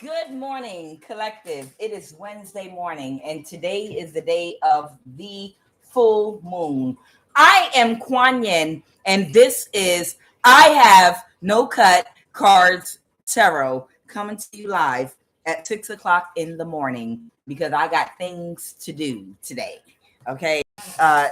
Good morning, collective. It is Wednesday morning, and today is the day of the full moon. I am QUAN, and this is I Have No Cut Cards Tarot coming to you live at 6 o'clock in the morning because I got things to do today. Okay.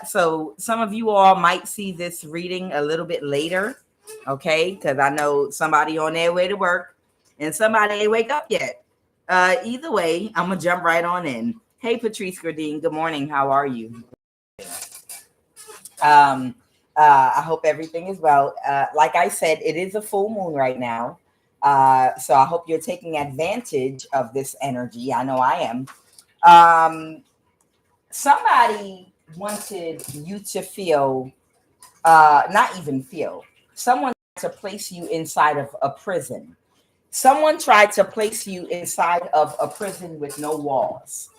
So some of you all might see this reading a little bit later. Okay. Because I know somebody on their way to work and somebody ain't wake up yet. Either way, I'm gonna jump right on in. Hey, Patrice Gradine. Good morning. How are you? Um, I hope everything is well. Like I said, it is a full moon right now. So I hope you're taking advantage of this energy. I know I am. Somebody wanted you to feel, not even feel, someone to place you inside of a prison. Someone tried to place you inside of a prison with no walls.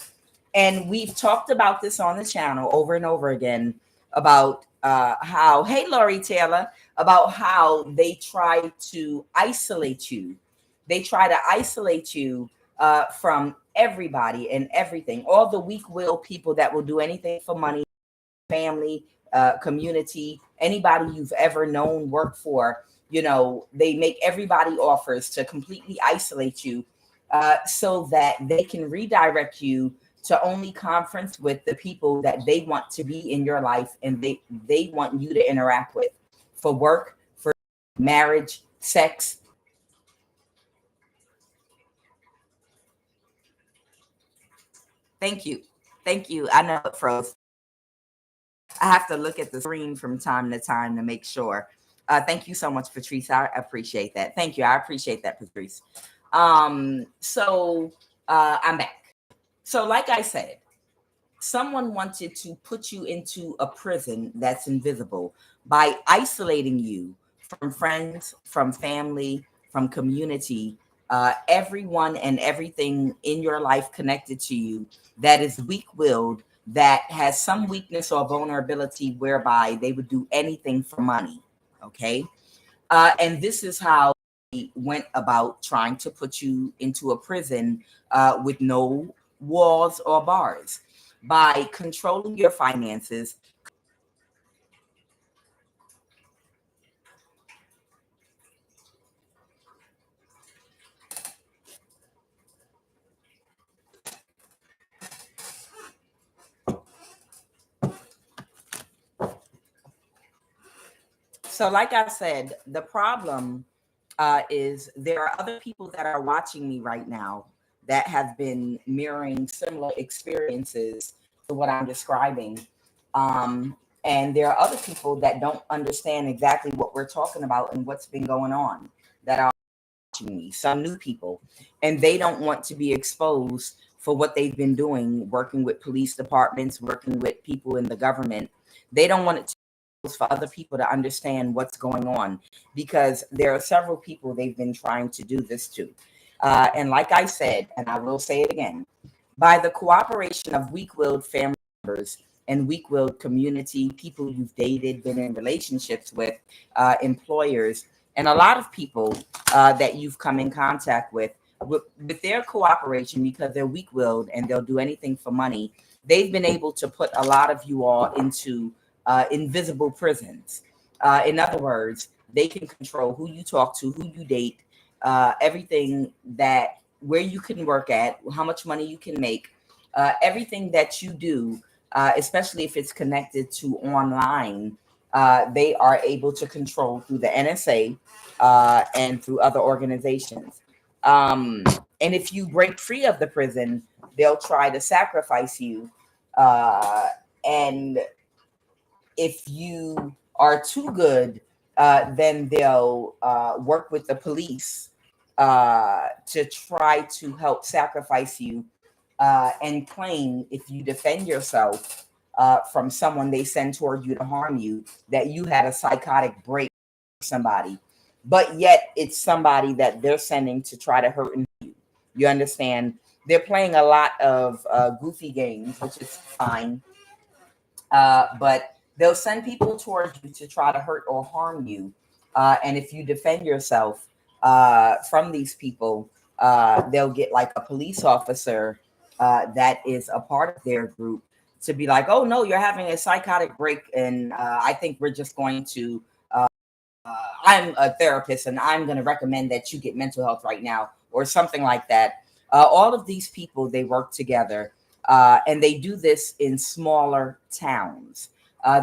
And we've talked about this on the channel over and over again about how, hey, Laurie Taylor, about how they try to isolate you. They try to isolate you from everybody and everything. All the weak-willed people that will do anything for money, family, community, anybody you've ever known, work for. They make everybody offers to completely isolate you so that they can redirect you to only conference with the people that they want to be in your life and they want you to interact with for work, for marriage, sex. Thank you. Thank you. I know it froze. I have to look at the screen from time to time to make sure. Thank you so much, Patrice. I appreciate that. Thank you. I appreciate that, Patrice. I'm back. So, like I said, someone wanted to put you into a prison that's invisible by isolating you from friends, from family, from community, everyone and everything in your life connected to you that is weak willed, that has some weakness or vulnerability whereby they would do anything for money. Okay. And this is how they went about trying to put you into a prison with no walls or bars by controlling your finances. So, like I said, the problem is there are other people that are watching me right now that have been mirroring similar experiences to what I'm describing. And there are other people that don't understand exactly what we're talking about and what's been going on that are watching me, some new people, and they don't want to be exposed for what they've been doing, working with police departments, working with people in the government. They don't want it to for other people to understand what's going on because there are several people they've been trying to do this to. And like I said, and I will say it again, by the cooperation of weak-willed family members and weak-willed community, people you've dated, been in relationships with, employers, and a lot of people that you've come in contact with their cooperation because they're weak-willed and they'll do anything for money, they've been able to put a lot of you all into invisible prisons. In other words, they can control who you talk to, who you date, everything that where you can work at, how much money you can make, everything that you do, especially if it's connected to online. They are able to control through the NSA and through other organizations. And if you break free of the prison, they'll try to sacrifice you. And if you are too good, then they'll work with the police to try to help sacrifice you and claim if you defend yourself from someone they send toward you to harm you, that you had a psychotic break with somebody. But yet it's somebody that they're sending to try to hurt you. You understand? They're playing a lot of goofy games, which is fine. But they'll send people towards you to try to hurt or harm you. And if you defend yourself from these people, they'll get like a police officer that is a part of their group to be like, oh no, you're having a psychotic break, and I think we're just going to I'm a therapist and I'm going to recommend that you get mental health right now, or something like that. All of these people, they work together, and they do this in smaller towns.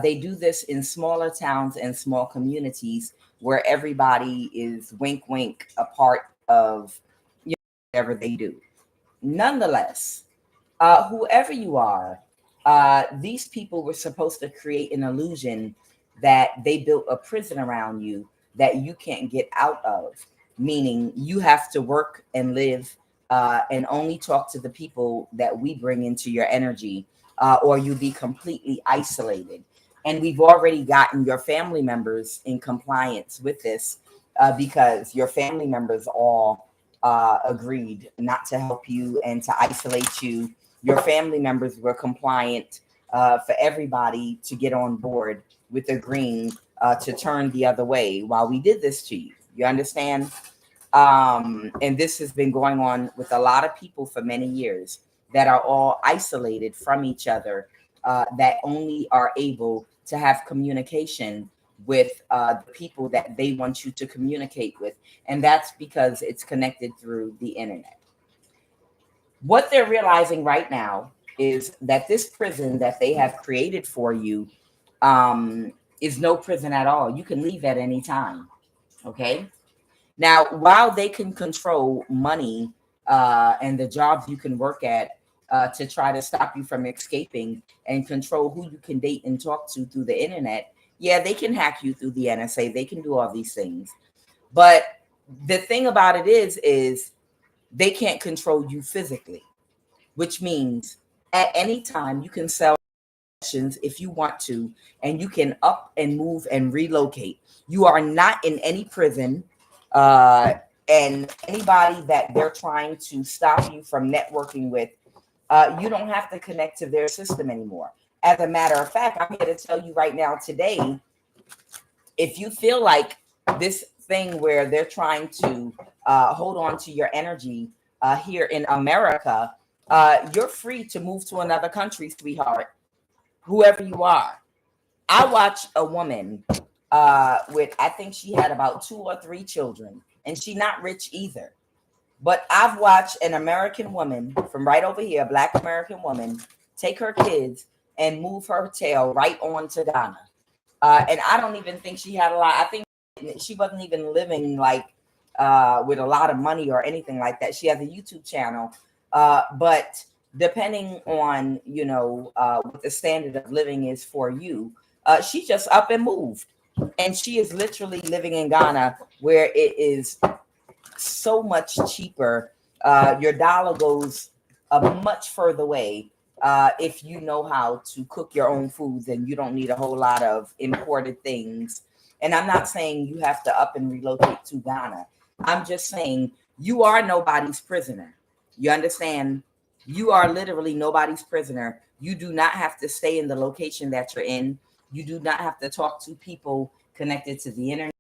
They do this in smaller towns and small communities where everybody is wink, wink, a part of, you know, whatever they do. Nonetheless, whoever you are, these people were supposed to create an illusion that they built a prison around you that you can't get out of, meaning you have to work and live and only talk to the people that we bring into your energy, or you be completely isolated. And we've already gotten your family members in compliance with this, because your family members all agreed not to help you and to isolate you. Your family members were compliant for everybody to get on board with agreeing to turn the other way while we did this to you. You understand? And this has been going on with a lot of people for many years that are all isolated from each other, that only are able to have communication with the people that they want you to communicate with. And that's because it's connected through the internet. What they're realizing right now is that this prison that they have created for you is no prison at all. You can leave at any time. Okay. Now, while they can control money and the jobs you can work at to try to stop you from escaping, and control who you can date and talk to through the internet, yeah, they can hack you through the NSA. They can do all these things. But the thing about it is they can't control you physically, which means at any time you can sell if you want to, and you can up and move and relocate. You are not in any prison, and anybody that they're trying to stop you from networking with, you don't have to connect to their system anymore. As a matter of fact, I'm here to tell you right now today, if you feel like this thing where they're trying to hold on to your energy here in America, you're free to move to another country, sweetheart, whoever you are. I watched a woman with, I think she had about 2 or 3 children, and she not rich either. But I've watched an American woman from right over here, a Black American woman, take her kids and move her tail right on to Ghana. And I don't even think she had a lot. I think she wasn't even living like with a lot of money or anything like that. She has a YouTube channel, but depending on, you know, what the standard of living is for you, she just up and moved, and she is literally living in Ghana, where it is so much cheaper. Your dollar goes much further away if you know how to cook your own foods and you don't need a whole lot of imported things. And I'm not saying you have to up and relocate to Ghana. I'm just saying you are nobody's prisoner. You understand? You are literally nobody's prisoner. You do not have to stay in the location that you're in. You do not have to talk to people connected to the internet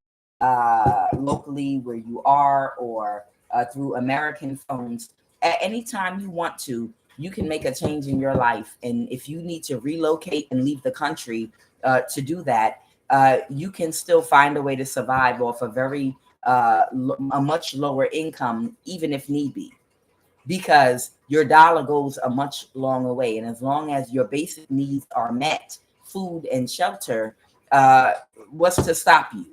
locally where you are, or through American phones. At any time you want to, you can make a change in your life. And if you need to relocate and leave the country to do that, you can still find a way to survive off a very a much lower income, even if need be, because your dollar goes a much longer way. And as long as your basic needs are met, food and shelter, what's to stop you?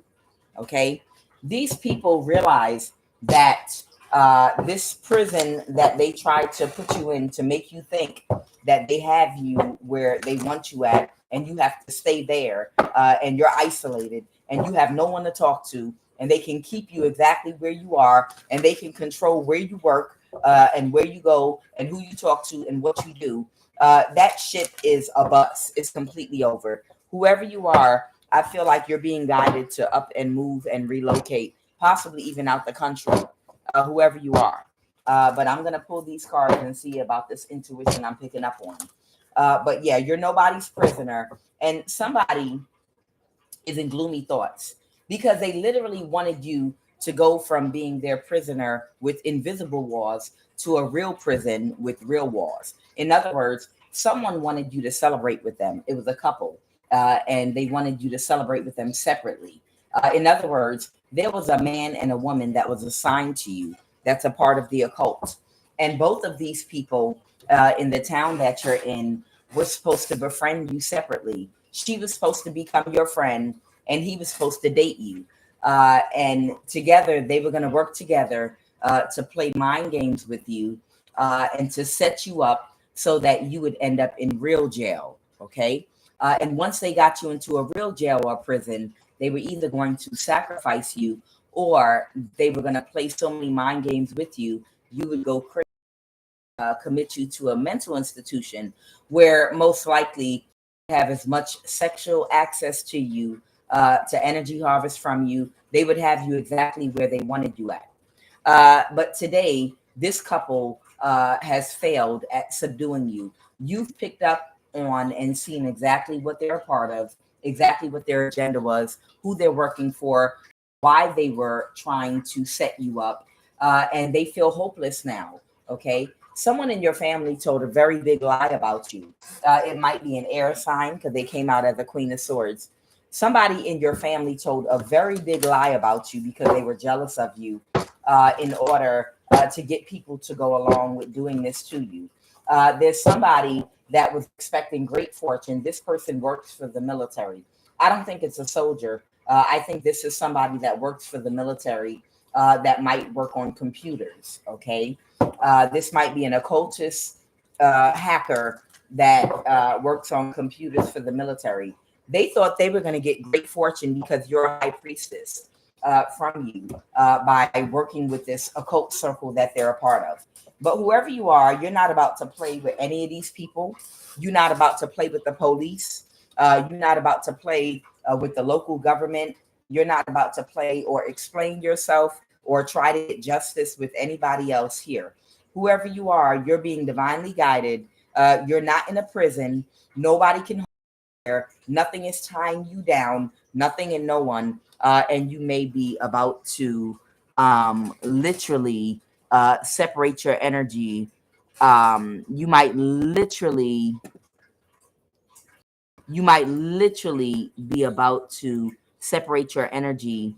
Okay. These people realize that this prison that they try to put you in to make you think that they have you where they want you at, and you have to stay there, and you're isolated and you have no one to talk to, and they can keep you exactly where you are, and they can control where you work, and where you go and who you talk to and what you do. That shit is a bust. It's completely over. Whoever you are, I feel like you're being guided to up and move and relocate, possibly even out the country, whoever you are. But I'm going to pull these cards and see about this intuition I'm picking up on. But yeah, you're nobody's prisoner. And somebody is in gloomy thoughts because they literally wanted you to go from being their prisoner with invisible walls to a real prison with real walls. In other words, someone wanted you to celebrate with them. It was a couple, and they wanted you to celebrate with them separately. In other words, there was a man and a woman that was assigned to you that's a part of the occult. And both of these people in the town that you're in were supposed to befriend you separately. She was supposed to become your friend, and he was supposed to date you. And together, they were going to work together to play mind games with you and to set you up so that you would end up in real jail. Okay. And once they got you into a real jail or prison, they were either going to sacrifice you or they were going to play so many mind games with you, you would go crazy, commit you to a mental institution where most likely have as much sexual access to you, to energy harvest from you. They would have you exactly where they wanted you at. But today, this couple has failed at subduing you. You've picked up on and seen exactly what they're a part of, exactly what their agenda was, who they're working for, why they were trying to set you up, and they feel hopeless now. Okay. Someone in your family told a very big lie about you. It might be an air sign because they came out as the Queen of Swords. Somebody in your family told a very big lie about you because they were jealous of you in order to get people to go along with doing this to you. There's somebody that was expecting great fortune. This person works for the military. I don't think it's a soldier. I think this is somebody that works for the military that might work on computers. Okay. This might be an occultist hacker that works on computers for the military. They thought they were going to get great fortune because you're a high priestess from you by working with this occult circle that they're a part of. But whoever you are, you're not about to play with any of these people. You're not about to play with the police. You're not about to play with the local government. You're not about to play or explain yourself or try to get justice with anybody else here. Whoever you are, you're being divinely guided. You're not in a prison. Nobody can hold you there. Nothing is tying you down. Nothing and no one. And you may be about to literally separate your energy. You might literally be about to separate your energy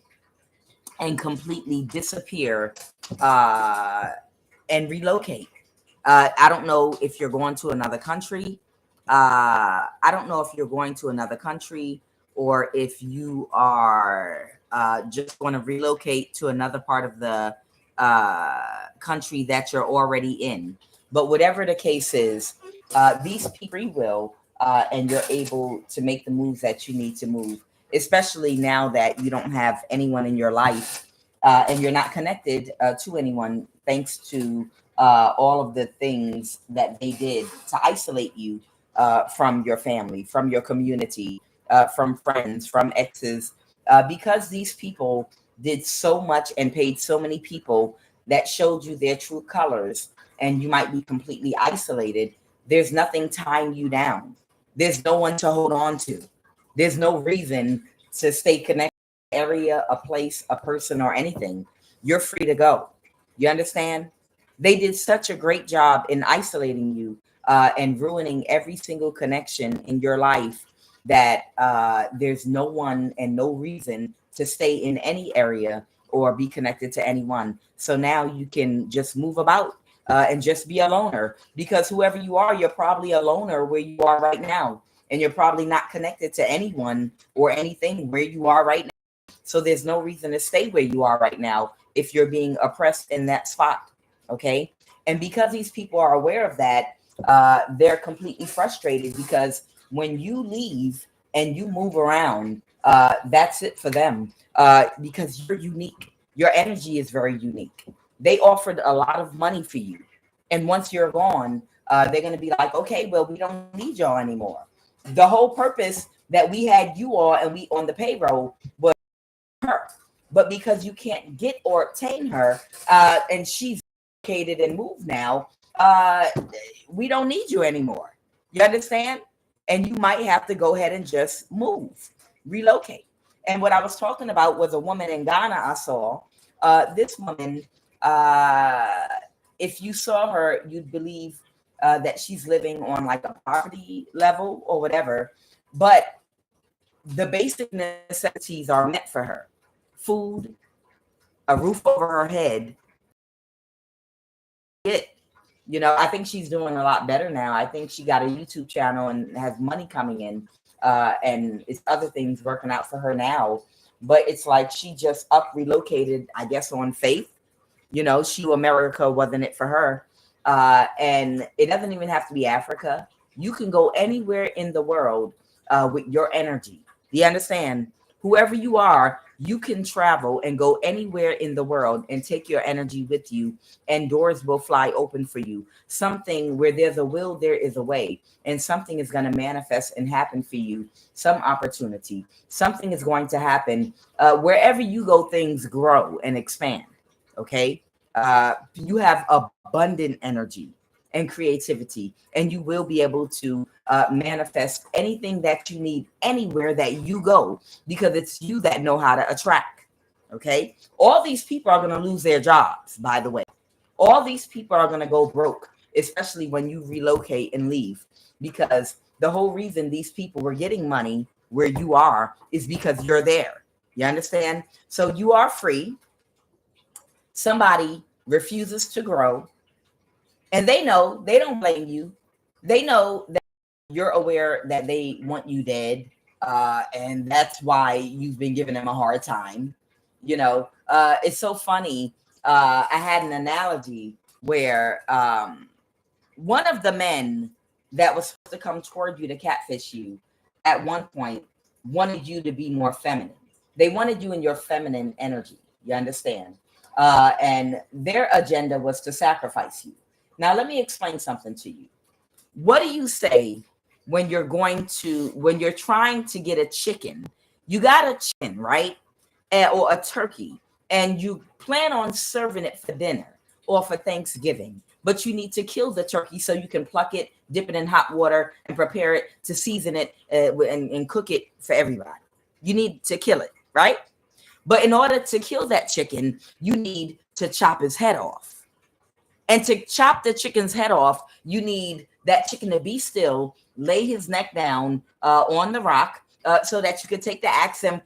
and completely disappear and relocate. I don't know if you're going to another country. I don't know if you're going to another country or if you are just going to relocate to another part of the country that you're already in. But whatever the case is, these people free will, and you're able to make the moves that you need to move, especially now that you don't have anyone in your life and you're not connected to anyone, thanks to all of the things that they did to isolate you from your family, from your community, from friends, from exes, because these people did so much and paid so many people that showed you their true colors, and you might be completely isolated. There's nothing tying you down. There's no one to hold on to. There's no reason to stay connected to an area, a place, a person, or anything. You're free to go. You understand? They did such a great job in isolating you and ruining every single connection in your life that there's no one and no reason to stay in any area or be connected to anyone. So now you can just move about and just be a loner, because whoever you are, you're probably a loner where you are right now. And you're probably not connected to anyone or anything where you are right now. So there's no reason to stay where you are right now if you're being oppressed in that spot. Okay. And because these people are aware of that, they're completely frustrated, because when you leave and you move around, that's it for them, because you're unique. Your energy is very unique. They offered a lot of money for you. And once you're gone, they're going to be like, okay, well, we don't need y'all anymore. The whole purpose that we had you all and we on the payroll was her. But because you can't get or obtain her, and she's located and moved now, we don't need you anymore. You understand? And you might have to go ahead and just move, relocate. And what I was talking about was a woman in Ghana I saw. This woman, if you saw her, you'd believe that she's living on like a poverty level or whatever. But the basic necessities are met for her: food, a roof over her head. I think she's doing a lot better now. I think she got a YouTube channel and has money coming in, and it's other things working out for her now. But it's like she just relocated, I guess, on faith. America wasn't it for her. And it doesn't even have to be Africa. You can go anywhere in the world with your energy. Do you understand? Whoever you are, you can travel and go anywhere in the world and take your energy with you, and doors will fly open for you. Something where there's a will, there is a way, and something is going to manifest and happen for you. Some opportunity, something is going to happen. Wherever you go, things grow and expand. Okay. You have abundant energy and creativity, and you will be able to manifest anything that you need anywhere that you go, because it's you that know how to attract. Okay. All these people are going to lose their jobs, by the way. All these people are going to go broke, especially when you relocate and leave, because the whole reason these people were getting money where you are is because you're there. You understand? So you are free. Somebody refuses to grow, and they know, they don't blame you. They know that you're aware that they want you dead, and that's why you've been giving them a hard time. It's so funny. I had an analogy where one of the men that was supposed to come toward you to catfish you at one point wanted you to be more feminine. They wanted you in your feminine energy. You understand? And their agenda was to sacrifice you. Now, let me explain something to you. What do you say when you're trying to get a chicken? You got a chicken, right? Or a turkey, and you plan on serving it for dinner or for Thanksgiving, but you need to kill the turkey so you can pluck it, dip it in hot water, and prepare it to season it and cook it for everybody. You need to kill it, right? But in order to kill that chicken, you need to chop his head off. And to chop the chicken's head off, you need that chicken to be still, lay his neck down on the rock so that you can take the axe and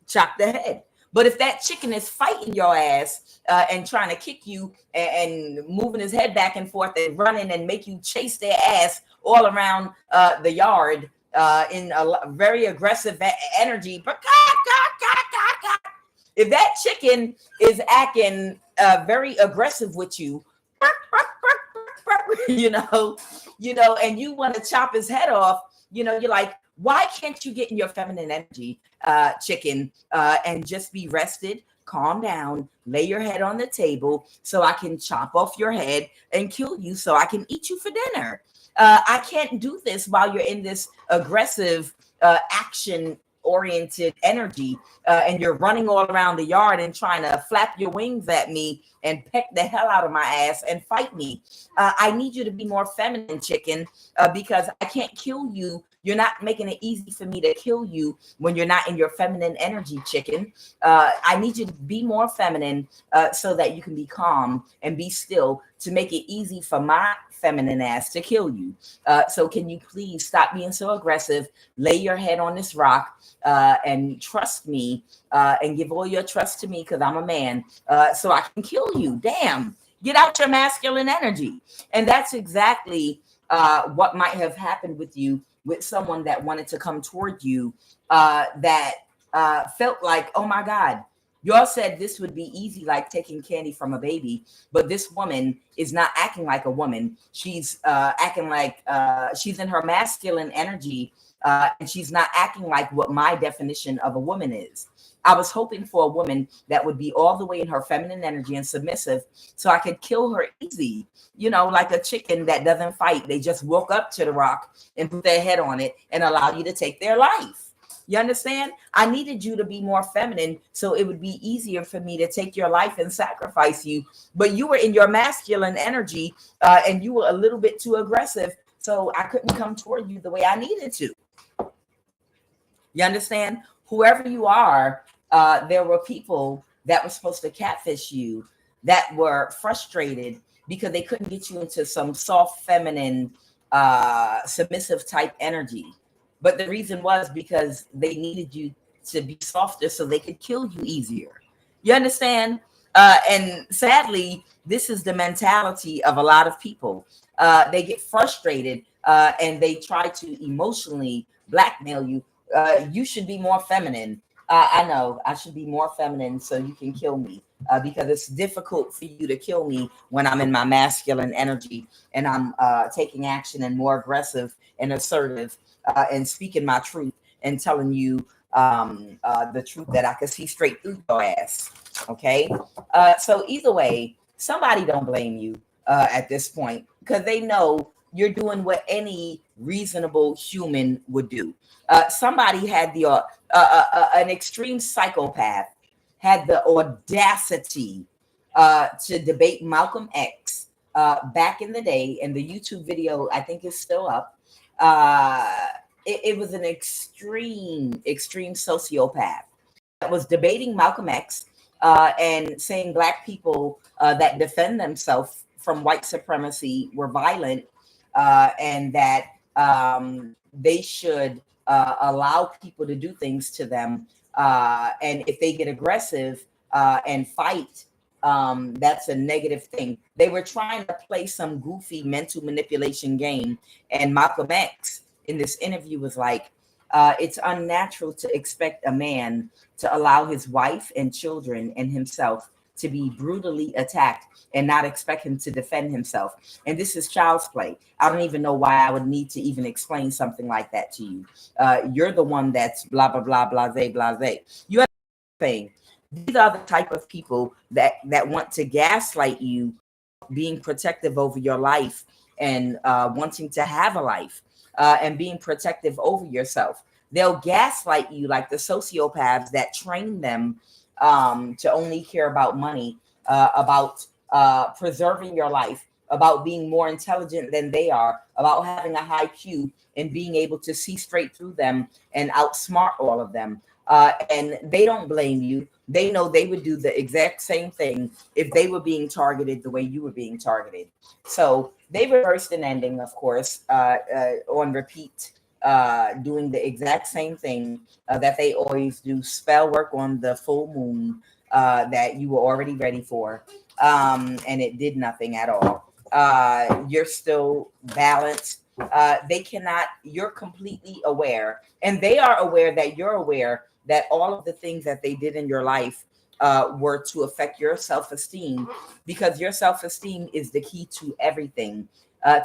chop the head. But if that chicken is fighting your ass and trying to kick you and moving his head back and forth and running and make you chase their ass all around the yard in a very aggressive energy, if that chicken is acting very aggressive with you, and you want to chop his head off, you're like, why can't you get in your feminine energy, chicken, and just be rested, calm down, lay your head on the table so I can chop off your head and kill you so I can eat you for dinner? I can't do this while you're in this aggressive action oriented energy, and you're running all around the yard and trying to flap your wings at me and peck the hell out of my ass and fight me. I need you to be more feminine, chicken, because I can't kill you. You're not making it easy for me to kill you when you're not in your feminine energy, chicken. I need you to be more feminine so that you can be calm and be still, to make it easy for my feminine ass to kill you. So can you please stop being so aggressive, lay your head on this rock, and trust me, and give all your trust to me, because I'm a man, so I can kill you. Damn, get out your masculine energy. And that's exactly what might have happened with you, with someone that wanted to come toward you, that felt like, oh my God, y'all said this would be easy, like taking candy from a baby, but this woman is not acting like a woman. She's acting like she's in her masculine energy, and she's not acting like what my definition of a woman is. I was hoping for a woman that would be all the way in her feminine energy and submissive, so I could kill her easy, like a chicken that doesn't fight. They just walk up to the rock and put their head on it and allow you to take their life. You understand? I needed you to be more feminine so it would be easier for me to take your life and sacrifice you. But you were in your masculine energy, and you were a little bit too aggressive, so I couldn't come toward you the way I needed to. You understand? Whoever you are, there were people that were supposed to catfish you, that were frustrated because they couldn't get you into some soft, feminine, submissive type energy. But the reason was because they needed you to be softer so they could kill you easier. You understand? And sadly, this is the mentality of a lot of people. They get frustrated and they try to emotionally blackmail you. You should be more feminine. I know I should be more feminine so you can kill me, because it's difficult for you to kill me when I'm in my masculine energy and I'm taking action and more aggressive and assertive, and speaking my truth and telling you the truth that I can see straight through your ass. Okay. So either way, somebody don't blame you at this point, because they know you're doing what any reasonable human would do. Somebody had the an extreme psychopath had the audacity to debate Malcolm X back in the day, and the YouTube video I think is still up. It was an extreme sociopath that was debating Malcolm X and saying black people that defend themselves from white supremacy were violent, and that they should allow people to do things to them. And if they get aggressive and fight, that's a negative thing. They were trying to play some goofy mental manipulation game. And Malcolm X in this interview was like, it's unnatural to expect a man to allow his wife and children and himself to be brutally attacked and not expect him to defend himself. And this is child's play. I don't even know why I would need to even explain something like that to you. You're the one that's blah, blah, blah, blase, blase. You understand? These are the type of people that want to gaslight you, being protective over your life and wanting to have a life, and being protective over yourself. They'll gaslight you like the sociopaths that train them to only care about money, about preserving your life, about being more intelligent than they are, about having a high Q and being able to see straight through them and outsmart all of them. And they don't blame you. They know they would do the exact same thing if they were being targeted the way you were being targeted. So they reversed an ending, of course, on repeat, doing the exact same thing that they always do, spell work on the full moon that you were already ready for. And it did nothing at all. You're still balanced. They cannot, you're completely aware, and they are aware that you're aware that all of the things that they did in your life were to affect your self-esteem, because your self-esteem is the key to everything,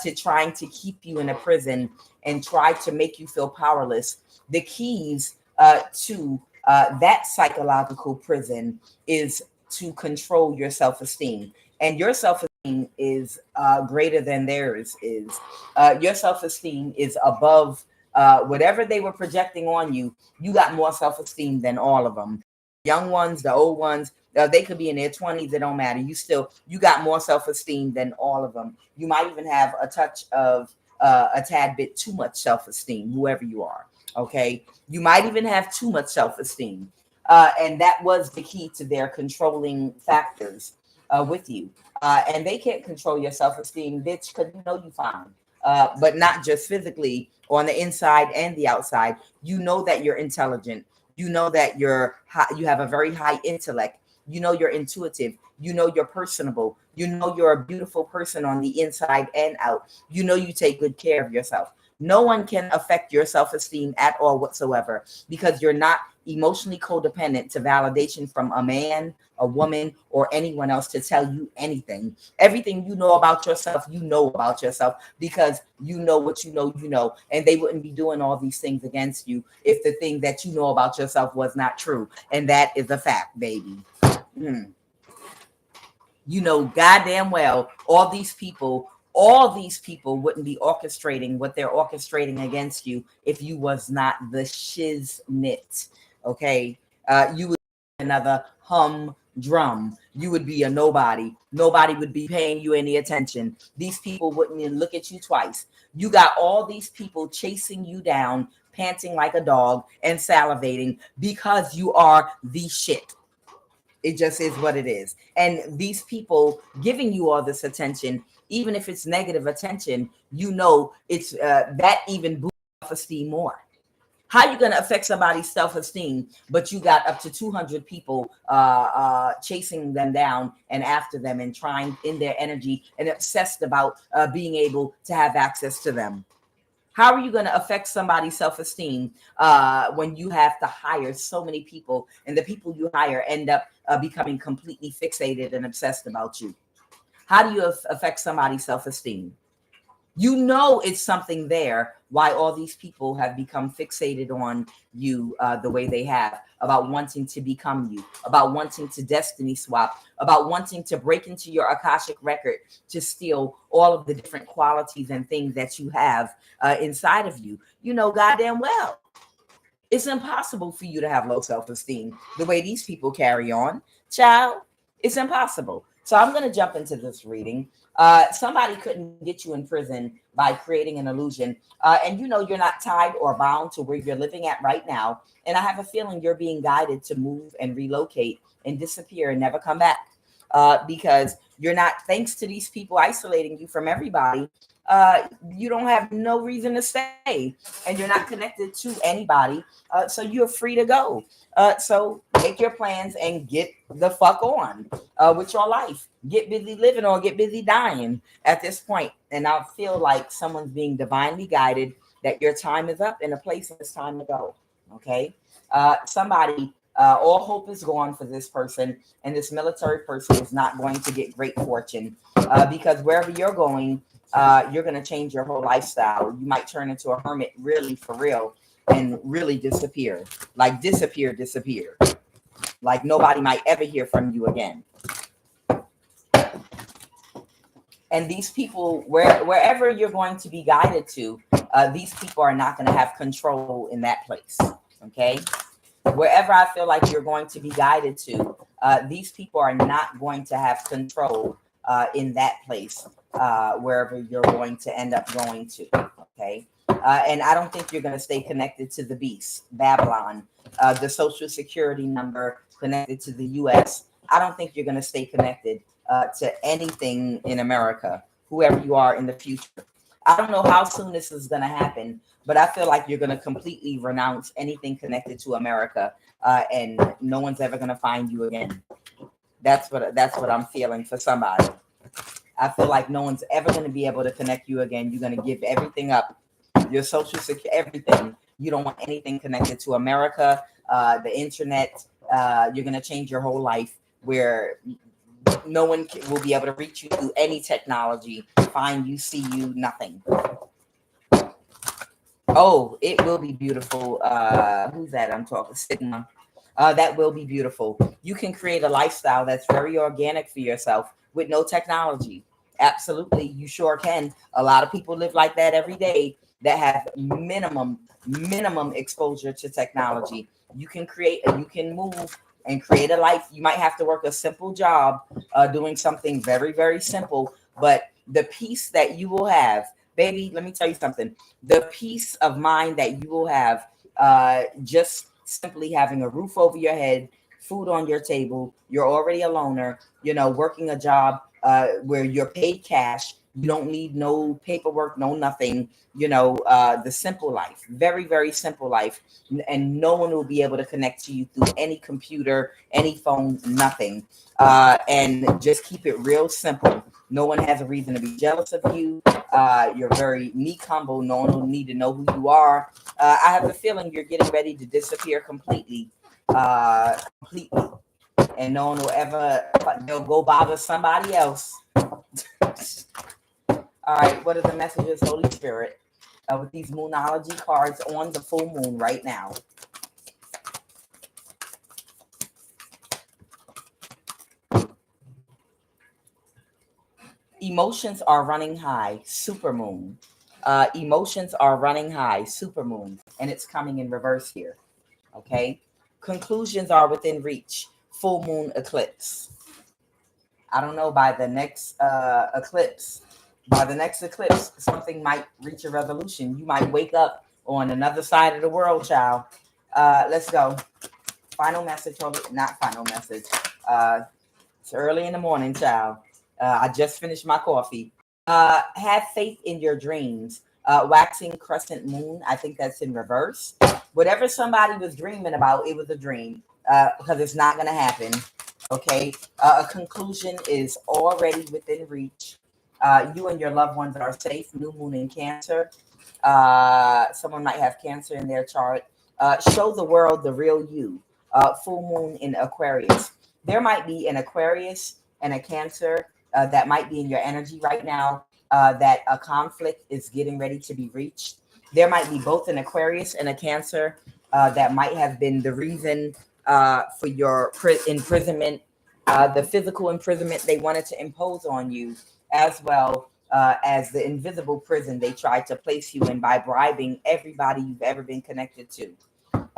to trying to keep you in a prison and try to make you feel powerless. The keys to that psychological prison is to control your self-esteem, and your self-esteem is greater than theirs is. Your self-esteem is above whatever they were projecting on you. You got more self-esteem than all of them. Young ones, the old ones, they could be in their 20s. It don't matter. You got more self-esteem than all of them. You might even have a touch of a tad bit too much self-esteem, whoever you are. Okay. You might even have too much self-esteem. And that was the key to their controlling factors with you. And they can't control your self-esteem, bitch, because you know you fine. But not just physically, on the inside and the outside. You know that you're intelligent. You know that you have a very high intellect. You know you're intuitive. You know you're personable. You know you're a beautiful person on the inside and out. You know you take good care of yourself. No one can affect your self-esteem at all whatsoever, because you're not emotionally codependent to validation from a man, a woman, or anyone else to tell you anything. Everything you know about yourself, because you know what you know, and they wouldn't be doing all these things against you if the thing that you know about yourself was not true. And that is a fact, baby. You know goddamn well all these people wouldn't be orchestrating what they're orchestrating against you if you was not the shiznit. Okay. You would be another humdrum. You would be a nobody. Nobody would be paying you any attention. These people wouldn't even look at you twice. You got all these people chasing you down, panting like a dog and salivating because you are the shit. It just is what it is. And these people giving you all this attention, even if it's negative attention, you know, it's that even boosts self-esteem more. How you going to affect somebody's self-esteem, but you got up to 200 people chasing them down and after them and trying in their energy and obsessed about being able to have access to them? How are you going to affect somebody's self-esteem when you have to hire so many people and the people you hire end up becoming completely fixated and obsessed about you? How do you affect somebody's self-esteem? You know it's something there why all these people have become fixated on you the way they have, about wanting to become you, about wanting to destiny swap, about wanting to break into your Akashic record to steal all of the different qualities and things that you have inside of you. You know goddamn well it's impossible for you to have low self-esteem the way these people carry on. Child, it's impossible. So I'm going to jump into this reading. Somebody couldn't get you in prison by creating an illusion. And you know you're not tied or bound to where you're living at right now. And I have a feeling you're being guided to move and relocate and disappear and never come back. Because you're not, thanks to these people isolating you from everybody, you don't have no reason to stay and you're not connected to anybody. So you're free to go. So make your plans and get the fuck on with your life. Get busy living or get busy dying at this point. And I feel like someone's being divinely guided that your time is up and a place it's time to go. Okay. Somebody, all hope is gone for this person, and this military person is not going to get great fortune because wherever you're going, you're going to change your whole lifestyle. You might turn into a hermit, really, for real, and really disappear. Like disappear. Like nobody might ever hear from you again. And these people, wherever you're going to be guided to, these people are not going to have control in that place. Okay? Wherever I feel like you're going to be guided to, these people are not going to have control in that place, wherever you're going to end up going to. Okay. And I don't think you're going to stay connected to the beast, Babylon, the social security number connected to the US. I don't think you're going to stay connected to anything in America, whoever you are in the future. I don't know how soon this is going to happen, but I feel like you're going to completely renounce anything connected to America, and no one's ever going to find you again. That's what I'm feeling for somebody. I feel like no one's ever going to be able to connect you again. You're going to give everything up, your social security, everything. You don't want anything connected to America, the internet. You're going to change your whole life where no one will be able to reach you through any technology, find you, see you, nothing. Oh, it will be beautiful. Who's that? I'm talking Sigma. That will be beautiful. You can create a lifestyle that's very organic for yourself with no technology. Absolutely, you sure can. A lot of people live like that every day that have minimum exposure to technology. You can create, you can move and create a life. You might have to work a simple job, doing something very, very simple, but the peace that you will have, baby, let me tell you something. The peace of mind that you will have, just simply having a roof over your head, food on your table, you're already a loner, you know, working a job where you're paid cash, you don't need no paperwork, no nothing, you know, the simple life, very, very simple life. And no one will be able to connect to you through any computer, any phone, nothing. And just keep it real simple. No one has a reason to be jealous of you. You're very meek, humble. No one will need to know who you are. I have a feeling you're getting ready to disappear completely. And no one will ever, they'll go bother somebody else. All right, what are the messages, Holy Spirit, with these Moonology cards on the full moon right now? Emotions are running high, supermoon. Emotions are running high, supermoon, and it's coming in reverse here. Okay. Conclusions are within reach, full moon eclipse. I don't know, by the next eclipse, something might reach a resolution. You might wake up on another side of the world, child. Let's go. Final message, not final message. It's early in the morning, child. I just finished my coffee. Have faith in your dreams. Waxing crescent moon. I think that's in reverse. Whatever somebody was dreaming about, it was a dream because it's not going to happen. Okay. A conclusion is already within reach. You and your loved ones are safe. New moon in Cancer. Someone might have Cancer in their chart. Show the world the real you. Full moon in Aquarius. There might be an Aquarius and a Cancer that might be in your energy right now, that a conflict is getting ready to be reached. There might be both an Aquarius and a Cancer that might have been the reason for your imprisonment, the physical imprisonment they wanted to impose on you, as well as the invisible prison they tried to place you in by bribing everybody you've ever been connected to.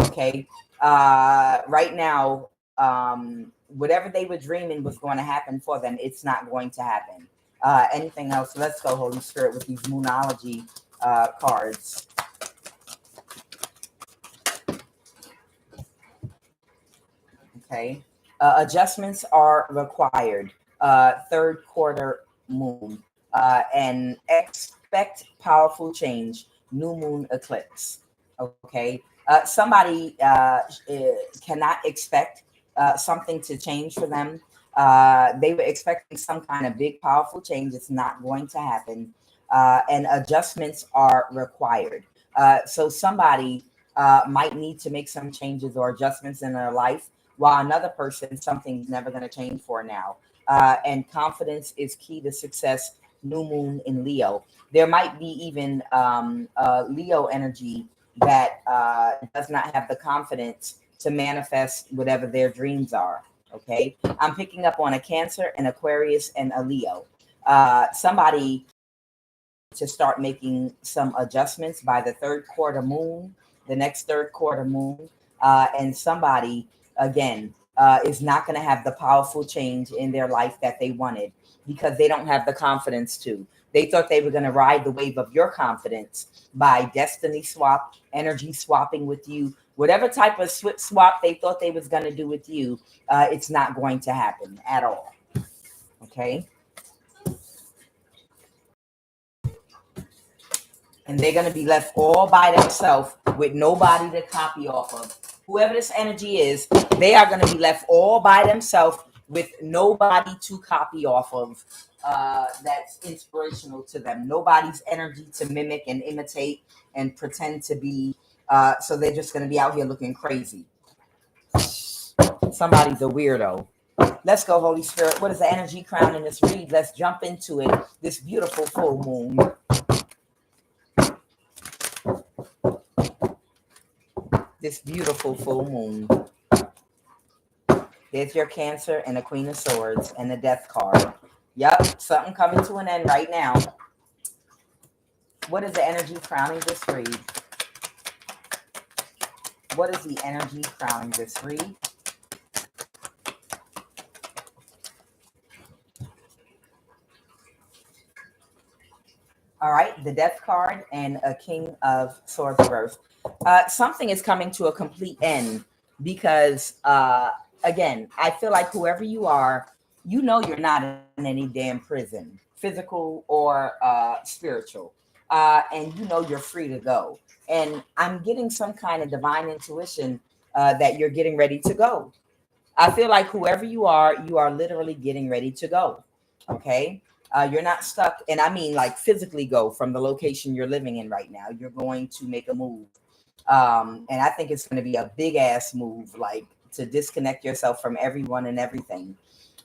Okay. Right now, whatever they were dreaming was going to happen for them, it's not going to happen. Anything else? Let's go, Holy Spirit, with these Moonology cards. Okay. Adjustments are required. Third quarter moon. And expect powerful change. New moon eclipse. Okay. Somebody cannot expect something to change for them. They were expecting some kind of big, powerful change. It's not going to happen. And adjustments are required. So somebody might need to make some changes or adjustments in their life, while another person, something's never going to change for now. And confidence is key to success. New moon in Leo. There might be even Leo energy that does not have the confidence to manifest whatever their dreams are. Okay. I'm picking up on a Cancer, an Aquarius, and a Leo. Somebody to start making some adjustments by the third quarter moon, the next third quarter moon. And somebody, again, is not going to have the powerful change in their life that they wanted because they don't have the confidence to. They thought they were going to ride the wave of your confidence by destiny swap, energy swapping with you. Whatever type of swap they thought they was going to do with you, it's not going to happen at all. Okay. And they're going to be left all by themselves with nobody to copy off of. Whoever this energy is, they are going to be left all by themselves with nobody to copy off of. That's inspirational to them. Nobody's energy to mimic and imitate and pretend to be. So they're just going to be out here looking crazy. Somebody's a weirdo. Let's go, Holy Spirit. What is the energy crown in this read? Let's jump into it. This beautiful full moon. This beautiful full moon. There's your Cancer and the Queen of Swords and the Death card. Yep, something coming to an end right now. What is the energy crowning this read? What is the energy crowning this read? All right, the Death card and a King of Swords reverse. Something is coming to a complete end because, again, I feel like whoever you are, you know you're not in any damn prison, physical or spiritual. And you know you're free to go. And I'm getting some kind of divine intuition that you're getting ready to go. I feel like whoever you are literally getting ready to go. Okay. You're not stuck. And I mean, like physically go from the location you're living in right now. You're going to make a move. And I think it's going to be a big ass move, like to disconnect yourself from everyone and everything.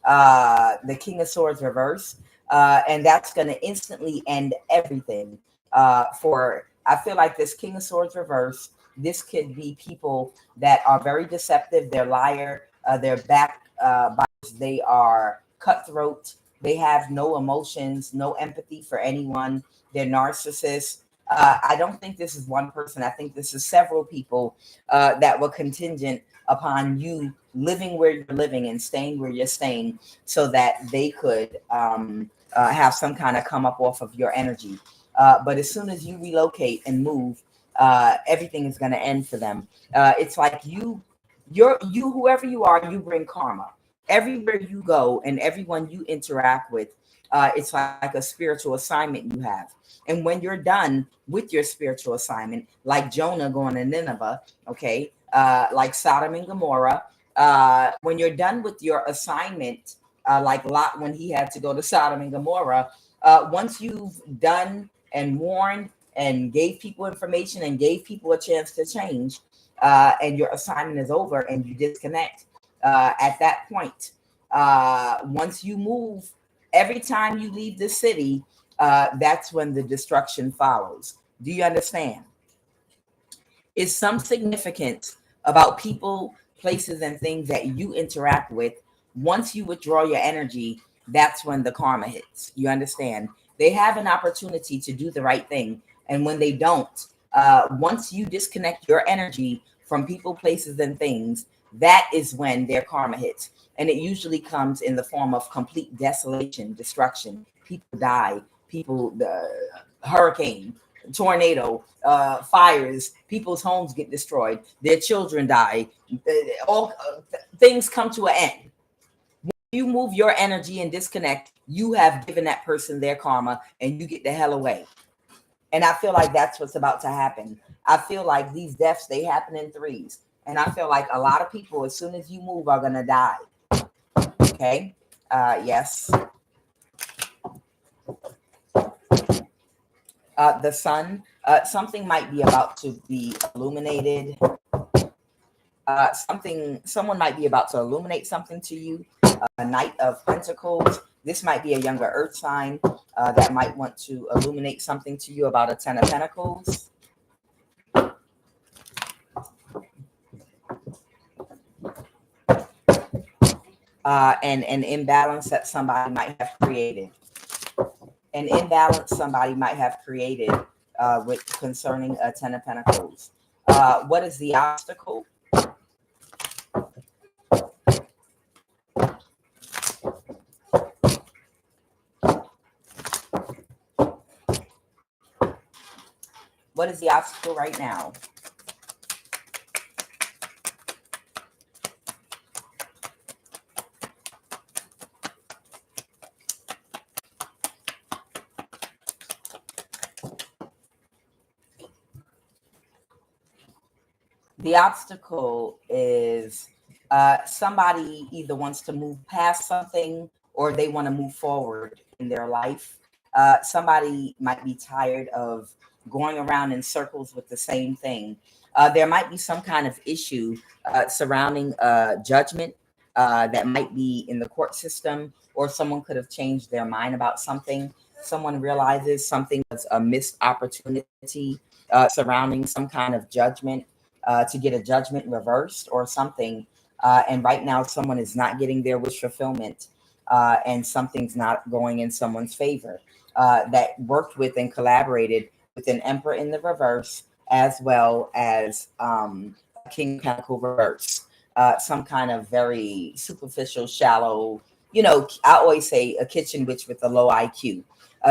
The King of Swords reverse. And that's going to instantly end everything. I feel like this King of Swords reverse, this could be people that are very deceptive. They're liar. They're backbiters. They are cutthroat. They have no emotions, no empathy for anyone. They're narcissists. I don't think this is one person. I think this is several people that were contingent upon you living where you're living and staying where you're staying so that they could have some kind of come up off of your energy. But as soon as you relocate and move, everything is going to end for them. It's like whoever you are, you bring karma. everywhere you go and everyone you interact with, it's like a spiritual assignment you have. And when you're done with your spiritual assignment, like Jonah going to Nineveh, okay, like Sodom and Gomorrah, when you're done with your assignment, like Lot when he had to go to Sodom and Gomorrah, once you've done and warned and gave people information and gave people a chance to change, and your assignment is over and you disconnect, at that point, once you move, every time you leave the city, that's when the destruction follows. Do you understand? Is some significance about people, places, and things that you interact with. Once you withdraw your energy, that's when the karma hits. You understand? They have an opportunity to do the right thing. And when they don't, once you disconnect your energy from people, places, and things, that is when their karma hits. And it usually comes in the form of complete desolation, destruction. People die, people, hurricane, tornado, fires, people's homes get destroyed, their children die, all things come to an end. When you move your energy and disconnect, you have given that person their karma and you get the hell away. And I feel like that's what's about to happen. I feel like these deaths, they happen in threes. And I feel like a lot of people, as soon as you move, are going to die. Okay. Yes. The sun, something might be about to be illuminated. Someone might be about to illuminate something to you. A Knight of Pentacles. This might be a younger earth sign that might want to illuminate something to you about a Ten of Pentacles. And an imbalance that somebody might have created. An imbalance somebody might have created with concerning a Ten of Pentacles. What is the obstacle? What is the obstacle right now? The obstacle is somebody either wants to move past something or they want to move forward in their life. Somebody might be tired of going around in circles with the same thing. There might be some kind of issue surrounding judgment that might be in the court system, or someone could have changed their mind about something. Someone realizes something was a missed opportunity surrounding some kind of judgment, to get a judgment reversed or something. And right now, someone is not getting their wish fulfillment, and something's not going in someone's favor. That worked with and collaborated with an Emperor in the reverse, as well as a King of Pentacles reverse. Some kind of very superficial, shallow, I always say a kitchen witch with a low IQ.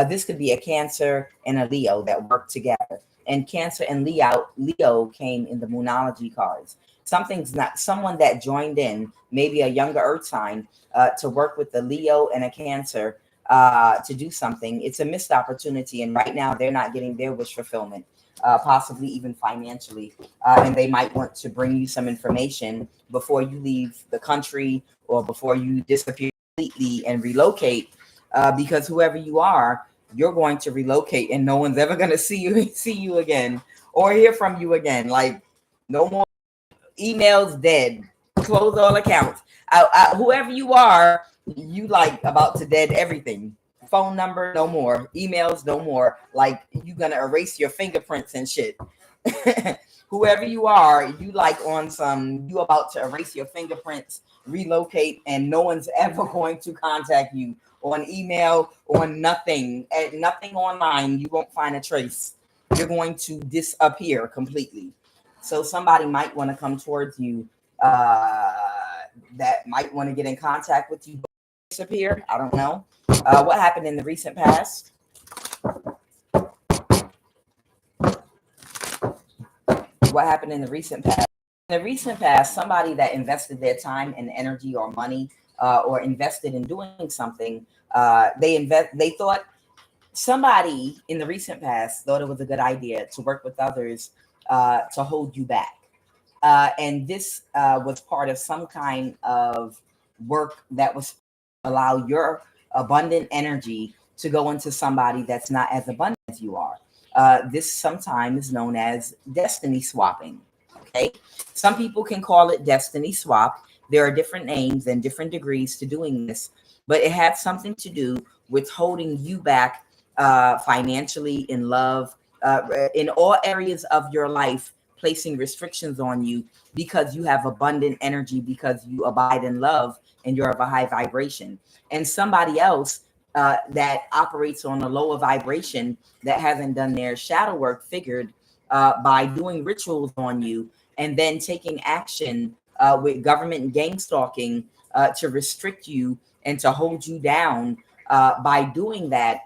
This could be a Cancer and a Leo that work together. And Cancer and Leo came in the Moonology cards. Something's not someone that joined in, maybe a younger earth sign, to work with the Leo and a Cancer to do something. It's a missed opportunity. And right now they're not getting their wish fulfillment, possibly even financially. And they might want to bring you some information before you leave the country or before you disappear completely and relocate, because whoever you are, you're going to relocate and no one's ever going to see you again or hear from you again. Like, no more emails, dead, close all accounts. Whoever you are, you like about to dead everything. Phone number, no more. Emails, no more. Like, you're going to erase your fingerprints and shit. Whoever you are, you like on some, you about to erase your fingerprints, relocate, and no one's ever going to contact you on email, on nothing, nothing online. You won't find a trace. You're going to disappear completely. So somebody might want to come towards you, that might want to get in contact with you, disappear. I don't know. What happened in the recent past? What happened in the recent past? In the recent past, somebody that invested their time and energy or money or invested in doing something, they thought somebody in the recent past thought it was a good idea to work with others to hold you back. And this was part of some kind of work that was allow your abundant energy to go into somebody that's not as abundant as you are. This sometimes is known as destiny swapping. Okay. Some people can call it destiny swap. There are different names and different degrees to doing this, but it has something to do with holding you back financially, in love, in all areas of your life, placing restrictions on you because you have abundant energy, because you abide in love and you're of a high vibration. And somebody else that operates on a lower vibration, that hasn't done their shadow work, figured by doing rituals on you and then taking action with government and gang stalking to restrict you and to hold you down. By doing that,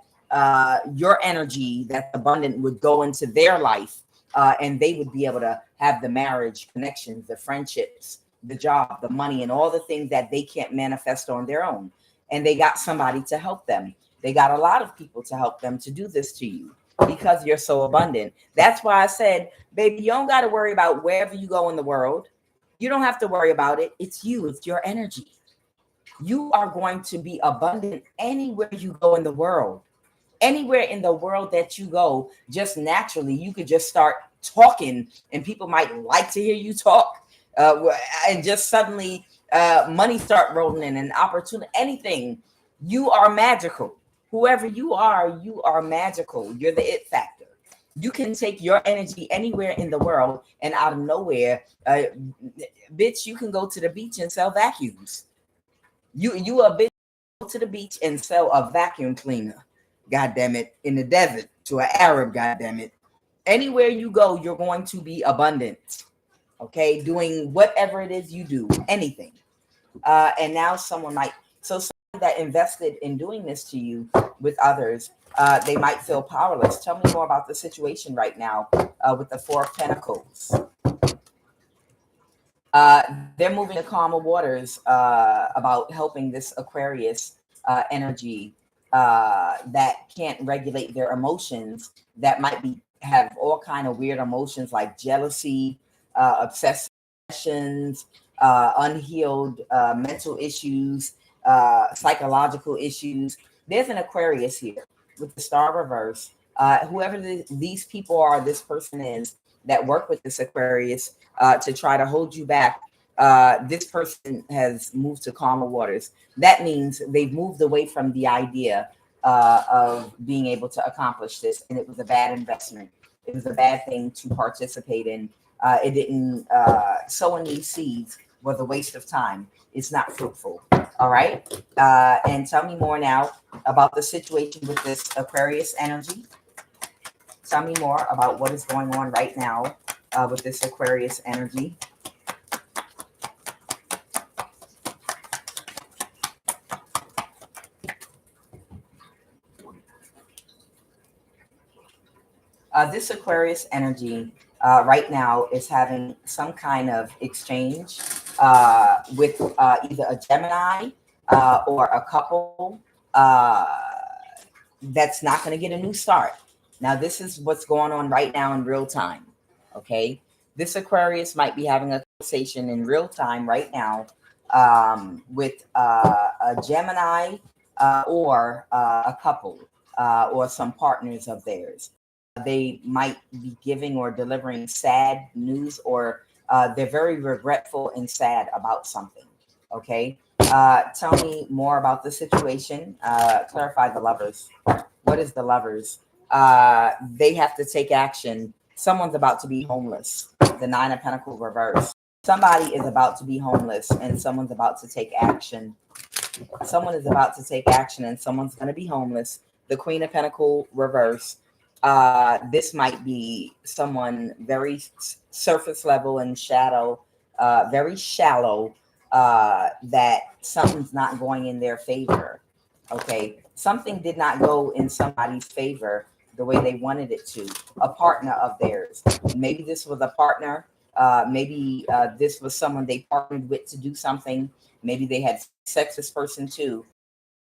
your energy that's abundant would go into their life, and they would be able to have the marriage, connections, the friendships, the job, the money, and all the things that they can't manifest on their own. And they got somebody to help them. They got a lot of people to help them to do this to you because you're so abundant. That's why I said, baby, you don't got to worry about wherever you go in the world. You don't have to worry about it. It's you, it's your energy. You are going to be abundant anywhere you go in the world. Anywhere in the world that you go, just naturally, you could just start talking and people might like to hear you talk. And just suddenly money start rolling in, an opportunity, anything. You are magical. Whoever you are magical. You're the it factor. You can take your energy anywhere in the world, and out of nowhere, bitch, you can go to the beach and sell vacuums. You a bitch, go to the beach and sell a vacuum cleaner. God damn it, in the desert to an Arab, god damn it. Anywhere you go, you're going to be abundant. Okay, doing whatever it is you do, anything. And now someone might, so someone that invested in doing this to you with others, they might feel powerless. Tell me more about the situation right now with the Four of Pentacles. They're moving to calmer waters about helping this Aquarius energy that can't regulate their emotions, that might be have all kind of weird emotions like jealousy, obsessions, unhealed mental issues, psychological issues. There's an Aquarius here with the star reverse. Whoever these people are, this person is that work with this Aquarius to try to hold you back. This person has moved to calmer waters. That means they've moved away from the idea of being able to accomplish this, and it was a bad investment. It was a bad thing to participate in. It didn't, sowing these seeds was a waste of time. It's not fruitful. All right. And tell me more now about the situation with this Aquarius energy. Tell me more about what is going on right now with this Aquarius energy. This Aquarius energy right now is having some kind of exchange with either a Gemini or a couple that's not going to get a new start. Now, this is what's going on right now in real time. Okay. This Aquarius might be having a conversation in real time right now with a Gemini or a couple or some partners of theirs. They might be giving or delivering sad news, or they're very regretful and sad about something. Okay. Tell me more about the situation. Clarify the Lovers. What is the Lovers? They have to take action. Someone's about to be homeless. The Nine of Pentacles reverse. Somebody is about to be homeless and someone's about to take action. Someone is about to take action and someone's going to be homeless. The Queen of Pentacles reverse. This might be someone very surface level and shadow, very shallow, that something's not going in their favor. Okay. Something did not go in somebody's favor the way they wanted it to. A partner of theirs. Maybe this was a partner. Maybe this was someone they partnered with to do something, Maybe they had sex this person too.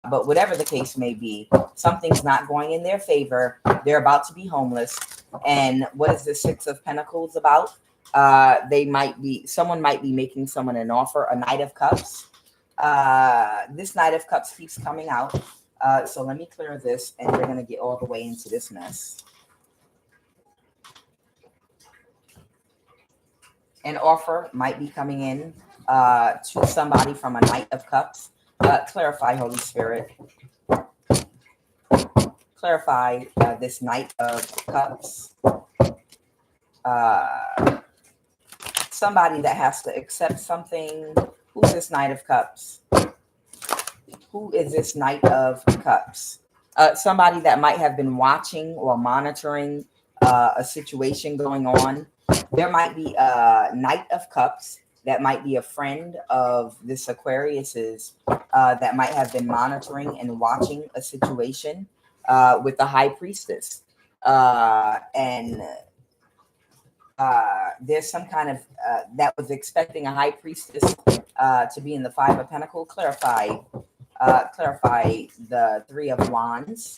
But whatever the case may be, something's not going in their favor. They're about to be homeless. And what is the Six of Pentacles about? Someone might be making someone an offer, a Knight of Cups. This Knight of Cups keeps coming out. So let me clear this, and we're going to get all the way into this mess. An offer might be coming in to somebody from a Knight of Cups. Clarify, Holy Spirit. Clarify this Knight of Cups. Somebody that has to accept something. Who's this Knight of Cups? Who is this Knight of Cups? Somebody that might have been watching or monitoring a situation going on. There might be a Knight of Cups that might be a friend of this Aquarius's that might have been monitoring and watching a situation with the High Priestess. And there's some kind of that was expecting a High Priestess to be in the Five of Pentacles. Clarify the Three of Wands.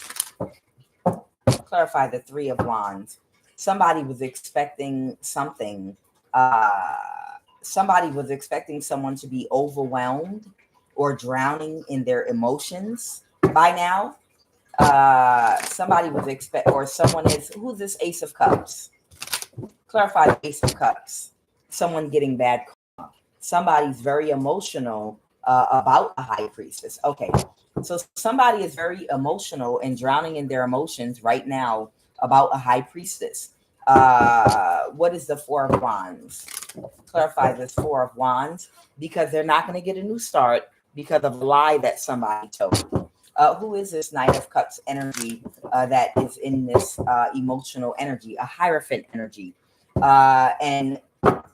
Clarify the Three of Wands. Somebody was expecting something. Somebody was expecting someone to be overwhelmed or drowning in their emotions by now. Somebody was someone is, who's this Ace of Cups? Clarify the Ace of Cups. Someone getting bad karma. Somebody's very emotional about a High Priestess. Okay, so somebody is very emotional and drowning in their emotions right now about a High Priestess. What is the Four of Wands? Clarify this Four of Wands, because they're not going to get a new start because of a lie that somebody told. Who is this Knight of Cups energy that is in this emotional energy, a Hierophant energy? And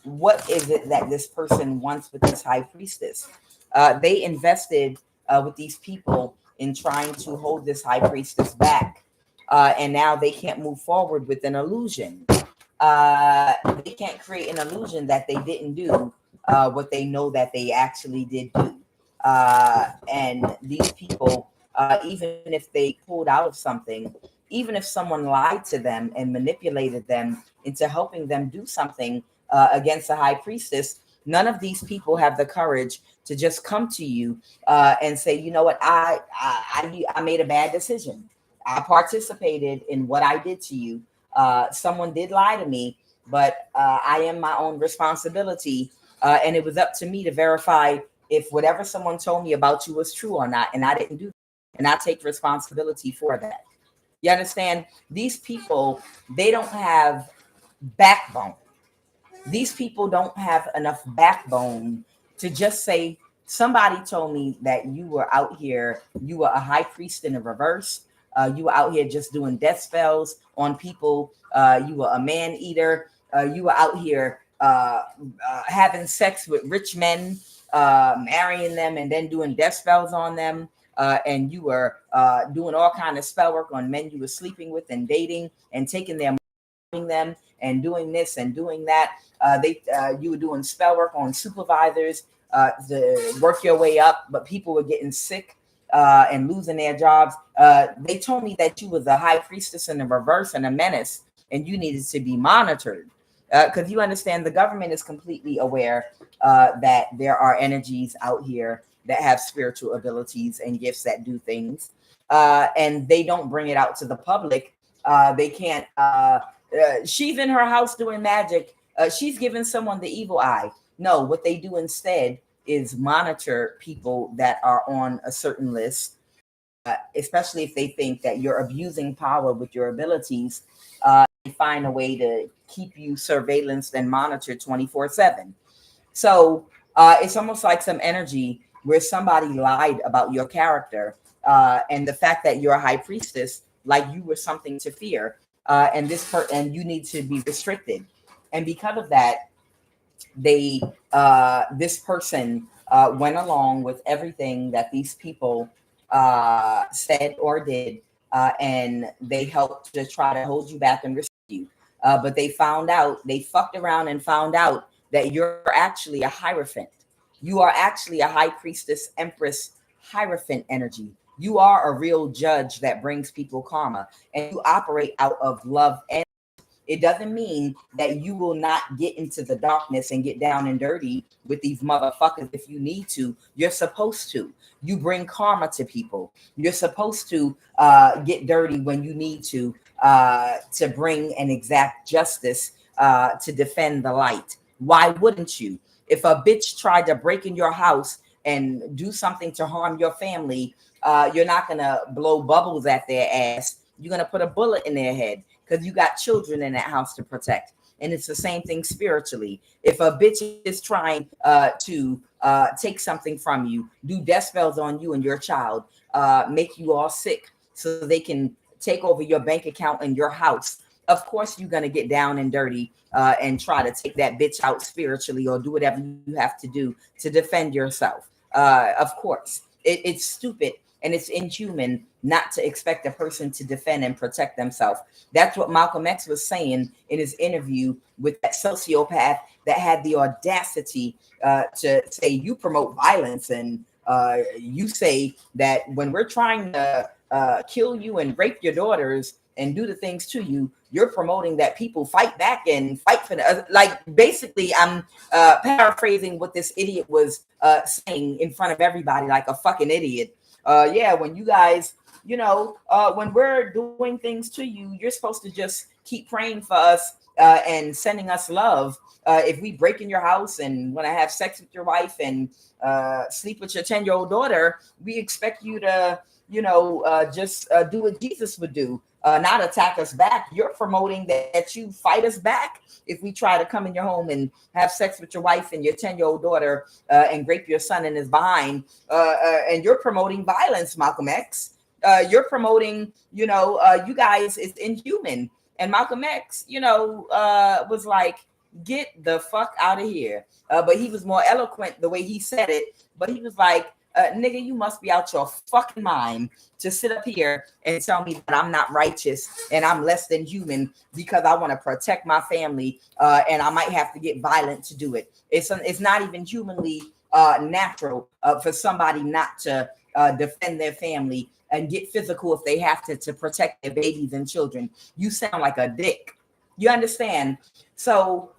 what is it that this person wants with this High Priestess? They invested with these people in trying to hold this High Priestess back. And now they can't move forward with an illusion. They can't create an illusion that they didn't do what they know that they actually did do. And these people, even if they pulled out of something, even if someone lied to them and manipulated them into helping them do something against a High Priestess, none of these people have the courage to just come to you and say, you know what, I made a bad decision. I participated in what I did to you. Someone did lie to me, but I am my own responsibility. And it was up to me to verify if whatever someone told me about you was true or not. And I didn't do that. And I take responsibility for that. You understand? These people, they don't have backbone. These people don't have enough backbone to just say, somebody told me that you were out here, you were a high priest in the reverse. You were out here just doing death spells on people. You were a man eater. You were out here having sex with rich men, marrying them, and then doing death spells on them. And you were doing all kind of spell work on men you were sleeping with and dating and taking their them and doing this and doing that. You were doing spell work on supervisors to work your way up, but people were getting sick and losing their jobs. They told me that you was a high priestess in the reverse and a menace, and you needed to be monitored. Because you understand the government is completely aware that there are energies out here that have spiritual abilities and gifts that do things. And they don't bring it out to the public. They can't. She's in her house doing magic. She's giving someone the evil eye. No, what they do instead is monitor people that are on a certain list, especially if they think that you're abusing power with your abilities. They find a way to keep you surveillanced and monitored 24/7. So it's almost like some energy where somebody lied about your character and the fact that you're a high priestess, like you were something to fear. And you need to be restricted, and because of that, this person went along with everything that these people said or did, and they helped to try to hold you back and restrict you. But they fucked around and found out that you're actually a hierophant. You are actually a high priestess, empress, hierophant energy. You are a real judge that brings people karma, and you operate out of love and it doesn't mean that you will not get into the darkness and get down and dirty with these motherfuckers if you need to. You're supposed to. You bring karma to people. You're supposed to get dirty when you need to bring and exact justice to defend the light. Why wouldn't you? If a bitch tried to break in your house and do something to harm your family, you're not going to blow bubbles at their ass. You're going to put a bullet in their head because you got children in that house to protect. And it's the same thing spiritually. If a bitch is trying to take something from you, do death spells on you and your child, make you all sick so they can take over your bank account and your house, of course you're going to get down and dirty and try to take that bitch out spiritually or do whatever you have to do to defend yourself. Of course, it's stupid and it's inhuman not to expect a person to defend and protect themselves. That's what Malcolm X was saying in his interview with that sociopath that had the audacity to say, you promote violence and you say that when we're trying to kill you and rape your daughters and do the things to you, you're promoting that people fight back and fight for the like. Basically, I'm paraphrasing what this idiot was saying in front of everybody, like a fucking idiot. Yeah, when you guys, when we're doing things to you, you're supposed to just keep praying for us and sending us love. If we break in your house and when I have sex with your wife and sleep with your 10-year-old daughter, we expect you to, just do what Jesus would do. Not attack us back. You're promoting that you fight us back if we try to come in your home and have sex with your wife and your 10-year-old daughter and rape your son in his behind. And you're promoting violence, Malcolm X. You're promoting, you guys, it's inhuman. And Malcolm X, was like, get the fuck out of here. But he was more eloquent the way he said it. But he was like, nigga, you must be out your fucking mind to sit up here and tell me that I'm not righteous and I'm less than human because I want to protect my family and I might have to get violent to do it. It's not even humanly natural for somebody not to defend their family and get physical if they have to protect their babies and children. You sound like a dick. You understand? So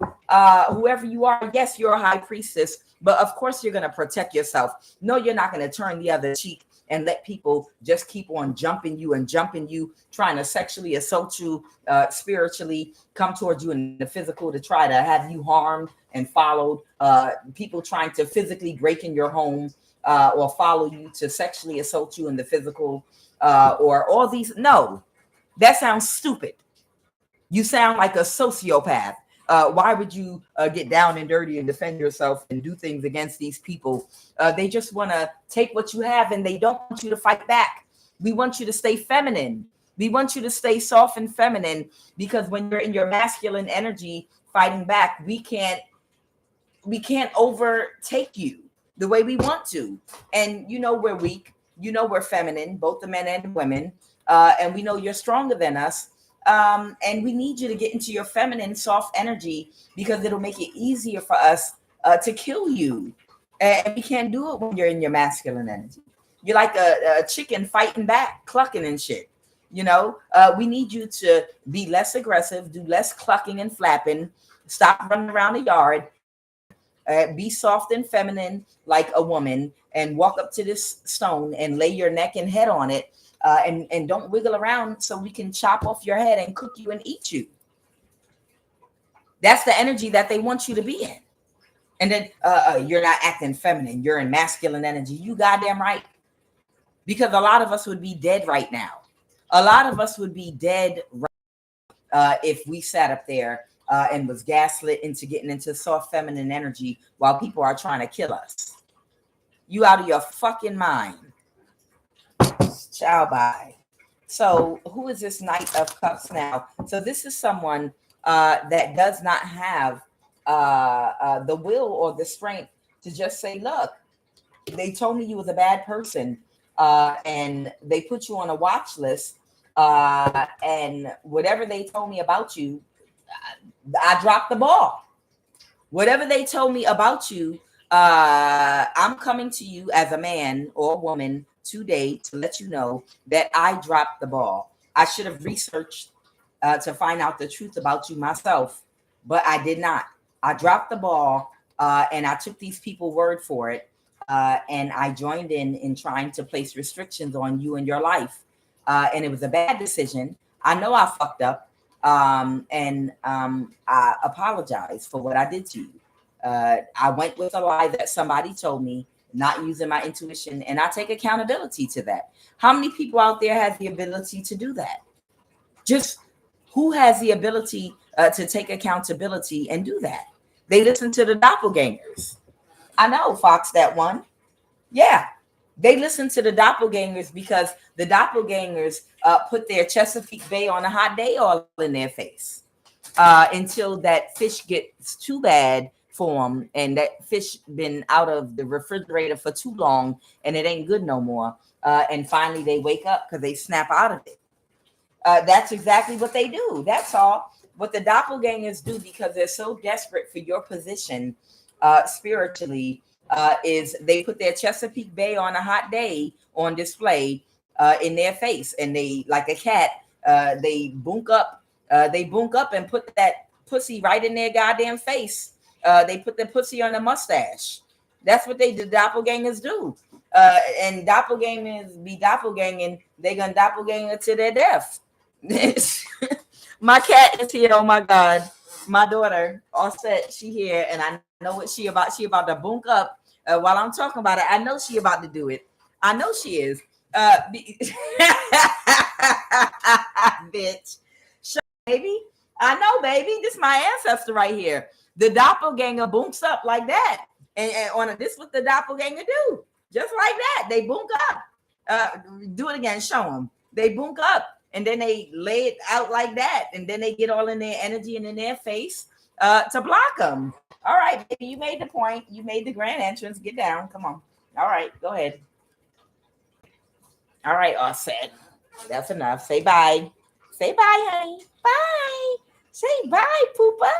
whoever you are, yes, you're a high priestess, but of course you're going to protect yourself. No, you're not going to turn the other cheek and let people just keep on jumping you, trying to sexually assault you, spiritually come towards you in the physical to try to have you harmed and followed. People trying to physically break in your home or follow you to sexually assault you in the physical or all these. No, that sounds stupid. You sound like a sociopath. Why would you get down and dirty and defend yourself and do things against these people? They just want to take what you have and they don't want you to fight back. We want you to stay feminine. We want you to stay soft and feminine because when you're in your masculine energy fighting back, we can't overtake you the way we want to. And we're weak. We're feminine, both the men and women. And we know you're stronger than us. And we need you to get into your feminine, soft energy because it'll make it easier for us to kill you. And we can't do it when you're in your masculine energy. You're like a chicken fighting back, clucking and shit. We need you to be less aggressive, do less clucking and flapping, stop running around the yard, be soft and feminine like a woman, and walk up to this stone and lay your neck and head on it. And don't wiggle around so we can chop off your head and cook you and eat you. That's the energy that they want you to be in. And then you're not acting feminine. You're in masculine energy. You goddamn right. Because a lot of us would be dead right now. A lot of us would be dead if we sat up there and was gaslit into getting into soft feminine energy while people are trying to kill us. You out of your fucking mind. Ciao, bye. So who is this Knight of Cups now? So this is someone that does not have the will or the strength to just say, look, they told me you was a bad person and they put you on a watch list and whatever they told me about you, I dropped the ball. Whatever they told me about you, I'm coming to you as a man or woman today to let you know that I dropped the ball. I should have researched to find out the truth about you myself, but I did not. I dropped the ball, and I took these people word for it, and I joined in trying to place restrictions on you and your life, and it was a bad decision. I know I fucked up, and I apologize for what I did to you. I went with a lie that somebody told me, not using my intuition, and I take accountability to that. How many people out there has the ability to do that? Just who has the ability to take accountability and do that? They listen to the doppelgangers. I know, Fox, that one. Yeah, they listen to the doppelgangers because the doppelgangers put their Chesapeake Bay on a hot day all in their face until that fish gets too bad for them, and that fish been out of the refrigerator for too long, and it ain't good no more. And finally, they wake up because they snap out of it. That's exactly what they do. That's all. What the doppelgangers do, because they're so desperate for your position spiritually, is they put their Chesapeake Bay on a hot day on display in their face, and they, like a cat, they bunk up. They bunk up and put that pussy right in their goddamn face. They put the pussy on a mustache. That's what the doppelgangers do. And doppelgangers be doppelganging. They gonna doppelganger to their death. My cat is here. Oh my god, my daughter, all set. She here, and I know what she about. She about to bunk up while I'm talking about it. I know she about to do it. I know she is. Bitch, baby. I know, baby. This is my ancestor right here. The doppelganger bunks up like that, and on a, this is what the doppelganger do. Just like that, they bunk up. Do it again. Show them. They bunk up. And then they lay it out like that. And then they get all in their energy and in their face to block them. All right, baby, you made the point. You made the grand entrance. Get down. Come on. All right, go ahead. All right, all set. That's enough. Say bye. Say bye, honey. Bye. Say bye, Poopa.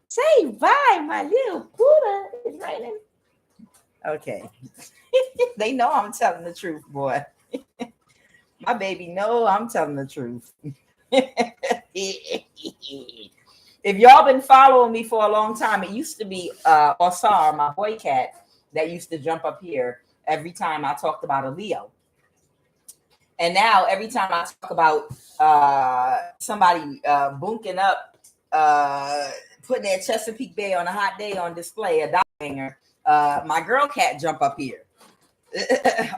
Say bye, my little Poopa. It's raining. Okay. They know I'm telling the truth, boy. My baby, no, I'm telling the truth. If y'all been following me for a long time, it used to be Osar, my boy cat, that used to jump up here every time I talked about a Leo. And now every time I talk about somebody bunking up, putting their Chesapeake Bay on a hot day on display, a doppelganger, my girl cat jump up here.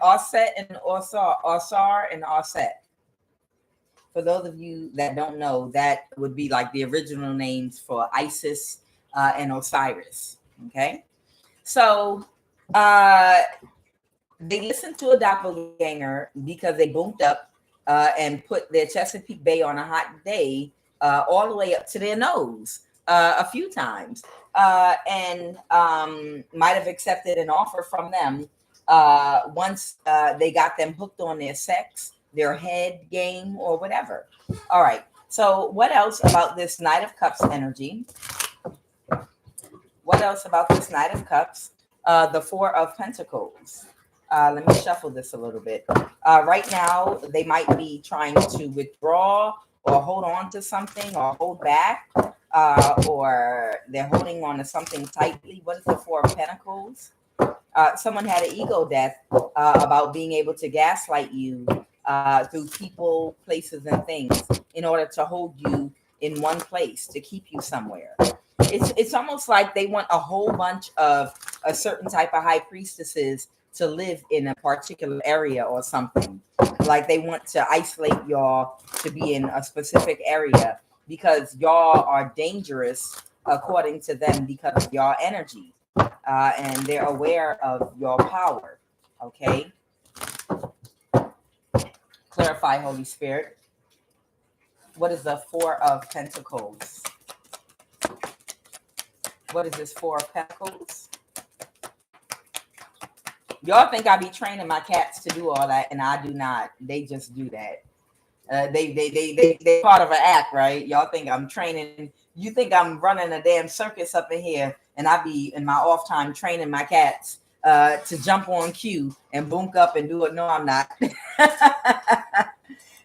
Offset and Osar and Offset. For those of you that don't know, that would be like the original names for Isis and Osiris. Okay, so they listened to a doppelganger because they bunked up and put their Chesapeake Bay on a hot day all the way up to their nose a few times, and might have accepted an offer from them. Once they got them hooked on their sex, their head game, or whatever. All right. So, what else about this Knight of Cups energy? What else about this Knight of Cups? The Four of Pentacles. Let me shuffle this a little bit. Right now, they might be trying to withdraw or hold on to something or hold back, or they're holding on to something tightly. What is the Four of Pentacles? Someone had an ego death about being able to gaslight you through people, places, and things in order to hold you in one place, to keep you somewhere. It's almost like they want a whole bunch of a certain type of high priestesses to live in a particular area or something. Like they want to isolate y'all to be in a specific area because y'all are dangerous according to them because of y'all energy. And they're aware of your power. Okay. Clarify, Holy Spirit. What is the Four of Pentacles? What is this Four of Pentacles? Y'all think I be training my cats to do all that, and I do not. They just do that. They part of an act, right? Y'all think I'm training You think I'm running a damn circus up in here, and I be in my off time training my cats to jump on cue and boonk up and do it. No, I'm not.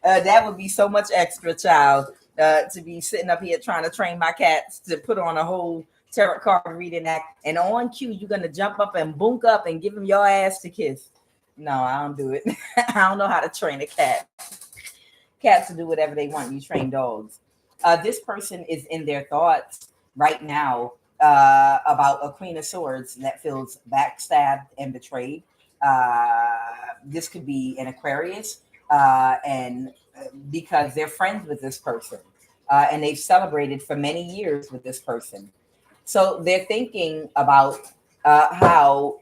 That would be so much extra, child, to be sitting up here trying to train my cats to put on a whole tarot card reading act. And on cue, you're going to jump up and boonk up and give them your ass to kiss. No, I don't do it. I don't know how to train a cat. Cats will do whatever they want. You train dogs. This person is in their thoughts right now about a Queen of Swords that feels backstabbed and betrayed. This could be an Aquarius, and because they're friends with this person, and they've celebrated for many years with this person. So they're thinking about how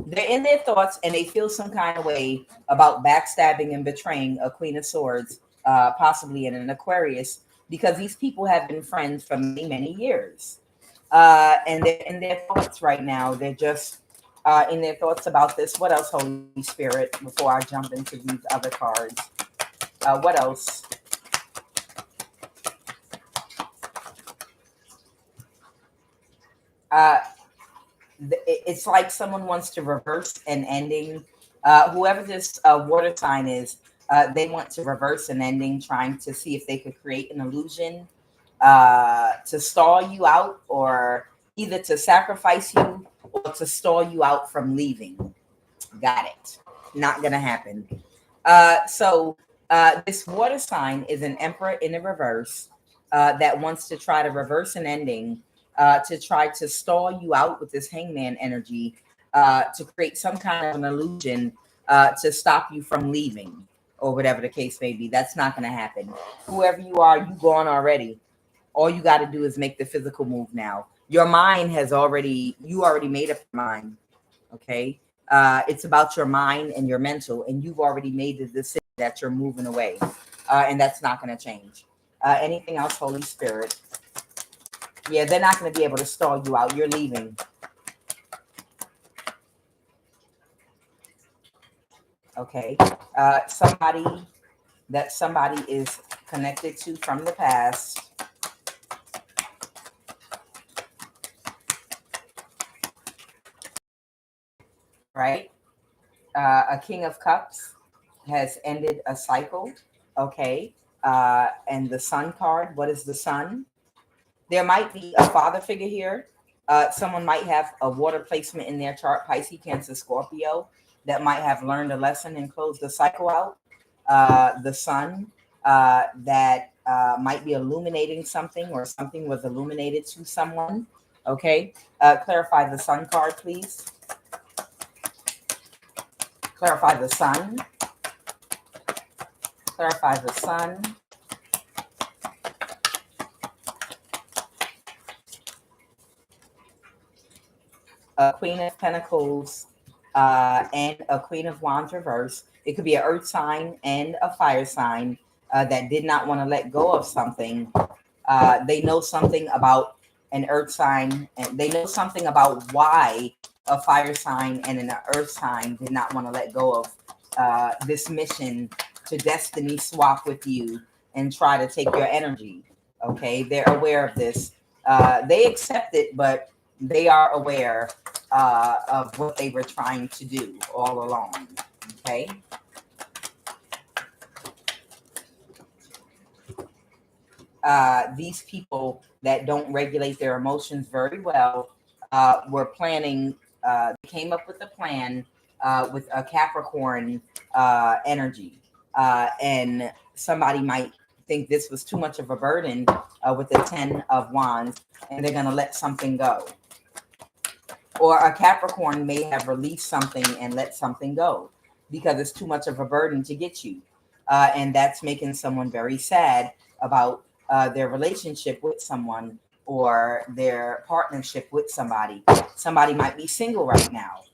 they're in their thoughts and they feel some kind of way about backstabbing and betraying a Queen of Swords, possibly in an Aquarius, because these people have been friends for many, many years. And they're in their thoughts right now. They're just in their thoughts about this. What else, Holy Spirit, before I jump into these other cards? What else? It's like someone wants to reverse an ending. Whoever this water sign is, they want to reverse an ending, trying to see if they could create an illusion to stall you out, or either to sacrifice you or to stall you out from leaving. Got it. Not going to happen. So this water sign is an emperor in the reverse that wants to try to reverse an ending, to try to stall you out with this hangman energy, to create some kind of an illusion to stop you from leaving, or whatever the case may be. That's not going to happen. Whoever you are, you gone already. All you got to do is make the physical move now. Your mind has already, you already made up your mind. Okay. It's about your mind and your mental, and you've already made the decision that you're moving away. And that's not going to change. Anything else, Holy Spirit? Yeah, they're not going to be able to stall you out. You're leaving. Okay. Somebody that somebody is connected to from the past. Right? A King of Cups has ended a cycle. Okay. And the Sun card, what is the Sun? There might be a father figure here. Someone might have a water placement in their chart, Pisces, Cancer, Scorpio, that might have learned a lesson and closed the cycle out. The Sun that might be illuminating something, or something was illuminated to someone. Okay. Clarify the Sun card, please. Clarify the Sun. Clarify the Sun. A Queen of Pentacles and a Queen of Wands reverse. It could be an earth sign and a fire sign that did not want to let go of something. They know something about an earth sign, and they know something about why a fire sign and an earth sign did not want to let go of this mission to destiny swap with you and try to take your energy. Okay, they're aware of this. They accept it, but they are aware of what they were trying to do all along. Okay. These people that don't regulate their emotions very well were planning, came up with a plan with a Capricorn energy. And somebody might think this was too much of a burden with the 10 of Wands, and they're going to let something go. Or a Capricorn may have released something and let something go because it's too much of a burden to get you. And that's making someone very sad about their relationship with someone or their partnership with somebody. Somebody might be single right now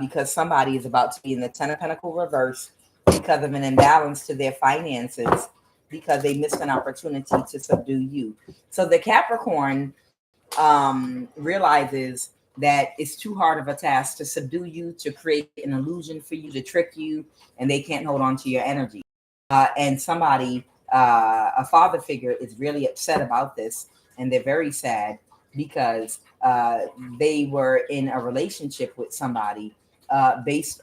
because somebody is about to be in the 10 of Pentacles reverse because of an imbalance to their finances, because they missed an opportunity to subdue you. So the Capricorn realizes that it's too hard of a task to subdue you, to create an illusion for you, to trick you, and they can't hold on to your energy. And somebody, a father figure, is really upset about this and they're very sad because they were in a relationship with somebody based.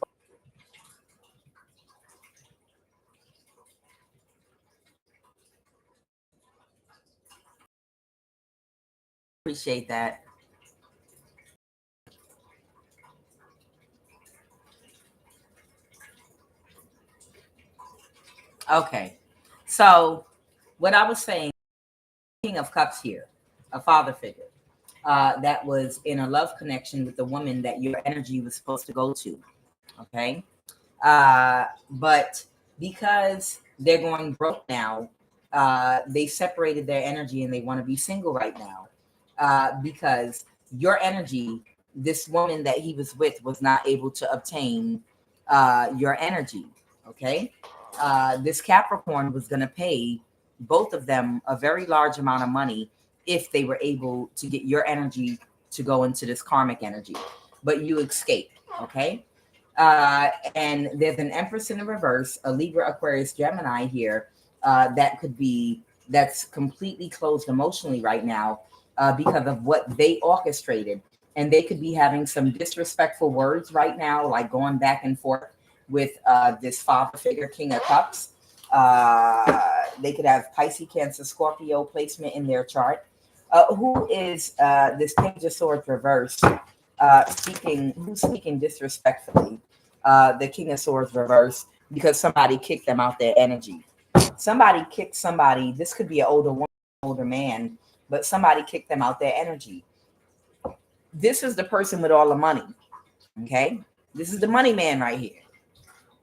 Appreciate that. Okay, so what I was saying, King of Cups here, a father figure that was in a love connection with the woman that your energy was supposed to go to. Okay, but because they're going broke now, they separated their energy and they want to be single right now because your energy, this woman that he was with, was not able to obtain your energy. Okay, this Capricorn was going to pay both of them a very large amount of money if they were able to get your energy to go into this karmic energy, but you escaped. Okay, and there's an Empress in the reverse, a Libra, Aquarius, Gemini here that's completely closed emotionally right now because of what they orchestrated. And they could be having some disrespectful words right now, like going back and forth with this father figure, King of Cups. They could have Pisces, Cancer, Scorpio placement in their chart. Who is this Page of Swords reverse? Who's speaking disrespectfully? The King of Swords reverse because somebody kicked them out their energy. Somebody kicked somebody. This could be an older woman, older man, but somebody kicked them out their energy. This is the person with all the money. Okay, this is the money man right here.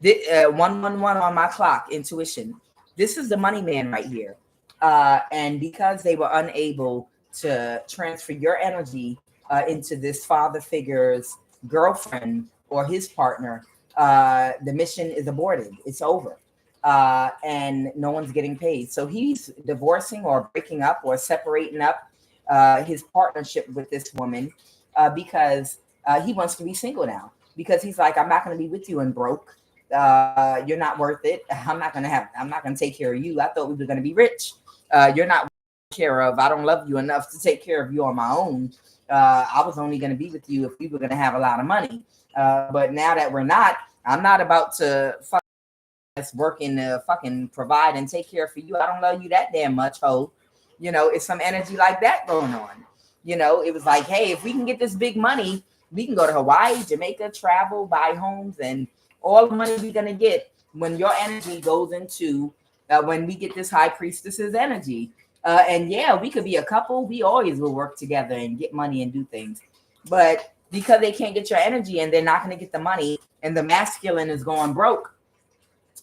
111 on my clock, intuition. This is the money man right here. And because they were unable to transfer your energy into this father figure's girlfriend or his partner, the mission is aborted. It's over. And no one's getting paid. So he's divorcing or breaking up or separating up his partnership with this woman because he wants to be single now. Because he's like, I'm not going to be with you and broke. You're not worth it. I'm not going to take care of you. I thought we were going to be rich. You're not care of. I don't love you enough to take care of you on my own. I was only going to be with you if we were going to have a lot of money. But now that we're not, I'm not about to working to fucking provide and take care for you. I don't love you that damn much, ho. You know, it's some energy like that going on. You know, it was like, hey, if we can get this big money, we can go to Hawaii, Jamaica, travel, buy homes, and all the money we're gonna get when your energy goes into when we get this high priestess's energy. And yeah, we could be a couple. We always will work together and get money and do things. But because they can't get your energy and they're not going to get the money, and the masculine is going broke,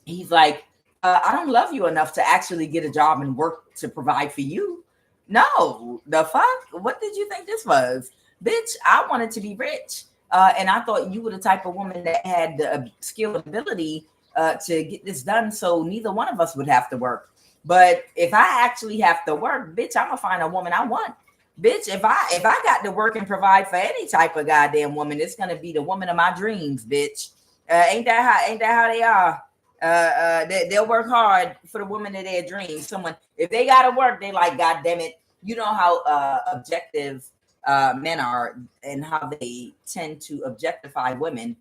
he's like, I don't love you enough to actually get a job and work to provide for you. No, the fuck? What did you think this was? Bitch, I wanted to be rich. And I thought you were the type of woman that had the skill and ability to get this done, so neither one of us would have to work. But if I actually have to work, bitch, I'm gonna find a woman I want. Bitch, if I got to work and provide for any type of goddamn woman, it's gonna be the woman of my dreams, bitch. Ain't that how they are? They'll work hard for the woman of their dreams. Someone, if they gotta work, they like, God damn it. You know how objective men are and how they tend to objectify women.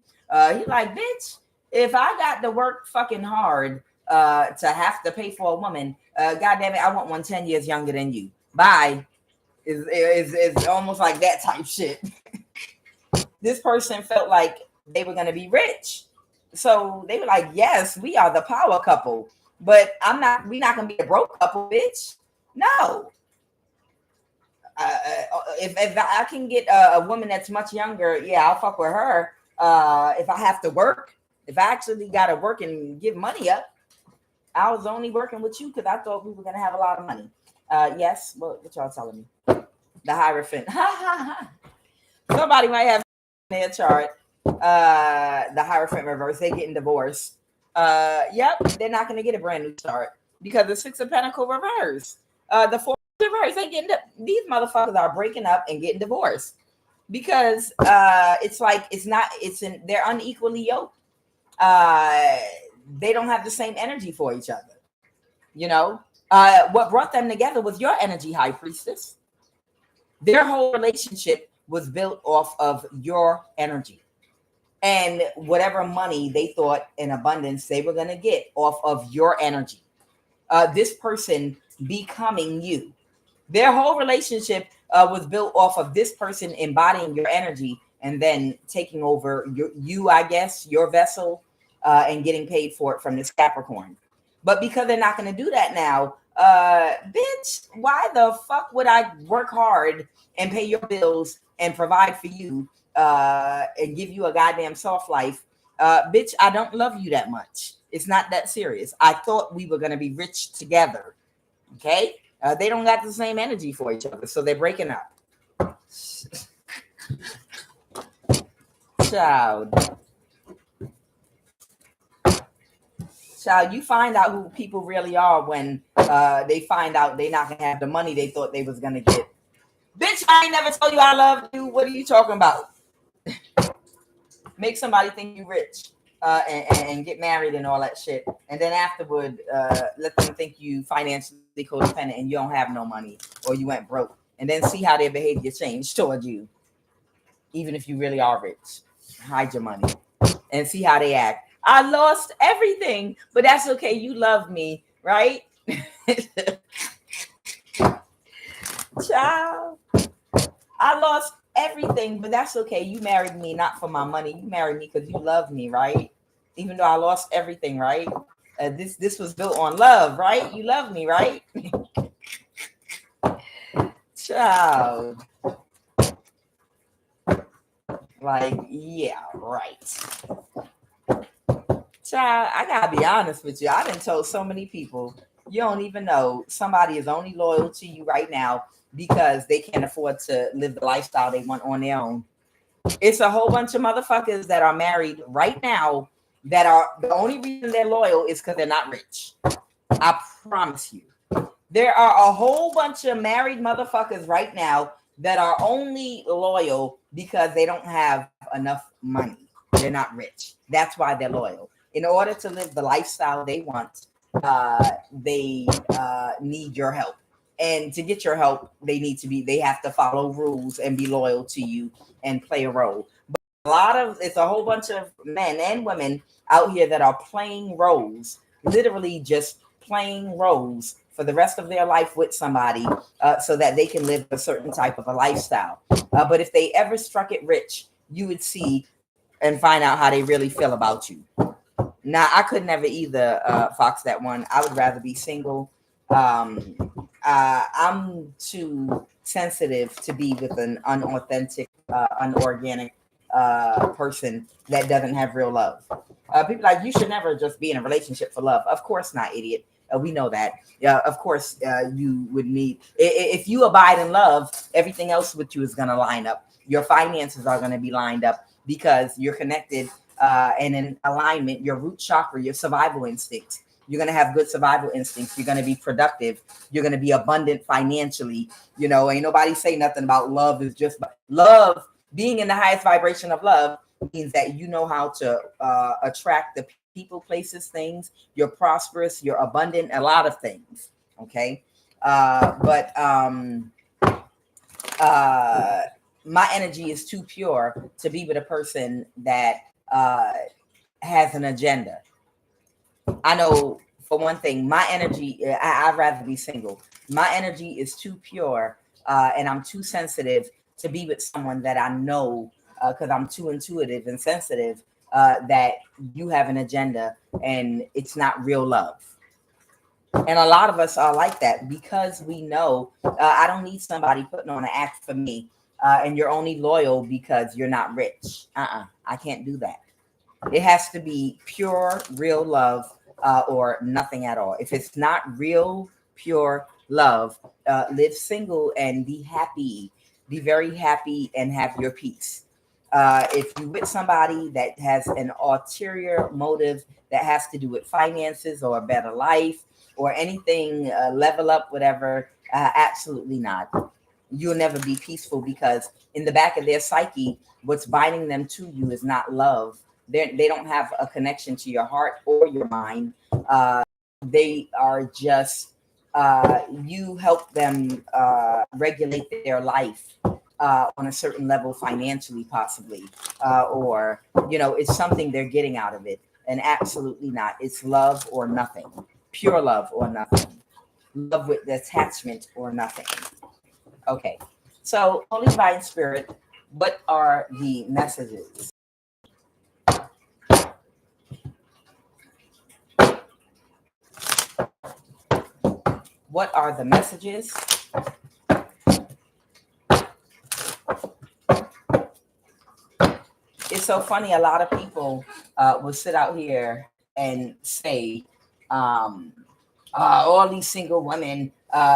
He's like, bitch, if I got to work fucking hard to have to pay for a woman, God damn it, I want one 10 years younger than you. Bye. Is almost like that type shit. This person felt like they were going to be rich. So they were like, yes, we are the power couple, but we're not going to be a broke couple, bitch. No. If I can get a woman that's much younger, yeah, I'll fuck with her. If I have to work, if I actually got to work and give money up, I was only working with you because I thought we were going to have a lot of money. Yes, what y'all telling me? The Hierophant. Somebody might have their chart. The Hierophant reverse. They getting divorced. Yep, they're not going to get a brand new start because the Six of Pentacles reverse. The Four of reverse. These motherfuckers are breaking up and getting divorced because it's like they're unequally yoked. They don't have the same energy for each other. You know, what brought them together was your energy, High Priestess. Their whole relationship was built off of your energy and whatever money they thought in abundance they were going to get off of your energy. This person becoming you. Their whole relationship was built off of this person embodying your energy and then taking over you, I guess, your vessel, and getting paid for it from this Capricorn. But because they're not going to do that now, bitch, why the fuck would I work hard and pay your bills and provide for you and give you a goddamn soft life? Bitch, I don't love you that much. It's not that serious. I thought we were going to be rich together. Okay? They don't got the same energy for each other, so they're breaking up. Child, you find out who people really are when they find out they're not gonna have the money they thought they was gonna get. Bitch, I ain't never told you I love you. What are you talking about? Make somebody think you rich and get married and all that shit, and then afterward let them think you financially codependent and you don't have no money or you went broke, and then see how their behavior changed toward you, even if you really are rich. Hide your money and see how they act. I lost everything, but that's okay. You love me, right? Child, I lost everything, but that's okay. You married me not for my money. You married me because you love me, right? Even though I lost everything, right? This was built on love, right? You love me, right? Child. Like, yeah, right. Child, I gotta be honest with you. I done told so many people, you don't even know somebody is only loyal to you right now because they can't afford to live the lifestyle they want on their own. It's a whole bunch of motherfuckers that are married right now that are the only reason they're loyal is because they're not rich. I promise you. There are a whole bunch of married motherfuckers right now that are only loyal because they don't have enough money. They're not rich. That's why they're loyal. In order to live the lifestyle they want, they need your help. And to get your help, they have to follow rules and be loyal to you and play a role. But it's a whole bunch of men and women out here that are playing roles, literally just playing roles for the rest of their life with somebody so that they can live a certain type of a lifestyle. But if they ever struck it rich, you would see and find out how they really feel about you. Now, I could never either, Fox, that one. I would rather be single. I'm too sensitive to be with an unauthentic, unorganic person that doesn't have real love. People like, you should never just be in a relationship for love. Of course not, idiot. We know that. Of course, you would need, if you abide in love, everything else with you is going to line up. Your finances are going to be lined up because you're connected and in alignment, your root chakra, your survival instincts. You're going to have good survival instincts. You're going to be productive. You're going to be abundant financially. You know, ain't nobody say nothing about love is just love. Being in the highest vibration of love means that you know how to attract the people, places, things. You're prosperous. You're abundant. A lot of things. Okay. But my energy is too pure to be with a person that has an agenda. I know for one thing, my energy, I'd rather be single. My energy is too pure and I'm too sensitive to be with someone that I know because I'm too intuitive and sensitive that you have an agenda and it's not real love. And a lot of us are like that because we know I don't need somebody putting on an act for me and you're only loyal because you're not rich. I can't do that. It has to be pure, real love or nothing at all. If it's not real, pure love, live single and be happy. Be very happy and have your peace. If you with somebody that has an ulterior motive that has to do with finances or a better life or anything, level up, whatever, absolutely not. You'll never be peaceful because in the back of their psyche, what's binding them to you is not love. They don't have a connection to your heart or your mind. They are just you help them regulate their life on a certain level financially, possibly, or it's something they're getting out of it. And absolutely not. It's love or nothing, pure love or nothing, love with attachment or nothing. Okay, so Holy Divine Spirit, what are the messages? What are the messages? It's so funny. A lot of people will sit out here and say, all these single women,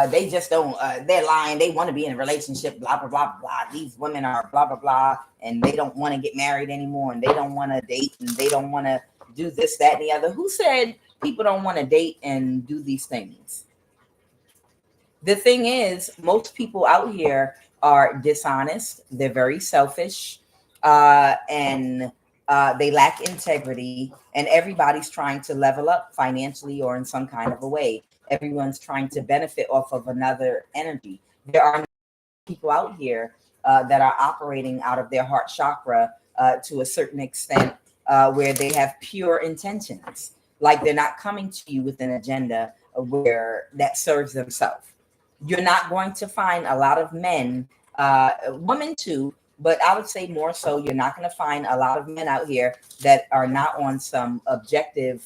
they just don't, they're lying. They want to be in a relationship, blah, blah, blah, blah. These women are blah, blah, blah. And they don't want to get married anymore. And they don't want to date. And they don't want to do this, that, and the other. Who said people don't want to date and do these things? The thing is, most people out here are dishonest. They're very selfish, and they lack integrity. And everybody's trying to level up financially or in some kind of a way. Everyone's trying to benefit off of another energy. There are people out here that are operating out of their heart chakra to a certain extent, where they have pure intentions. Like they're not coming to you with an agenda where that serves themselves. You're not going to find a lot of men, women too, but I would say more so, you're not going to find a lot of men out here that are not on some objectifying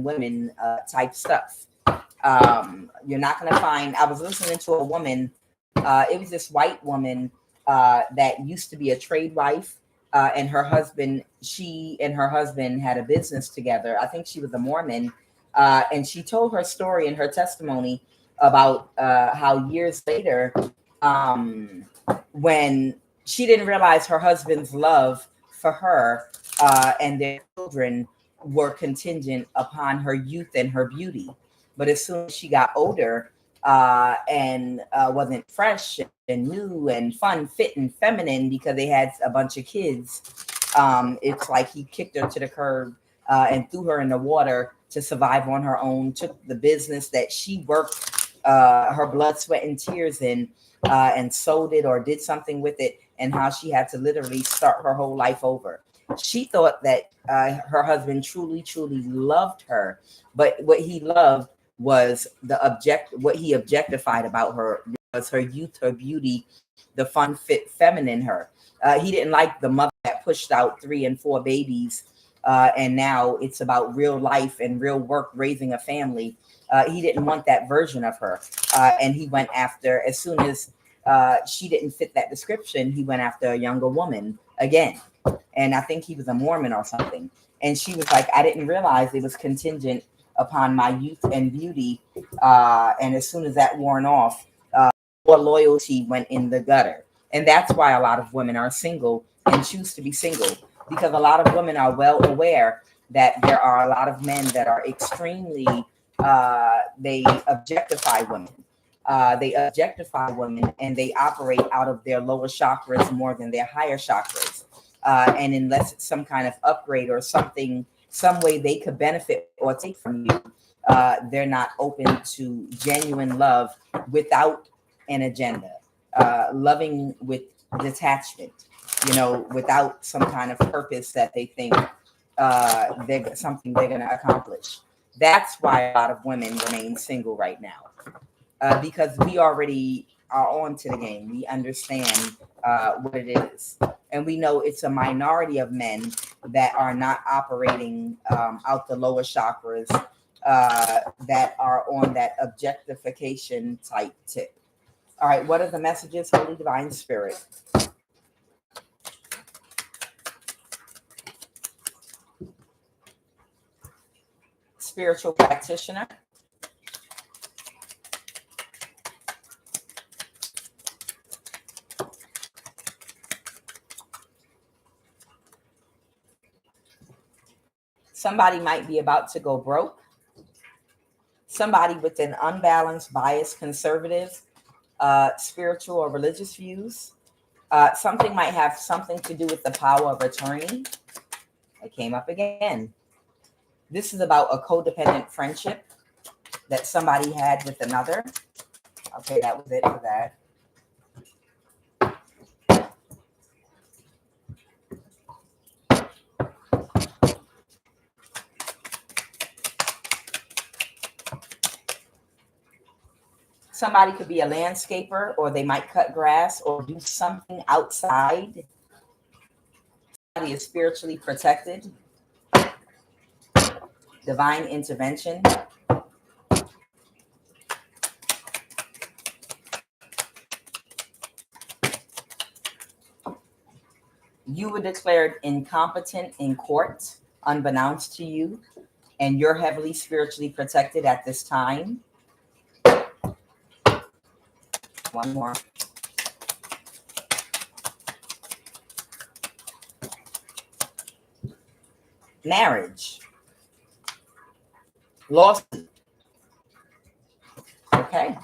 women type stuff. You're not going to find, I was listening to a woman, it was this white woman that used to be a trade wife, and her husband, she and her husband had a business together. I think she was a Mormon, and she told her story in her testimony about how years later, when she didn't realize her husband's love for her and their children were contingent upon her youth and her beauty. But as soon as she got older and wasn't fresh and new and fun, fit, and feminine because they had a bunch of kids, it's like he kicked her to the curb and threw her in the water to survive on her own, took the business that she worked her blood, sweat, and tears in, and sold it or did something with it, and how she had to literally start her whole life over. She thought that her husband truly, truly loved her, but what he loved was what he objectified about her was her youth, her beauty, the fun, fit, feminine her. He didn't like the mother that pushed out 3 and 4 babies, and now it's about real life and real work, raising a family. He didn't want that version of her. And he went after, as soon as she didn't fit that description, he went after a younger woman again. And I think he was a Mormon or something. And she was like, I didn't realize it was contingent upon my youth and beauty. And as soon as that worn off, more loyalty went in the gutter. And that's why a lot of women are single and choose to be single, because a lot of women are well aware that there are a lot of men that are extremely they objectify women. They objectify women and they operate out of their lower chakras more than their higher chakras. And unless it's some kind of upgrade or something, some way they could benefit or take from you, they're not open to genuine love without an agenda, loving with detachment, without some kind of purpose that they think they're something they're going to accomplish. That's why a lot of women remain single right now, because we already are on to the game. We understand what it is. And we know it's a minority of men that are not operating out the lower chakras, that are on that objectification type tip. All right, what are the messages, Holy Divine Spirit? Spiritual practitioner. Somebody might be about to go broke. Somebody with an unbalanced, biased, conservative, spiritual or religious views. Something might have something to do with the power of attorney. It came up again. This is about a codependent friendship. that somebody had with another. Okay, that was it for that. Somebody could be a landscaper, or they might cut grass or do something outside. Somebody is spiritually protected. Divine intervention. You were declared incompetent in court, unbeknownst to you, and you're heavily spiritually protected at this time. One more. Marriage. Lawsuit. Okay.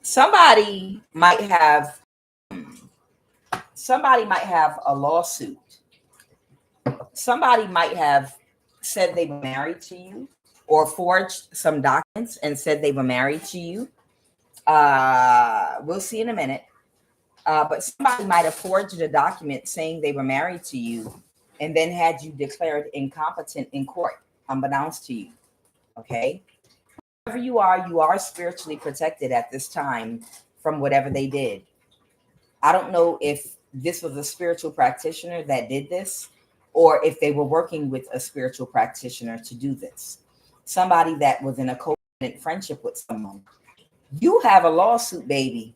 Somebody might have a lawsuit. Somebody might have said they were married to you, or forged some documents and said they were married to you. We'll see in a minute. But somebody might have forged a document saying they were married to you, and then had you declared incompetent in court, unbeknownst to you. Okay. Wherever you are spiritually protected at this time from whatever they did. I don't know if this was a spiritual practitioner that did this, or if they were working with a spiritual practitioner to do this. Somebody that was in a covenant friendship with someone. You have a lawsuit, baby.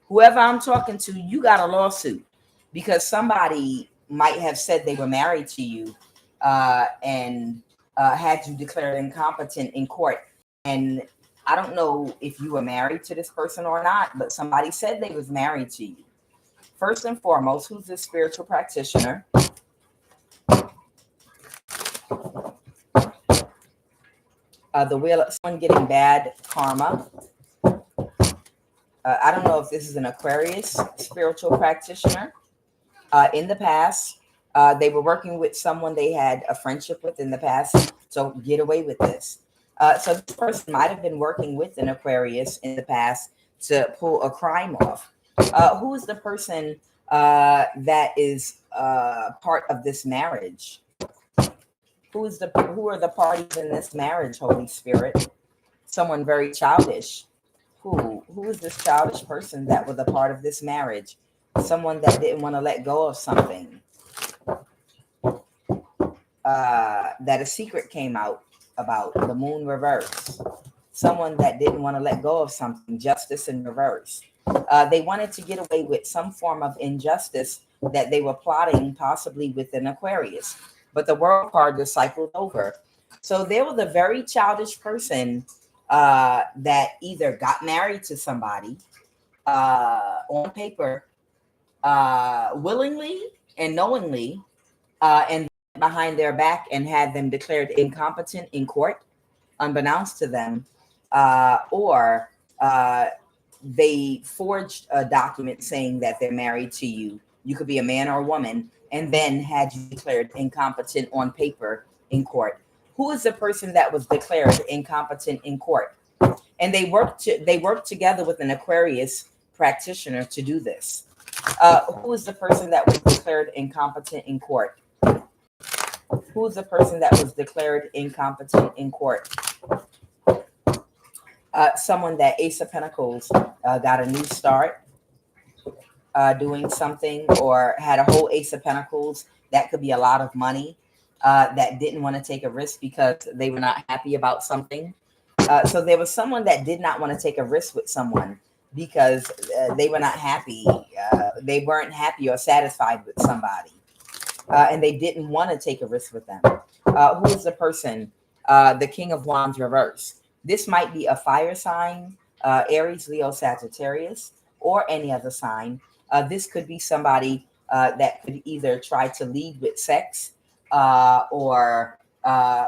Whoever I'm talking to, you got a lawsuit, because somebody might have said they were married to you, and had you declared incompetent in court. And I don't know if you were married to this person or not, but somebody said they was married to you. First and foremost, who's this spiritual practitioner? The wheel of someone getting bad karma. I don't know if this is an Aquarius spiritual practitioner. In the past, they were working with someone they had a friendship with in the past. So get away with this. So this person might have been working with an Aquarius in the past to pull a crime off. Who is the person that is part of this marriage? Who are the parties in this marriage, Holy Spirit? Someone very childish. Who is this childish person that was a part of this marriage? Someone that didn't want to let go of something. That a secret came out about, the moon reverse. Someone that didn't want to let go of something, justice in reverse. They wanted to get away with some form of injustice that they were plotting, possibly with an Aquarius. But the world card was cycled over. So there was a very childish person that either got married to somebody on paper, willingly and knowingly, and behind their back and had them declared incompetent in court, unbeknownst to them, or they forged a document saying that they're married to you. You could be a man or a woman, and then had you declared incompetent on paper in court. Who is the person that was declared incompetent in court? And they worked together with an Aquarius practitioner to do this. Who is the person that was declared incompetent in court? Who is the person that was declared incompetent in court? Someone that Ace of Pentacles got a new start doing something, or had a whole Ace of Pentacles. That could be a lot of money, that didn't want to take a risk because they were not happy about something. So there was someone that did not want to take a risk with someone because they were not happy. They weren't happy or satisfied with somebody. And they didn't want to take a risk with them. Who is the person? The King of Wands reverse. This might be a fire sign, Aries, Leo, Sagittarius, or any other sign. This could be somebody that could either try to lead with sex, or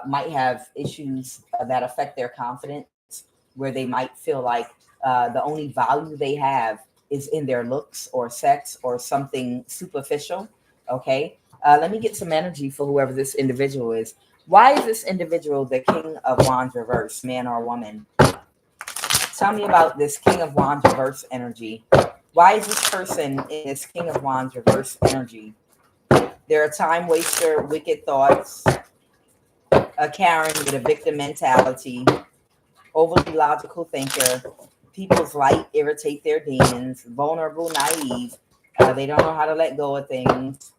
might have issues that affect their confidence, where they might feel like the only value they have is in their looks or sex or something superficial. Okay. Let me get some energy for whoever this individual is. Why is this individual the King of Wands reverse, man or woman? Tell me about this King of Wands reverse energy. Why is this person in this King of Wands reverse energy? They're a time waster, wicked thoughts, a Karen with a victim mentality, overly logical thinker, people's light irritate their demons, vulnerable, naive. They don't know how to let go of things.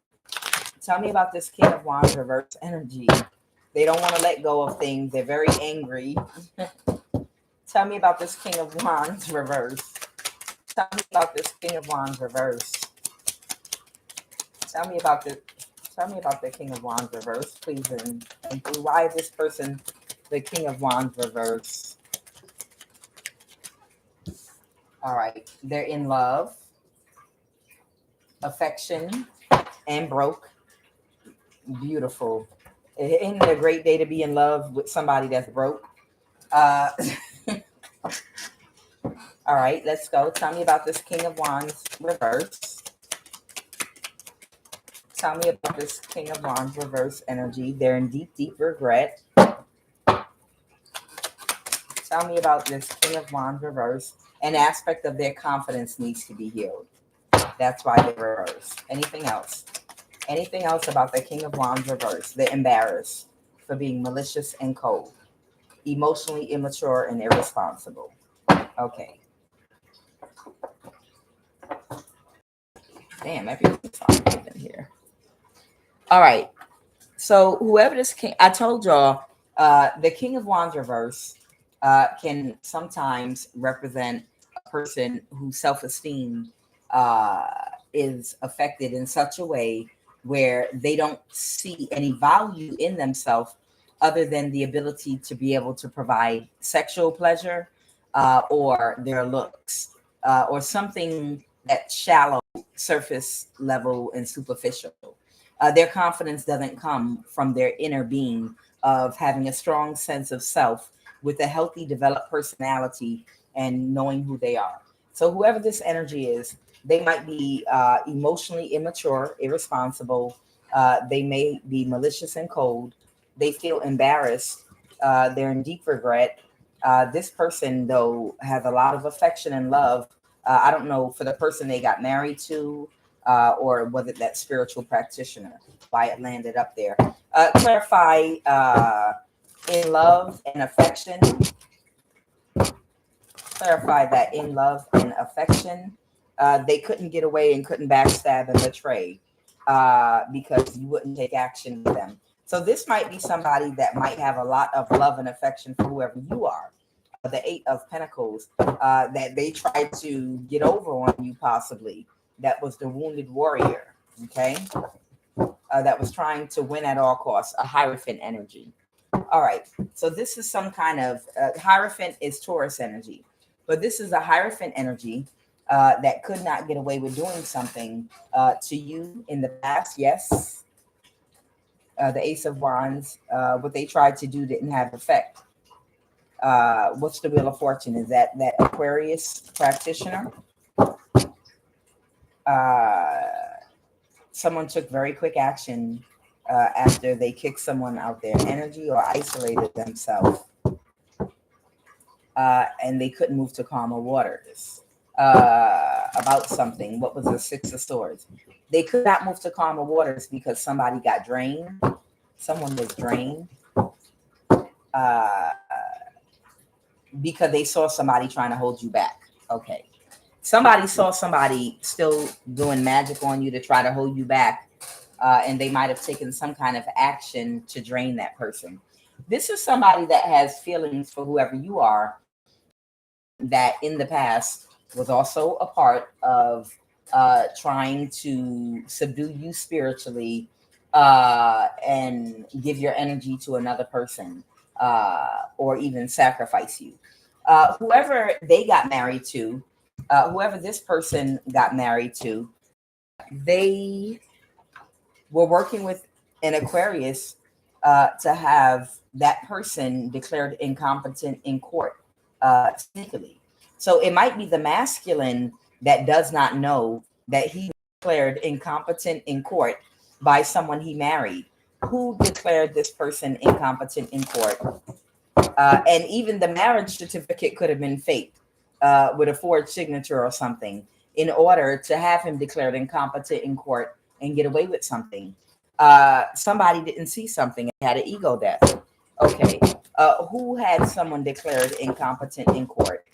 Tell me about this King of Wands reverse energy. They don't want to let go of things. They're very angry. Tell me about this King of Wands reverse. Tell me about this King of Wands reverse. Tell me about this. Tell me about the King of Wands reverse, please. And why is this person the King of Wands reverse? All right. They're in love, affection, and broke. Beautiful. Isn't it a great day to be in love with somebody that's broke? Uh, all right, let's go. Tell me about this King of Wands reverse. Tell me about this King of Wands reverse energy. They're in deep, deep regret. Tell me about this King of Wands reverse. An aspect of their confidence needs to be healed. That's why they reverse. Anything else? Anything else about the King of Wands reverse? They're embarrassed for being malicious and cold, emotionally immature and irresponsible. Okay. Damn, everything's fine in here. All right. So whoever this king, I told y'all, the King of Wands reverse can sometimes represent a person whose self-esteem is affected in such a way where they don't see any value in themselves other than the ability to be able to provide sexual pleasure or their looks or something that's shallow, surface level, and superficial. Their confidence doesn't come from their inner being of having a strong sense of self with a healthy, developed personality and knowing who they are. So, whoever this energy is, they might be emotionally immature, irresponsible. They may be malicious and cold. They feel embarrassed. They're in deep regret. This person, though, has a lot of affection and love. I don't know for the person they got married to, or was it that spiritual practitioner? Why it landed up there? Clarify in love and affection. Clarify that in love and affection, they couldn't get away and couldn't backstab and betray because you wouldn't take action with them. So this might be somebody that might have a lot of love and affection for whoever you are. The Eight of Pentacles, that they tried to get over on you possibly. That was the wounded warrior, okay? That was trying to win at all costs, a Hierophant energy. All right, so this is some kind of, Hierophant is Taurus energy, but this is a Hierophant energy that could not get away with doing something to you in the past, yes. The Ace of Wands, what they tried to do didn't have effect. What's the Wheel of Fortune? Is that Aquarius practitioner? Someone took very quick action after they kicked someone out their energy or isolated themselves, and they couldn't move to calmer waters about something. What was the Six of Swords? They could not move to calmer waters because somebody got drained. Someone was drained because they saw somebody trying to hold you back. Okay. Somebody saw somebody still doing magic on you to try to hold you back, and they might have taken some kind of action to drain that person. This is somebody that has feelings for whoever you are, that in the past was also a part of trying to subdue you spiritually and give your energy to another person or even sacrifice you. Whoever they got married to, whoever this person got married to, they were working with an Aquarius to have that person declared incompetent in court sneakily. So it might be the masculine that does not know that he declared incompetent in court by someone he married who declared this person incompetent in court. And even the marriage certificate could have been faked with a forged signature or something in order to have him declared incompetent in court and get away with something. Somebody didn't see something and had an ego death. Okay. Who had someone declared incompetent in court?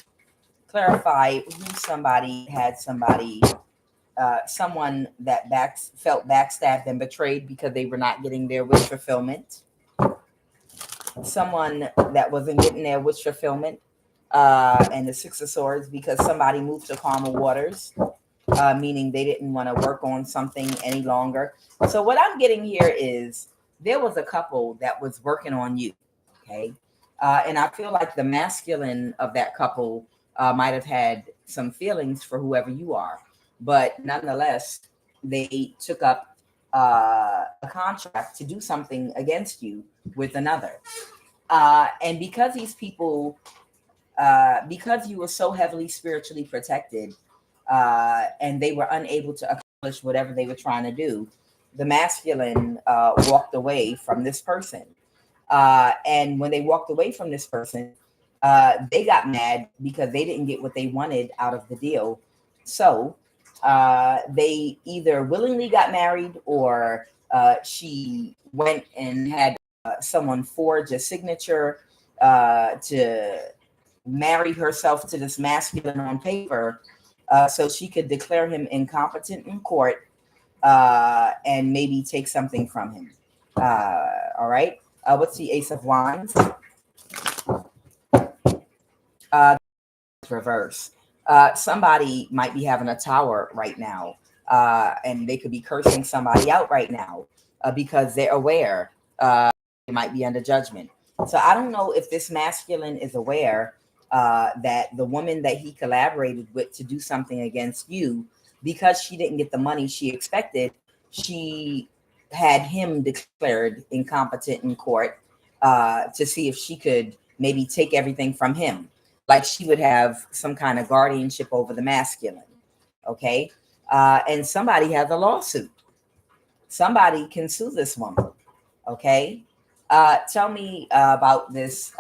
Clarify who somebody had somebody, someone that felt backstabbed and betrayed because they were not getting their wish fulfillment. Someone that wasn't getting their wish fulfillment, and the Six of Swords because somebody moved to calmer waters, meaning they didn't want to work on something any longer. So what I'm getting here is there was a couple that was working on you, okay? And I feel like the masculine of that couple might have had some feelings for whoever you are, but nonetheless, they took up a contract to do something against you with another. And because these people, because you were so heavily spiritually protected, and they were unable to accomplish whatever they were trying to do, the masculine walked away from this person. And when they walked away from this person, they got mad because they didn't get what they wanted out of the deal. So they either willingly got married or she went and had someone forge a signature to marry herself to this masculine on paper so she could declare him incompetent in court and maybe take something from him. All right. What's the Ace of Wands? Reverse. Somebody might be having a tower right now, and they could be cursing somebody out right now because they're aware they might be under judgment. So I don't know if this masculine is aware that the woman that he collaborated with to do something against you, because she didn't get the money she expected, she had him declared incompetent in court to see if she could maybe take everything from him. Like she would have some kind of guardianship over the masculine. Okay. And somebody has a lawsuit. Somebody can sue this woman. Okay. Tell me about this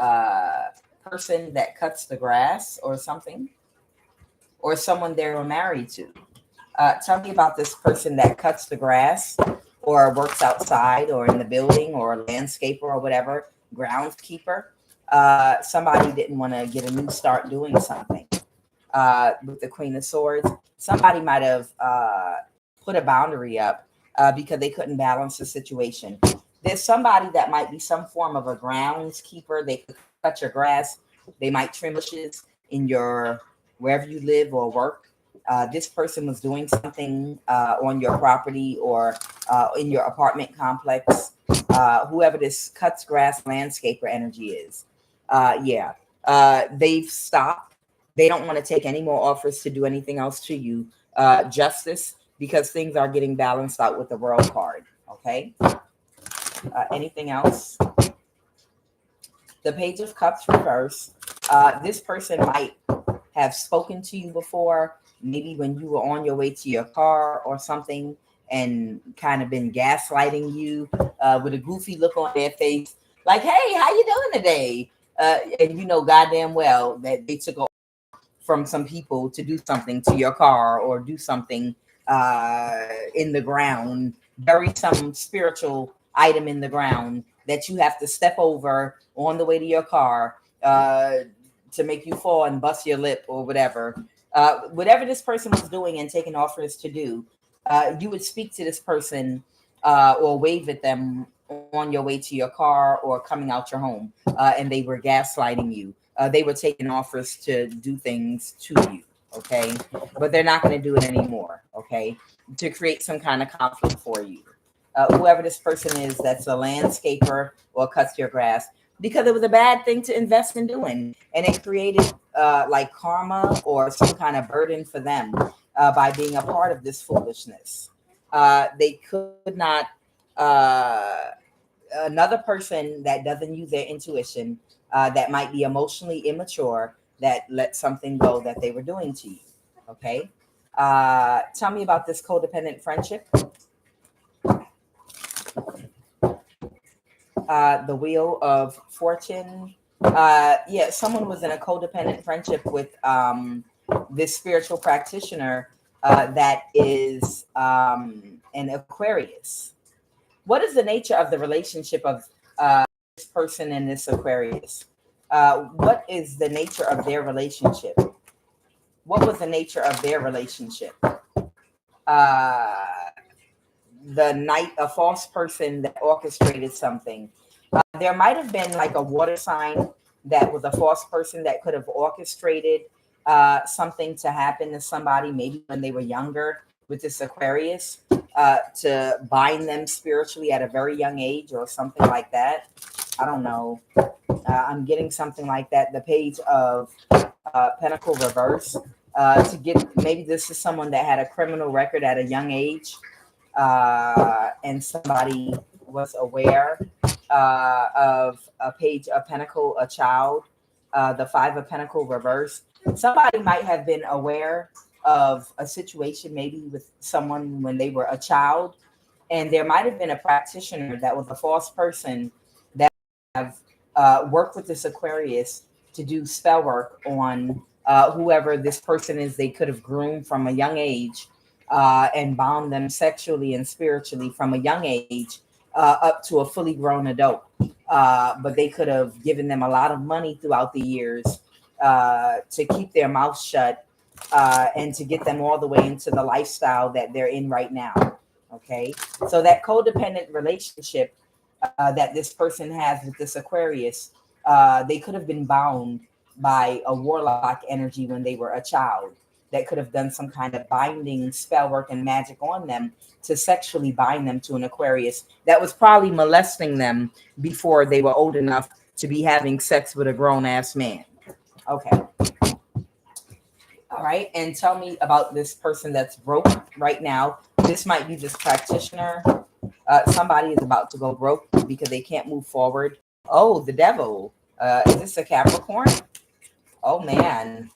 person that cuts the grass or something, or someone they were married to. Tell me about this person that cuts the grass or works outside or in the building or a landscaper or whatever, groundskeeper. Somebody didn't want to get a new start doing something. With the Queen of Swords, somebody might have put a boundary up because they couldn't balance the situation. There's somebody that might be some form of a groundskeeper. They could cut your grass. They might trim bushes in your wherever you live or work. This person was doing something on your property or in your apartment complex. Whoever this cuts grass landscaper energy is. They've stopped. They don't want to take any more offers to do anything else to you. Justice, because things are getting balanced out with the World card. Okay. Anything else? The Page of Cups reverse. This person might have spoken to you before, maybe when you were on your way to your car or something, and kind of been gaslighting you with a goofy look on their face, like, "Hey, how you doing today?" And you know goddamn well that they took off from some people to do something to your car or do something in the ground, bury some spiritual item in the ground that you have to step over on the way to your car to make you fall and bust your lip or whatever. Whatever this person was doing and taking offers to do, you would speak to this person or wave at them on your way to your car or coming out your home, and they were gaslighting you. They were taking offers to do things to you, okay? But they're not going to do it anymore, okay? To create some kind of conflict for you. Whoever this person is that's a landscaper or cuts your grass, because it was a bad thing to invest in doing. And it created like karma or some kind of burden for them by being a part of this foolishness. They could not, another person that doesn't use their intuition, that might be emotionally immature, that let something go that they were doing to you. Okay. Tell me about this codependent friendship. The Wheel of Fortune. Yeah, someone was in a codependent friendship with this spiritual practitioner that is an Aquarius. What is the nature of the relationship of this person and this Aquarius? What is the nature of their relationship? What was the nature of their relationship? Uh, the night, a false person that orchestrated something. There might have been like a water sign that was a false person that could have orchestrated something to happen to somebody, maybe when they were younger with this Aquarius, to bind them spiritually at a very young age or something like that. I don't know. I'm getting something like that. The page of Pentacle reverse. To get, maybe this is someone that had a criminal record at a young age, and somebody was aware of a page of Pentacle, a child, the Five of Pentacle reverse. Somebody might have been aware of a situation, maybe with someone when they were a child, and there might have been a practitioner that was a false person that have worked with this Aquarius to do spell work on whoever this person is. They could have groomed from a young age and bound them sexually and spiritually from a young age up to a fully grown adult. But they could have given them a lot of money throughout the years to keep their mouth shut and to get them all the way into the lifestyle that they're in right now. Okay, so that codependent relationship that this person has with this Aquarius, they could have been bound by a warlock energy when they were a child that could have done some kind of binding spell work and magic on them to sexually bind them to an Aquarius that was probably molesting them before they were old enough to be having sex with a grown-ass man. Okay. All right. And tell me about this person that's broke right now. This might be this practitioner. Somebody is about to go broke because they can't move forward. Oh, the devil. Is this a Capricorn? Oh, man.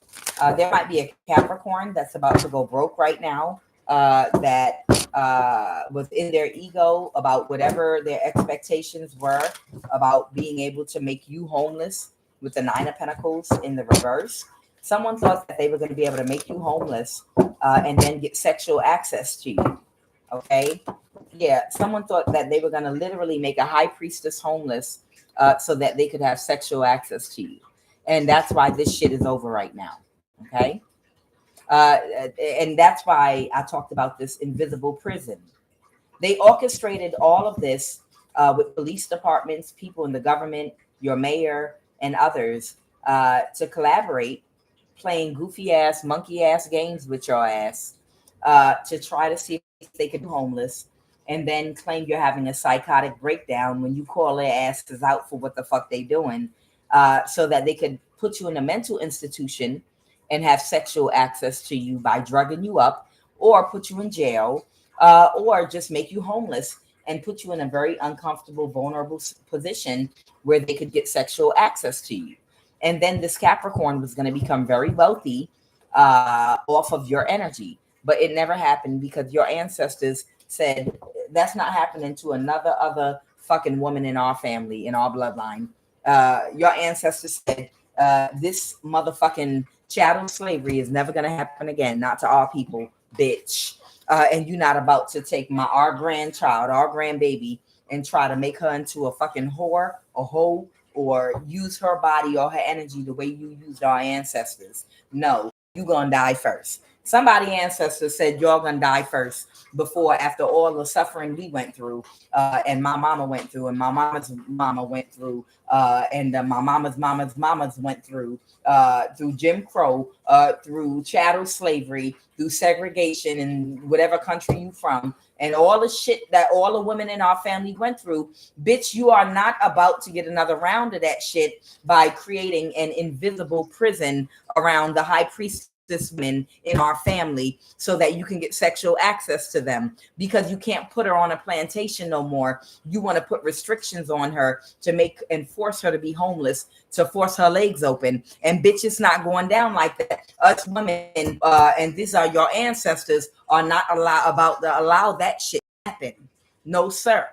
There might be a Capricorn that's about to go broke right now, that was in their ego about whatever their expectations were about being able to make you homeless with the Nine of Pentacles in the reverse. Someone thought that they were going to be able to make you homeless and then get sexual access to you. Okay. Yeah. Someone thought that they were going to literally make a high priestess homeless so that they could have sexual access to you. And that's why this shit is over right now. Okay. And that's why I talked about this invisible prison. They orchestrated all of this with police departments, people in the government, your mayor, and others to collaborate, playing goofy ass, monkey ass games with your ass to try to see if they could be homeless, and then claim you're having a psychotic breakdown when you call their asses out for what the fuck they doing, so that they could put you in a mental institution and have sexual access to you by drugging you up, or put you in jail, or just make you homeless and put you in a very uncomfortable, vulnerable position where they could get sexual access to you. And then this Capricorn was going to become very wealthy off of your energy. But it never happened because your ancestors said, that's not happening to other fucking woman in our family, in our bloodline. Your ancestors said, this motherfucking chattel slavery is never going to happen again. Not to our people, bitch. And you're not about to take our grandchild, our grandbaby, and try to make her into a fucking whore, a hoe, or use her body or her energy the way you used our ancestors. No, you're going to die first. Somebody ancestors said you're going to die first before, after all the suffering we went through, and my mama went through, and my mama's mama went through, and my mama's mamas went through Jim Crow, through chattel slavery, through segregation in whatever country you from, and all the shit that all the women in our family went through. Bitch, you are not about to get another round of that shit by creating an invisible prison around the high priestess men in our family so that you can get sexual access to them, because you can't put her on a plantation no more. You want to put restrictions on her to make and force her to be homeless, to force her legs open. And bitch, it's not going down like that. Us women, and these are your ancestors, are not about to allow that shit to happen. No, sir.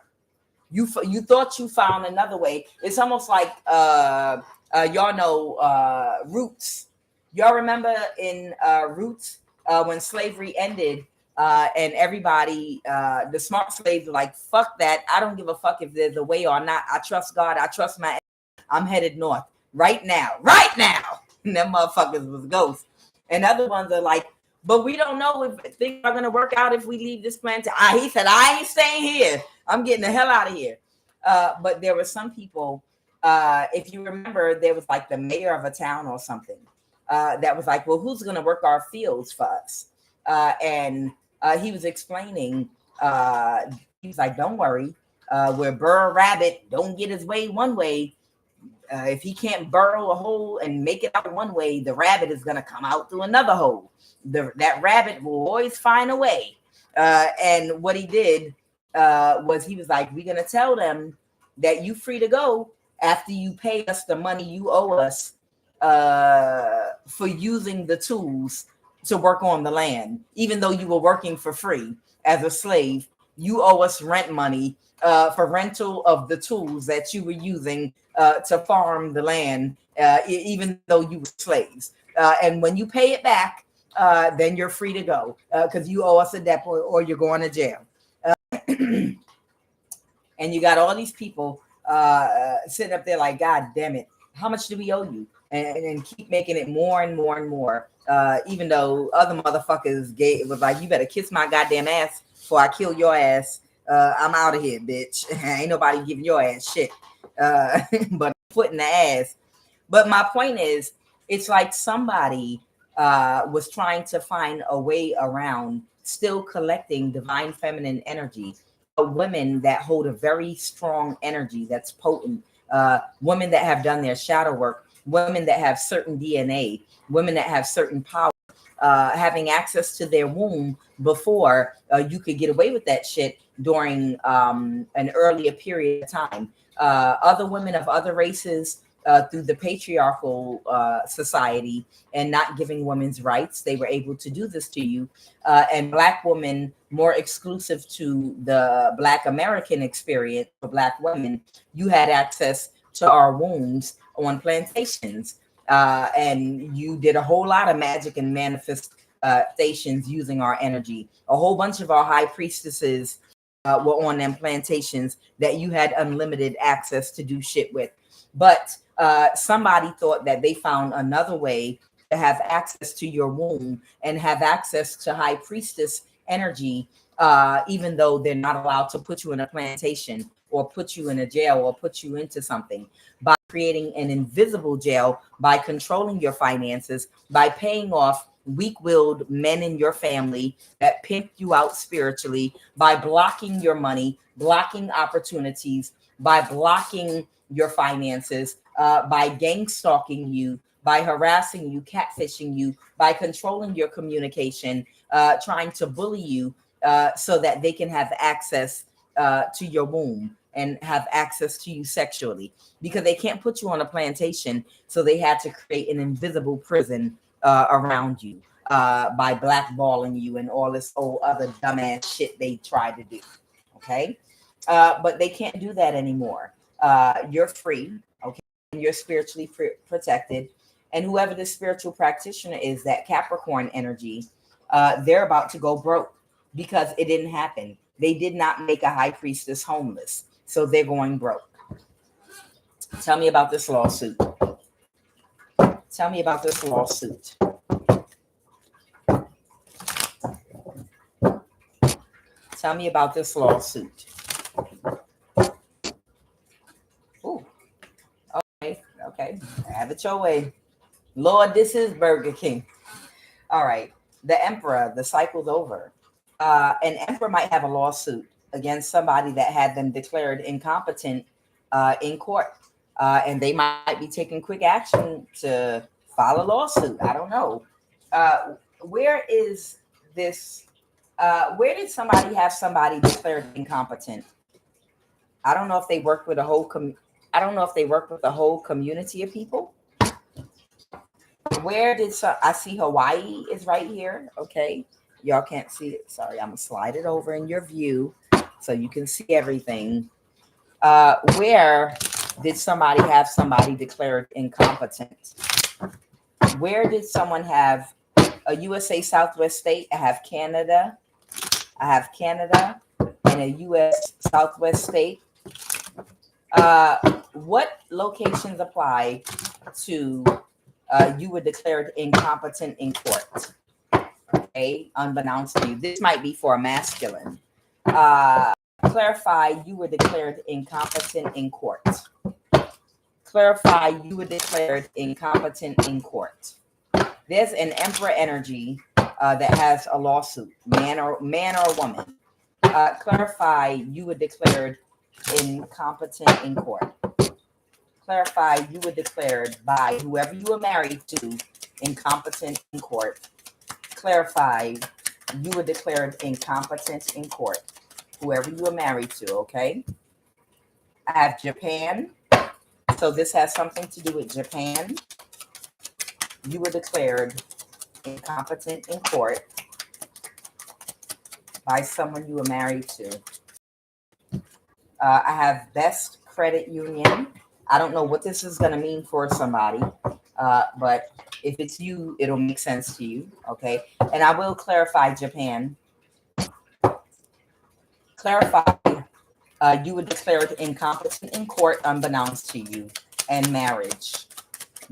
You thought you found another way. It's almost like y'all know Roots. Y'all remember in Roots when slavery ended and everybody, the smart slaves were like, fuck that. I don't give a fuck if there's a way or not. I trust God. I trust my. I'm headed north right now. Right now. And them motherfuckers was ghosts. And other ones are like, but we don't know if things are going to work out if we leave this planet. He said, I ain't staying here. I'm getting the hell out of here. But there were some people, if you remember, there was like the mayor of a town or something that was like, well, who's going to work our fields for us? And he was explaining, he was like, don't worry, where Burr Rabbit don't get his way one way. If he can't burrow a hole and make it out one way, the rabbit is going to come out through another hole. That rabbit will always find a way. And what he did was he was like, we're going to tell them that you free to go after you pay us the money you owe us for using the tools to work on the land. Even though you were working for free as a slave, you owe us rent money for rental of the tools that you were using to farm the land, even though you were slaves. And when you pay it back, then you're free to go because you owe us a debt or you're going to jail. And you got all these people sitting up there like, God damn it, how much do we owe you? And keep making it more and more and more. Even though other motherfuckers was like, you better kiss my goddamn ass before I kill your ass. I'm out of here, bitch. Ain't nobody giving your ass shit. But foot in the ass. But my point is, it's like somebody was trying to find a way around still collecting divine feminine energy. Women that hold a very strong energy that's potent. Women that have done their shadow work. Women that have certain DNA. Women that have certain power. Having access to their womb before you could get away with that shit during an earlier period of time. Other women of other races through the patriarchal society and not giving women's rights, they were able to do this to you. And Black women, more exclusive to the Black American experience for Black women, you had access to our wombs on plantations. And you did a whole lot of magic and manifestations using our energy. A whole bunch of our high priestesses were on them plantations that you had unlimited access to do shit with. But somebody thought that they found another way to have access to your womb and have access to high priestess energy, even though they're not allowed to put you in a plantation or put you in a jail or put you into something. By creating an invisible jail, by controlling your finances, by paying off weak-willed men in your family that pimp you out spiritually, by blocking your money, blocking opportunities, by blocking your finances, by gang stalking you, by harassing you, catfishing you, by controlling your communication, trying to bully you so that they can have access to your womb and have access to you sexually, because they can't put you on a plantation. So they had to create an invisible prison around you by blackballing you and all this old other dumbass shit they tried to do. Okay. But they can't do that anymore. You're free. Okay. And you're spiritually protected. And whoever the spiritual practitioner is, that Capricorn energy, they're about to go broke because it didn't happen. They did not make a high priestess homeless. So they're going broke. Tell me about this lawsuit. Tell me about this lawsuit. Tell me about this lawsuit. Ooh. Okay. Have it your way. Lord, this is Burger King. All right. The emperor, the cycle's over. An emperor might have a lawsuit against somebody that had them declared incompetent in court. And they might be taking quick action to file a lawsuit. I don't know. Where is this? Where did somebody have somebody declared incompetent? I don't know if they worked with a whole I don't know if they worked with a whole community of people. Where did I see Hawaii is right here? Okay. Y'all can't see it. Sorry, I'm gonna slide it over in your view so you can see everything. Where did somebody have somebody declared incompetent? Where did someone have a USA Southwest state? I have Canada. I have Canada and a US Southwest state. What locations apply to you were declared incompetent in court? Okay, unbeknownst to you. This might be for a masculine. Clarify you were declared incompetent in court. Clarify you were declared incompetent in court. There's an emperor energy that has a lawsuit, man or woman. Clarify you were declared incompetent in court. Clarify you were declared by whoever you were married to incompetent in court. Clarify you were declared incompetent in court. Whoever you were married to, okay? I have Japan. So this has something to do with Japan. You were declared incompetent in court by someone you were married to. I have best credit union. I don't know what this is going to mean for somebody, but if it's you, it'll make sense to you, okay? And I will clarify Japan. Clarify you were declared incompetent in court unbeknownst to you, and marriage.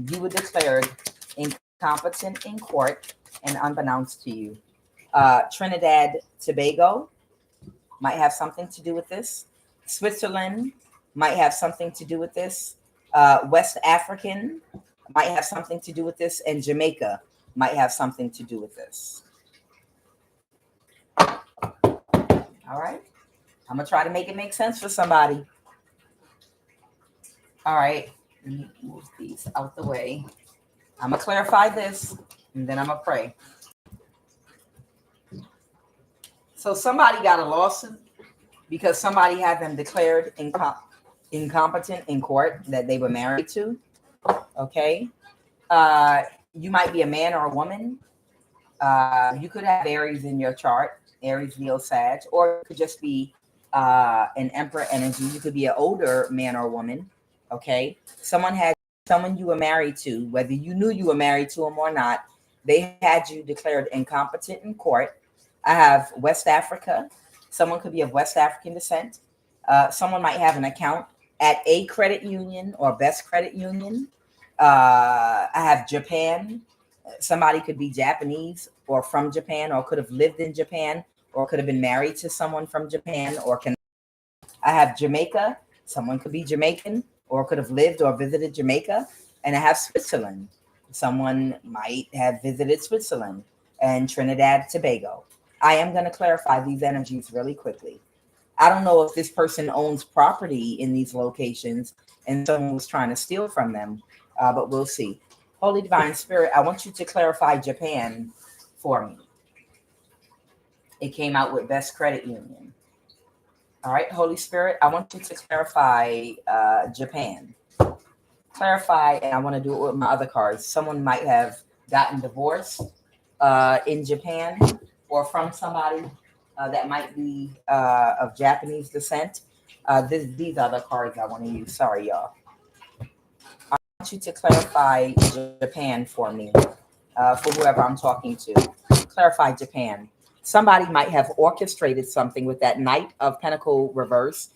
You were declared incompetent in court and unbeknownst to you. Trinidad, Tobago might have something to do with this. Switzerland might have something to do with this. West African might have something to do with this. And Jamaica might have something to do with this. All right. I'm going to try to make it make sense for somebody. All right. Let me move these out the way. I'm going to clarify this, and then I'm going to pray. So somebody got a lawsuit because somebody had them declared incompetent in court that they were married to. Okay. You might be a man or a woman. You could have Aries in your chart, Aries, Leo, Sag, or it could just be an emperor energy. You could be an older man or woman. Okay. Someone you were married to, whether you knew you were married to them or not, they had you declared incompetent in court. I have West Africa. Someone could be of West African descent. Someone might have an account at a credit union or best credit union. I have Japan. Somebody could be Japanese or from Japan, or could have lived in Japan, or could have been married to someone from Japan, or can. I have Jamaica. Someone could be Jamaican or could have lived or visited Jamaica. And I have Switzerland. Someone might have visited Switzerland, and Trinidad, Tobago. I am going to clarify these energies really quickly. I don't know if this person owns property in these locations and someone was trying to steal from them, but we'll see. Holy Divine Spirit, I want you to clarify Japan for me. It came out with Best Credit Union. All right, Holy Spirit, I want you to clarify Japan. Clarify, and I want to do it with my other cards. Someone might have gotten divorced in Japan, or from somebody that might be of Japanese descent. These are the cards I want to use. Sorry, y'all. I want you to clarify Japan for me, for whoever I'm talking to. Clarify Japan. Somebody might have orchestrated something with that Knight of Pentacle reverse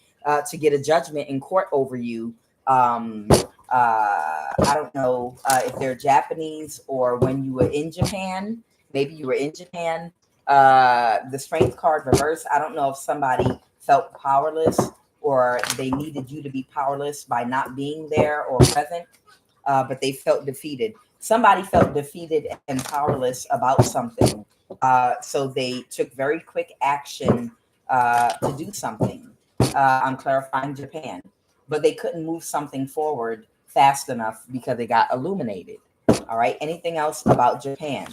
to get a judgment in court over you. I don't know if they're Japanese or when you were in Japan. Maybe you were in Japan. The Strength card reverse. I don't know if somebody felt powerless or they needed you to be powerless by not being there or present, but they felt defeated. Somebody felt defeated and powerless about something. So they took very quick action to do something. I'm clarifying Japan, but they couldn't move something forward fast enough because they got illuminated. All right. Anything else about Japan?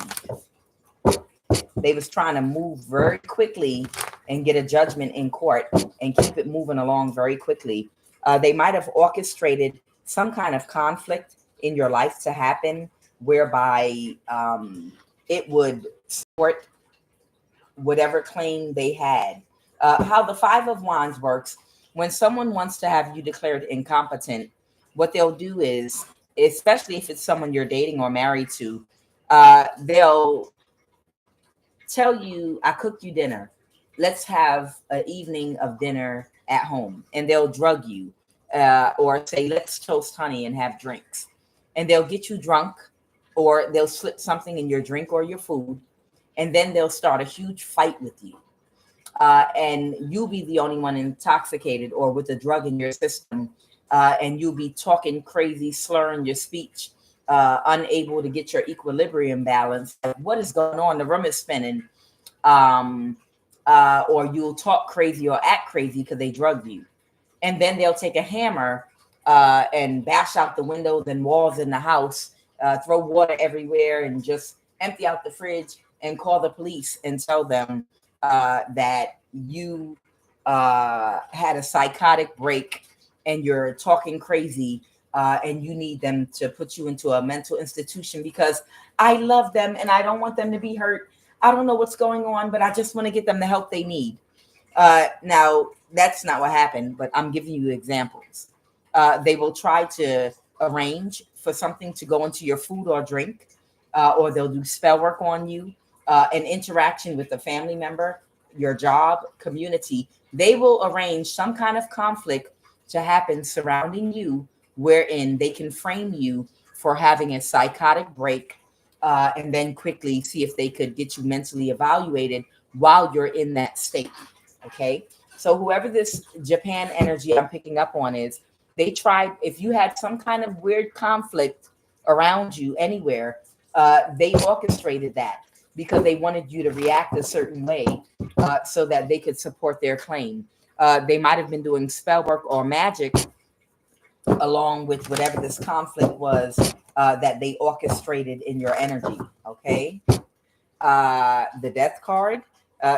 They was trying to move very quickly and get a judgment in court and keep it moving along very quickly. They might have orchestrated some kind of conflict in your life to happen whereby it would support whatever claim they had. How the Five of Wands works, When someone wants to have you declared incompetent, what they'll do is, especially if it's someone you're dating or married to, they'll tell you, I cooked you dinner. Let's have an evening of dinner at home. And they'll drug you, or say, let's toast honey and have drinks. And they'll get you drunk, or they'll slip something in your drink or your food. And then they'll start a huge fight with you. And you'll be the only one intoxicated or with a drug in your system. And you'll be talking crazy, slurring your speech, unable to get your equilibrium balance. Like, what is going on? The room is spinning. Or you'll talk crazy or act crazy because they drugged you. And then they'll take a hammer and bash out the windows and walls in the house, throw water everywhere, and just empty out the fridge and call the police and tell them that you had a psychotic break and you're talking crazy, and you need them to put you into a mental institution because I love them and I don't want them to be hurt. I don't know what's going on, but I just want to get them the help they need. Now, that's not what happened, but I'm giving you examples. They will try to arrange for something to go into your food or drink, or they'll do spell work on you, an interaction with a family member, your job, community. They will arrange some kind of conflict to happen surrounding you, wherein they can frame you for having a psychotic break, and then quickly see if they could get you mentally evaluated while you're in that state. Okay. So whoever this Japan energy I'm picking up on is, they tried, if you had some kind of weird conflict around you anywhere, they orchestrated that because they wanted you to react a certain way, so that they could support their claim. They might have been doing spell work or magic along with whatever this conflict was, that they orchestrated in your energy. Okay. The death card,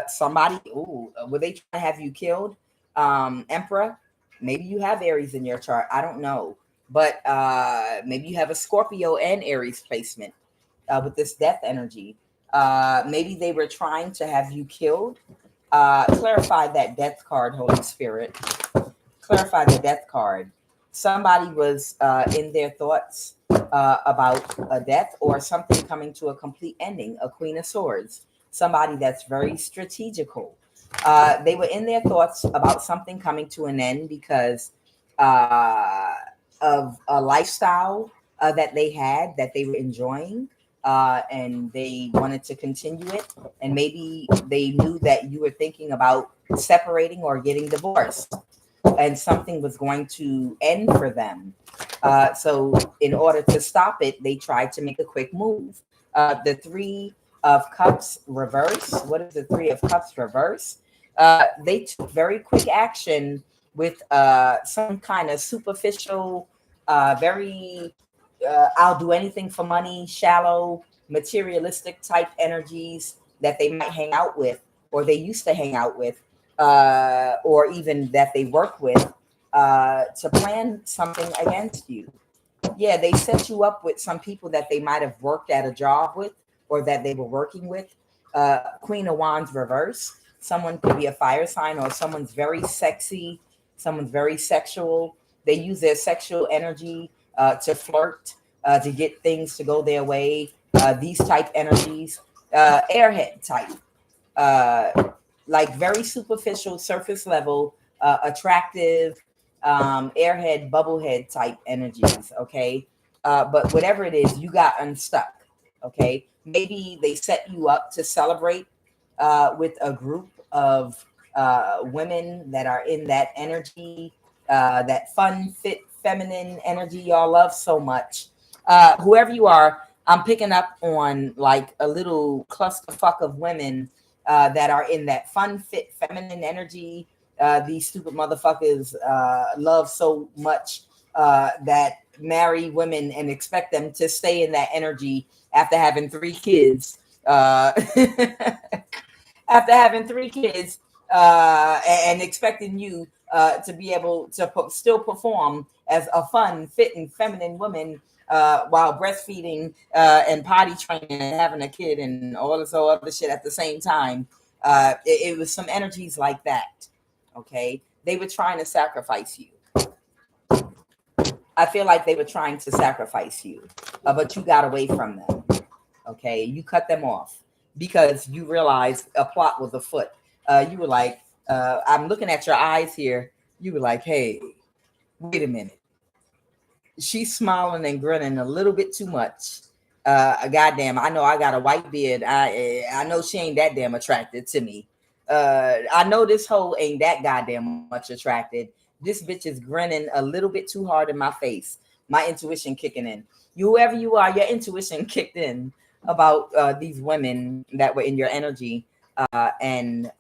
somebody, were they trying to have you killed? Emperor, maybe you have Aries in your chart. I don't know. But maybe you have a Scorpio and Aries placement with this death energy. Maybe they were trying to have you killed. Clarify that death card, Holy Spirit. Clarify the death card. Somebody was in their thoughts about a death or something coming to a complete ending, a Queen of Swords, somebody that's very strategical. They were in their thoughts about something coming to an end because of a lifestyle that they had, that they were enjoying, and they wanted to continue it. And maybe they knew that you were thinking about separating or getting divorced, and something was going to end for them. So in order to stop it, they tried to make a quick move. The Three of Cups reverse. What is the Three of Cups reverse? They took very quick action with some kind of superficial, very I'll do anything for money, shallow, materialistic type energies that they might hang out with, or they used to hang out with, or even that they work with, to plan something against you. Yeah, they set you up with some people that they might have worked at a job with, or that they were working with. Queen of Wands reverse. Someone could be a fire sign, or someone's very sexy, someone's very sexual. They use their sexual energy to flirt, to get things to go their way. These type energies, airhead type, like very superficial, surface level, attractive, airhead, bubblehead type energies. Okay. But whatever it is, you got unstuck. Okay. Maybe they set you up to celebrate with a group of women that are in that energy, that fun, fit, feminine energy y'all love so much. Whoever you are, I'm picking up on like a little clusterfuck of women that are in that fun, fit, feminine energy. These stupid motherfuckers love so much that marry women and expect them to stay in that energy after having 3 kids. After having 3 kids, and expecting you to be able to still perform as a fun, fit, and feminine woman while breastfeeding and potty training and having a kid and all this other shit at the same time. It was some energies like that. Okay. They were trying to sacrifice you. I feel like they were trying to sacrifice you, but you got away from them. Okay, you cut them off because you realized a plot was afoot. You were like, I'm looking at your eyes here. You were like, hey, wait a minute. She's smiling and grinning a little bit too much. Goddamn, I know I got a white beard. I know she ain't that damn attracted to me. I know this hoe ain't that goddamn much attracted. This bitch is grinning a little bit too hard in my face. My intuition kicking in. Whoever you are, your intuition kicked in about these women that were in your energy. And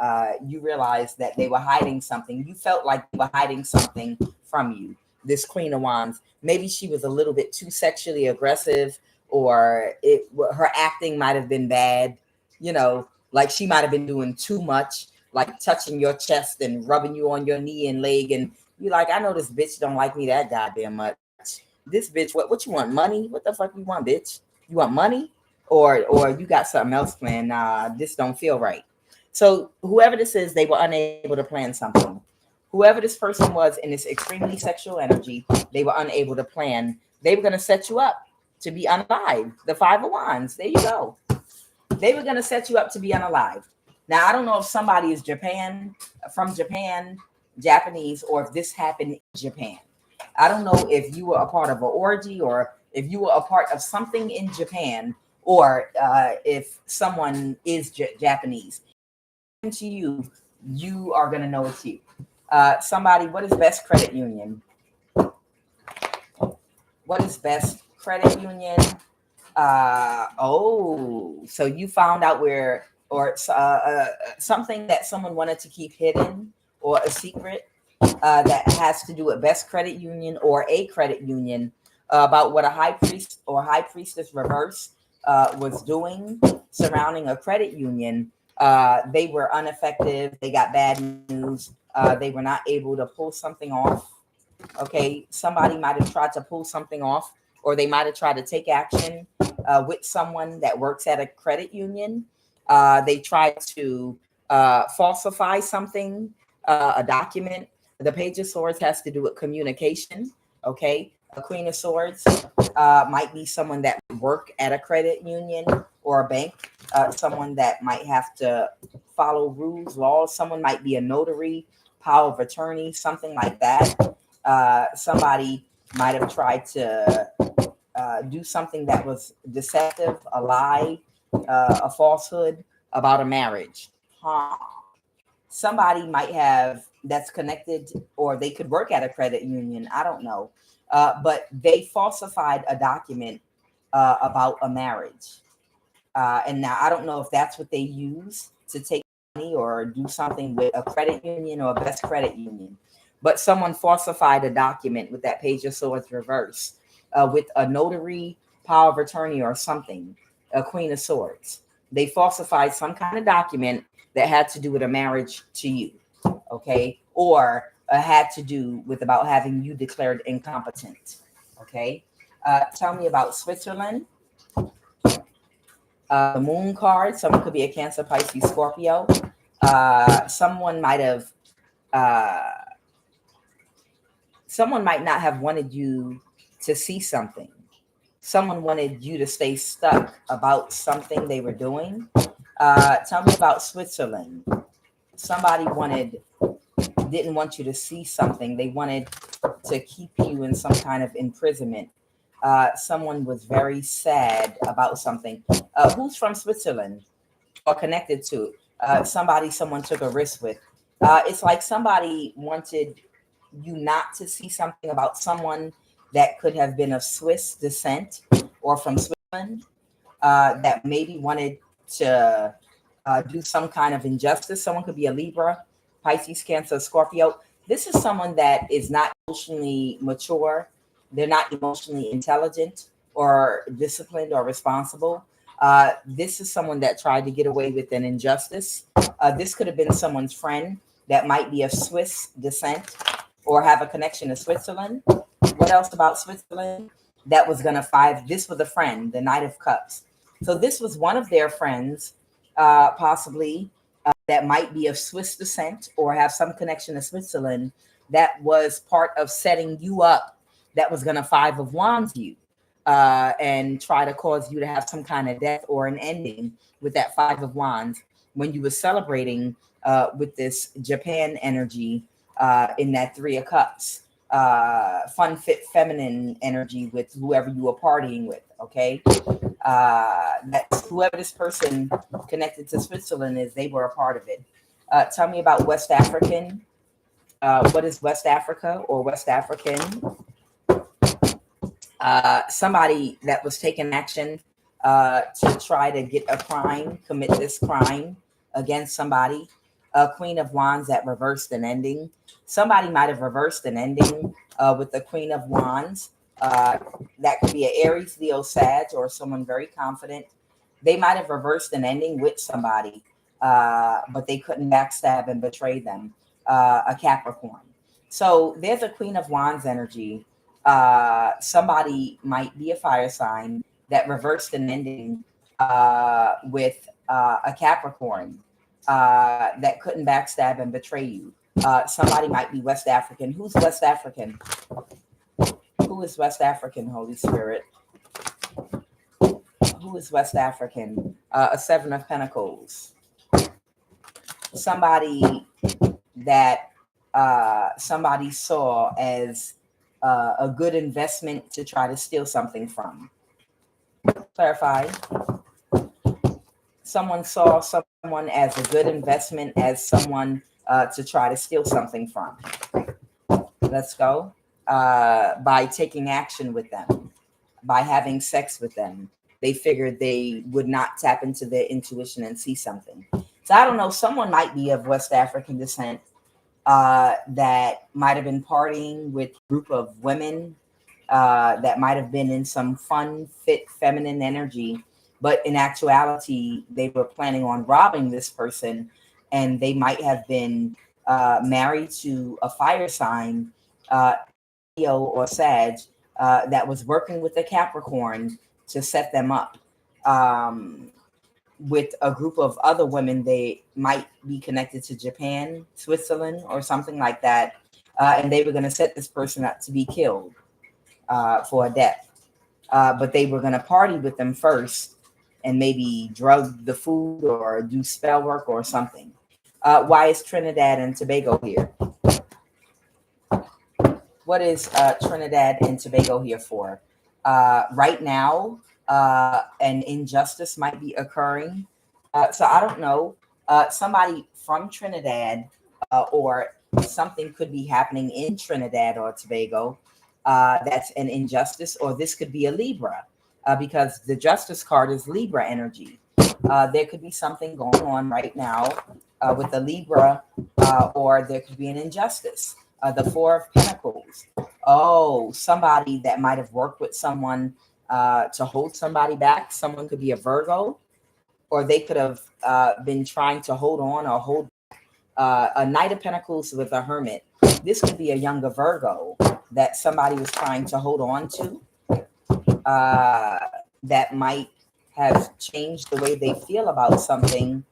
you realized that they were hiding something. You felt like they were hiding something from you. This Queen of Wands, maybe she was a little bit too sexually aggressive, or her acting might have been bad. You know, like she might have been doing too much, like touching your chest and rubbing you on your knee and leg, and you're like, I know this bitch don't like me that goddamn much. This bitch, what you want? Money? What the fuck you want, bitch? You want money? Or you got something else planned? Nah, this don't feel right. So whoever this is, they were unable to plan something. Whoever this person was in this extremely sexual energy, they were unable to plan. They were going to set you up to be unalive. The Five of Wands. There you go. They were going to set you up to be unalive. Now, I don't know if somebody is from Japan, Japanese, or if this happened in Japan. I don't know if you were a part of an orgy, or if you were a part of something in Japan, or if someone is Japanese. To you, you are going to know it's you. Somebody, what is best credit union? What is best credit union? So you found out where, or something that someone wanted to keep hidden, or a secret that has to do with best credit union or a credit union, about what a high priest or high priestess reverse was doing surrounding a credit union. They were ineffective. They got bad news. They were not able to pull something off. Okay, somebody might have tried to pull something off, or they might have tried to take action with someone that works at a credit union. They tried to falsify something, a document. The Page of Swords has to do with communication. Okay, a Queen of Swords might be someone that work at a credit union or a bank. Someone that might have to follow rules, laws. Someone might be a notary, power of attorney, something like that. Somebody might have tried to do something that was deceptive, a lie, a falsehood about a marriage. Somebody might have that's connected, or they could work at a credit union. I don't know. But they falsified a document about a marriage. And now I don't know if that's what they use to take money or do something with a credit union or a best credit union. But someone falsified a document with that Page of Swords reverse, with a notary, power of attorney, or something, a Queen of Swords. They falsified some kind of document that had to do with a marriage to you, okay? Or had to do with about having you declared incompetent, okay? Tell me about Switzerland. The Moon card. Someone could be a Cancer, Pisces, Scorpio. Someone might have... someone might not have wanted you to see something. Someone wanted you to stay stuck about something they were doing. Tell me about Switzerland. Somebody didn't want you to see something. They wanted to keep you in some kind of imprisonment. Someone was very sad about something. Who's from Switzerland or connected to? Someone took a risk with. It's like somebody wanted you not to see something about someone that could have been of Swiss descent or from Switzerland, that maybe wanted to do some kind of injustice. Someone could be a Libra, Pisces, Cancer, Scorpio. This is someone that is not emotionally mature. They're not emotionally intelligent or disciplined or responsible. This is someone that tried to get away with an injustice. This could have been someone's friend that might be of Swiss descent or have a connection to Switzerland. What else about Switzerland? That was going to five. This was a friend, the Knight of Cups. So this was one of their friends, possibly, that might be of Swiss descent or have some connection to Switzerland that was part of setting you up, that was going to Five of Wands you and try to cause you to have some kind of death or an ending with that Five of Wands when you were celebrating with this Japan energy in that Three of Cups. Fun, fit, feminine energy with whoever you were partying with. Okay, that's whoever this person connected to Switzerland is. They were a part of it. Tell me about West African. What is West Africa or West African? Somebody that was taking action to try to get a crime, commit this crime against somebody. Queen of Wands that reversed an ending. Somebody might have reversed an ending with the Queen of Wands. That could be an Aries, Leo, Sag, or someone very confident. They might have reversed an ending with somebody, but they couldn't backstab and betray them. A Capricorn. So there's a Queen of Wands energy. Somebody might be a fire sign that reversed an ending with a Capricorn that couldn't backstab and betray you. Somebody might be West African. Who's West African? Who is West African, Holy Spirit? Who is West African? A Seven of Pentacles. Somebody that somebody saw as a good investment to try to steal something from. Clarify. Someone saw someone as a good investment, as someone to try to steal something from. Let's go. By taking action with them, by having sex with them, they figured they would not tap into their intuition and see something. So I don't know, someone might be of West African descent that might have been partying with a group of women that might have been in some fun, fit, feminine energy. But in actuality, they were planning on robbing this person, and they might have been married to a fire sign, Leo or Sag, that was working with a Capricorn to set them up. With a group of other women, they might be connected to Japan, Switzerland, or something like that. And they were going to set this person up to be killed for a death. But they were going to party with them first and maybe drug the food or do spell work or something. Why is Trinidad and Tobago here? What is Trinidad and Tobago here for? Right now, an injustice might be occurring. So I don't know. Somebody from Trinidad or something could be happening in Trinidad or Tobago. That's an injustice, or this could be a Libra because the Justice card is Libra energy. There could be something going on right now with a Libra, or there could be an injustice. The Four of Pentacles. Oh, somebody that might have worked with someone to hold somebody back. Someone could be a Virgo, or they could have been trying to hold on or hold a Knight of Pentacles with a Hermit. This could be a younger Virgo that somebody was trying to hold on to that might have changed the way they feel about something,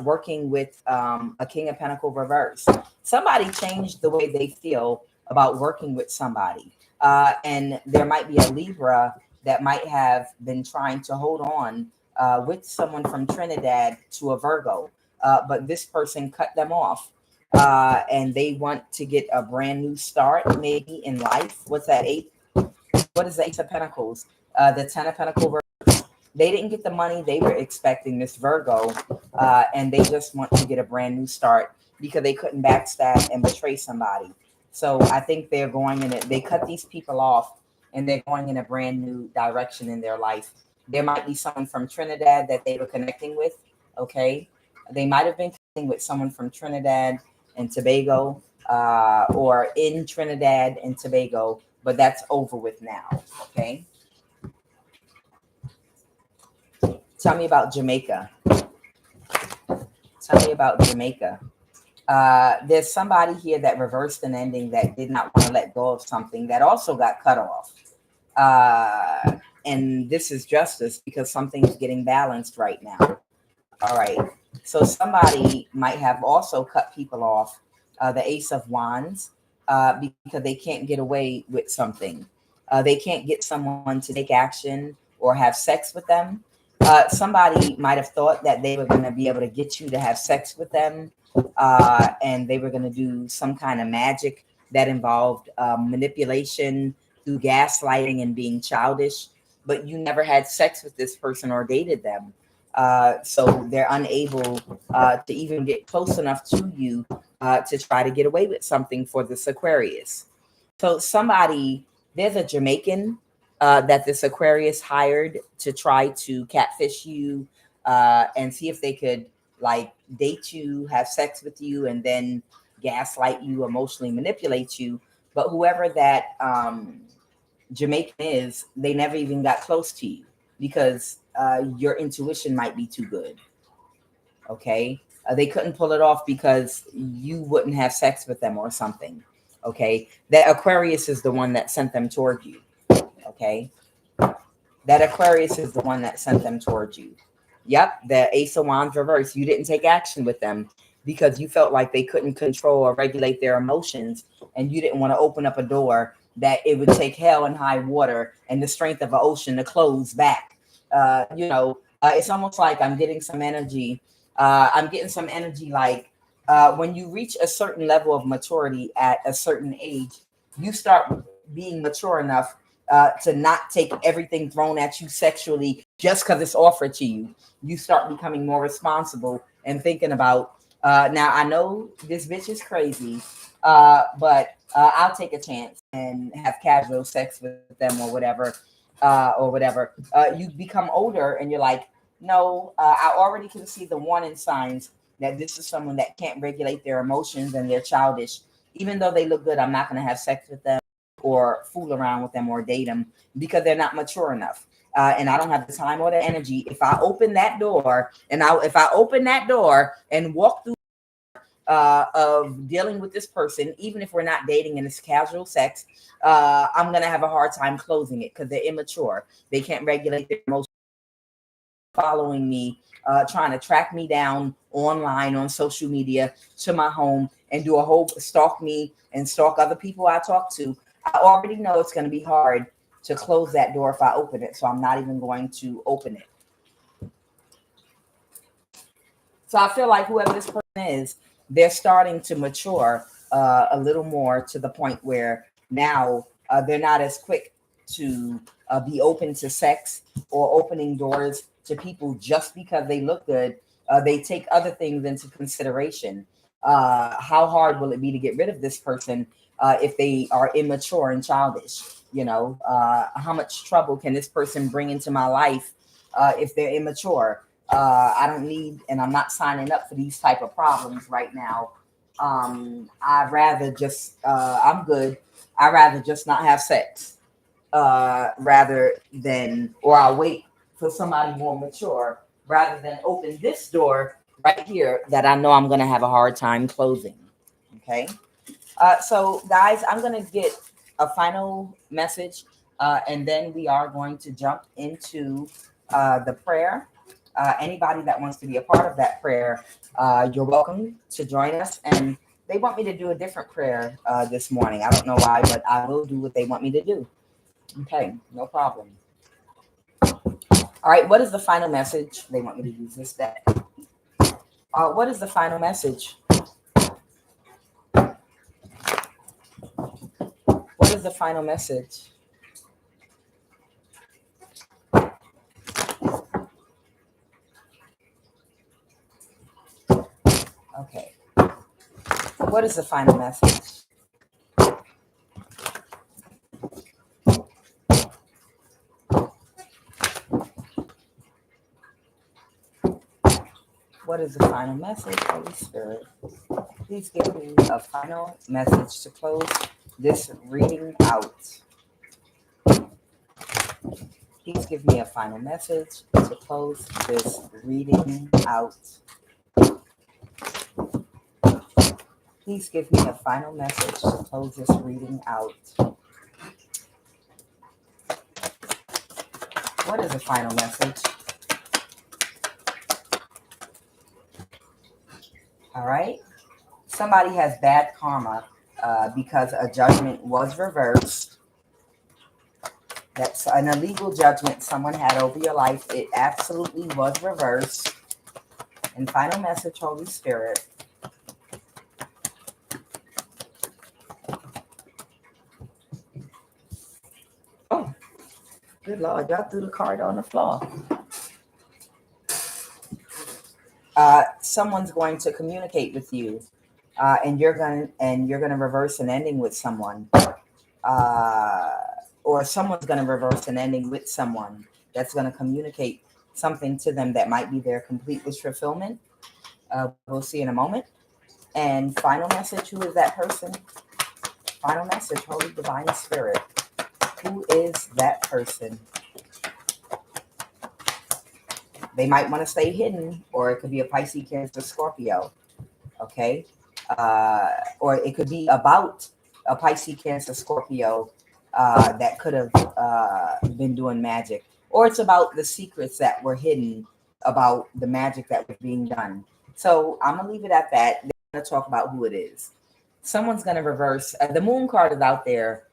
working with a King of Pentacles reverse. Somebody changed the way they feel about working with somebody. And there might be a Libra that might have been trying to hold on with someone from Trinidad to a Virgo. But this person cut them off. And they want to get a brand new start, maybe in life. What's that? Eight? What is the Ace of Pentacles? The Ten of Pentacles. They didn't get the money they were expecting, Miss Virgo, and they just want to get a brand new start because they couldn't backstab and betray somebody. So I think they're going in it. They cut these people off, and they're going in a brand new direction in their life. There might be someone from Trinidad that they were connecting with. Okay, they might have been connecting with someone from Trinidad and Tobago, or in Trinidad and Tobago, but that's over with now. Okay. Tell me about Jamaica. Tell me about Jamaica. There's somebody here that reversed an ending that did not want to let go of something that also got cut off. And this is justice because something's getting balanced right now. All right. So somebody might have also cut people off, the Ace of Wands, because they can't get away with something. They can't get someone to take action or have sex with them. Somebody might have thought that they were going to be able to get you to have sex with them, and they were going to do some kind of magic that involved manipulation through gaslighting and being childish, but you never had sex with this person or dated them. So they're unable to even get close enough to you to try to get away with something for this Aquarius. So somebody, there's a Jamaican that this Aquarius hired to try to catfish you and see if they could like date you, have sex with you, and then gaslight you, emotionally manipulate you. But whoever that Jamaican is, they never even got close to you because your intuition might be too good. Okay. They couldn't pull it off because you wouldn't have sex with them or something. Okay. That Aquarius is the one that sent them toward you. Okay. That Aquarius is the one that sent them towards you. Yep. The Ace of Wands reverse. You didn't take action with them because you felt like they couldn't control or regulate their emotions, and you didn't want to open up a door that it would take hell and high water and the strength of an ocean to close back. It's almost like I'm getting some energy. I'm getting some energy like when you reach a certain level of maturity at a certain age, you start being mature enough to not take everything thrown at you sexually just because it's offered to you. You start becoming more responsible and thinking about, now I know this bitch is crazy, but I'll take a chance and have casual sex with them or whatever. You become older and you're like, no, I already can see the warning signs that this is someone that can't regulate their emotions and they're childish. Even though they look good, I'm not going to have sex with them or fool around with them or date them because they're not mature enough. And I don't have the time or the energy. If I open that door and walk through of dealing with this person, even if we're not dating and it's casual sex, I'm gonna have a hard time closing it because they're immature. They can't regulate their emotions. Following me, trying to track me down online on social media to my home and do a whole stalk me and stalk other people I talk to. I already know it's going to be hard to close that door if I open it, so I'm not even going to open it. So I feel like whoever this person is, they're starting to mature a little more to the point where now they're not as quick to be open to sex or opening doors to people just because they look good. They take other things into consideration. How hard will it be to get rid of this person if they are immature and childish? How much trouble can this person bring into my life if they're immature? I don't need, and I'm not signing up for these type of problems right now. I'd rather just, I'm good. I'd rather just not have sex rather than, or I'll wait for somebody more mature rather than open this door right here that I know I'm going to have a hard time closing. Okay. So guys, I'm going to get a final message and then we are going to jump into the prayer. Anybody that wants to be a part of that prayer, you're welcome to join us. And they want me to do a different prayer this morning. I don't know why, but I will do what they want me to do. Okay, no problem. All right, what is the final message? They want me to use this deck. What is the final message? What is the final message? Okay. What is the final message? What is the final message, Holy Spirit? Please give me a final message to close this reading out. Please give me a final message to close this reading out. Please give me a final message to close this reading out. What is the final message? All right. Somebody has bad karma because a judgment was reversed. That's an illegal judgment someone had over your life. It absolutely was reversed. And final message, Holy Spirit. Oh, good Lord, y'all threw the card on the floor. Someone's going to communicate with you, and you're gonna reverse an ending with someone, or someone's gonna reverse an ending with someone that's gonna communicate something to them that might be their complete wish fulfillment. We'll see in a moment. And final message: who is that person? Final message: Holy Divine Spirit. Who is that person? They might want to stay hidden, or it could be a Pisces, Cancer, Scorpio. Okay. Or it could be about a Pisces, Cancer, Scorpio that could have been doing magic. Or it's about the secrets that were hidden about the magic that was being done. So I'm going to leave it at that. They're going to talk about who it is. Someone's going to reverse. The moon card is out there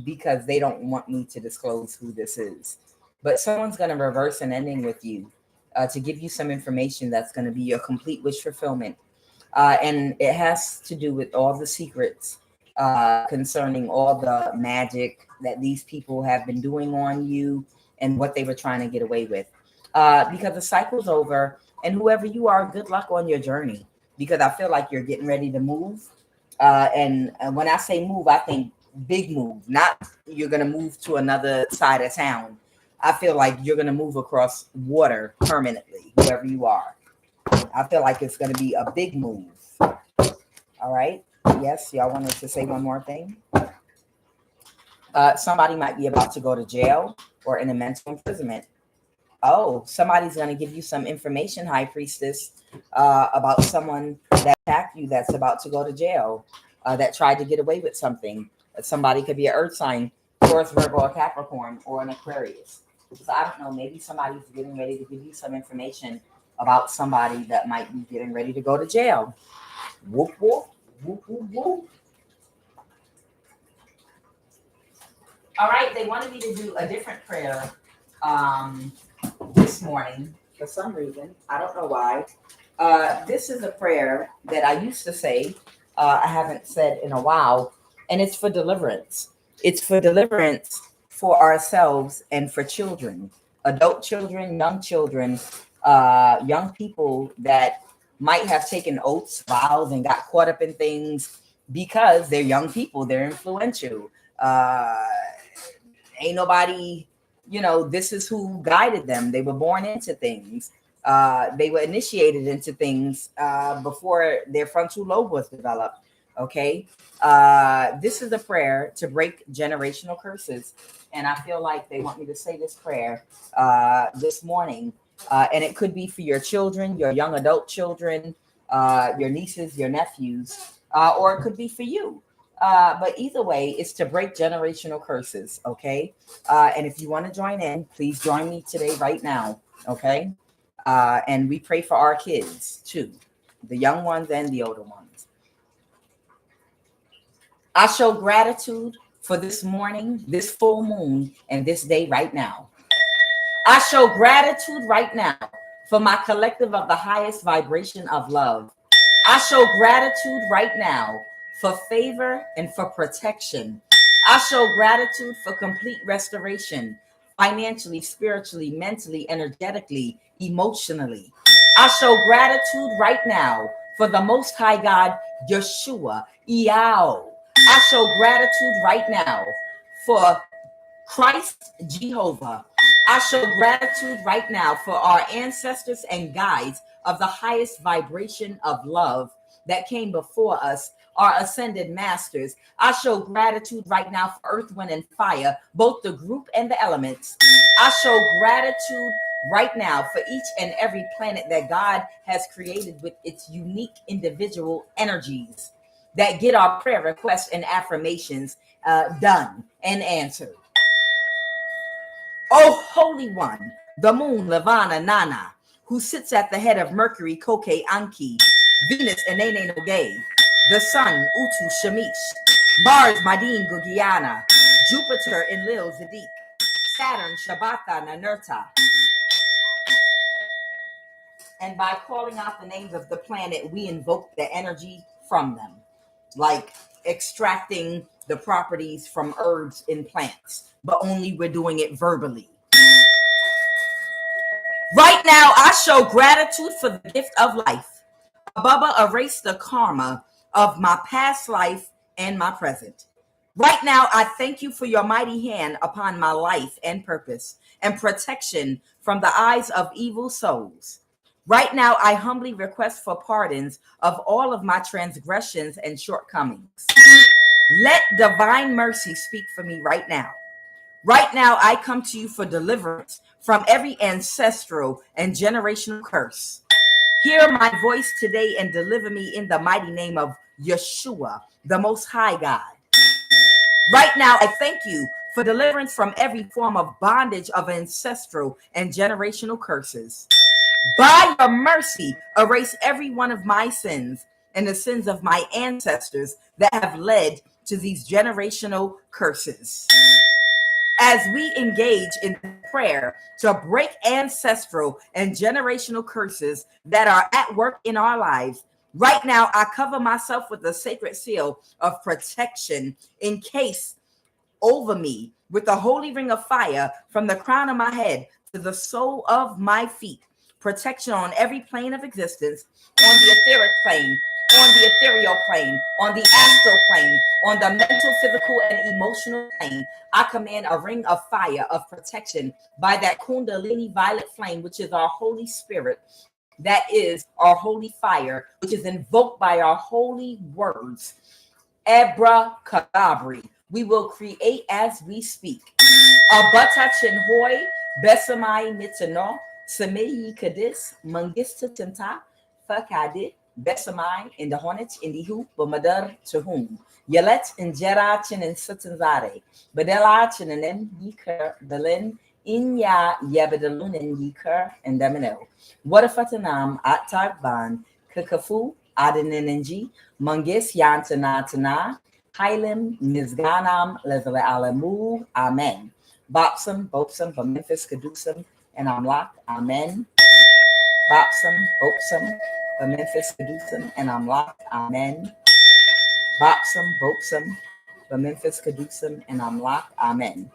because they don't want me to disclose who this is. But someone's going to reverse an ending with you to give you some information that's going to be your complete wish fulfillment. And it has to do with all the secrets concerning all the magic that these people have been doing on you and what they were trying to get away with. Because the cycle's over, and whoever you are, good luck on your journey. Because I feel like you're getting ready to move. And when I say move, I think big move, not you're going to move to another side of town. I feel like you're going to move across water permanently, whoever you are. I feel like it's going to be a big move. All right. Yes, y'all wanted to say one more thing. Somebody might be about to go to jail or in a mental imprisonment. Oh, somebody's going to give you some information, High Priestess, about someone that attacked you that's about to go to jail, that tried to get away with something. Somebody could be an earth sign, Taurus, Virgo, or Capricorn, or an Aquarius. So I don't know, maybe somebody's getting ready to give you some information about somebody that might be getting ready to go to jail. Whoop, whoop, whoop, whoop, whoop. All right, they wanted me to do a different prayer this morning for some reason. I don't know why. This is a prayer that I used to say, I haven't said in a while, and it's for deliverance. It's for deliverance for ourselves and for children, adult children, young people that might have taken oaths, vows, and got caught up in things because they're young people, they're influential. Ain't nobody, this is who guided them. They were born into things. They were initiated into things before their frontal lobe was developed. Okay. This is a prayer to break generational curses. And I feel like they want me to say this prayer this morning. And it could be for your children, your young adult children, your nieces, your nephews, or it could be for you. But either way, it's to break generational curses. Okay. And if you want to join in, please join me today, right now. Okay. And we pray for our kids too, the young ones and the older ones. I show gratitude for this morning, this full moon, and this day right now. I show gratitude right now for my collective of the highest vibration of love. I show gratitude right now for favor and for protection. I show gratitude for complete restoration, financially, spiritually, mentally, energetically, emotionally. I show gratitude right now for the Most High God, Yeshua, Iao. I show gratitude right now for Christ, Jehovah. I show gratitude right now for our ancestors and guides of the highest vibration of love that came before us, our ascended masters. I show gratitude right now for earth, wind, and fire, both the group and the elements. I show gratitude right now for each and every planet that God has created with its unique individual energies that get our prayer requests and affirmations done and answered. Oh, Holy One, the moon, Lavana, Nana, who sits at the head of Mercury, Koke, Anki, Venus, Enene Nogay. The Sun, Utu Shamish. Mars, Madin Gugiana. Jupiter, Enlil Zadik. Saturn, Shabbatha Nanurta. And by calling out the names of the planet, we invoke the energy from them, like extracting the properties from herbs in plants, but only we're doing it verbally. Right now, I show gratitude for the gift of life. Bubba, erase the karma of my past life and my present. Right now, I thank you for your mighty hand upon my life and purpose and protection from the eyes of evil souls. Right now, I humbly request for pardons of all of my transgressions and shortcomings. Let divine mercy speak for me right now. Right now, I come to you for deliverance from every ancestral and generational curse. Hear my voice today and deliver me in the mighty name of Yeshua, the Most High God. Right now, I thank you for deliverance from every form of bondage of ancestral and generational curses. By your mercy, erase every one of my sins and the sins of my ancestors that have led to these generational curses. As we engage in prayer to break ancestral and generational curses that are at work in our lives, right now, I cover myself with the sacred seal of protection encased over me with the holy ring of fire from the crown of my head to the sole of my feet. Protection on every plane of existence, on the etheric plane, on the ethereal plane, on the astral plane, on the mental, physical, and emotional plane. I command a ring of fire of protection by that Kundalini violet flame, which is our Holy Spirit. That is our holy fire, which is invoked by our holy words. Abracadabra. We will create as we speak. Abata chinhoi, besamai mitano, semeyi kadis, mangista tenta, fakadit, besamai, in the hornet, in the hoop, bamadar to whom. Yelet in jera chin and sutanzare, badela chin and em yeker, belin, inya yabadalun and yeker, and damino. What a fatanam at tagban, kakafu, adenenji, mangis yantana. Hylim, Nizganam, Lezale Alamu, Amen. Bopsum, Bopsum, for Memphis, Kadusum, and Amlak, Amen. Bopsum, Bopsum, for Memphis, Kadusum, and Amlak, Amen. Bopsum, Bopsum, for Memphis, Kadusum, and Amlak, Amen.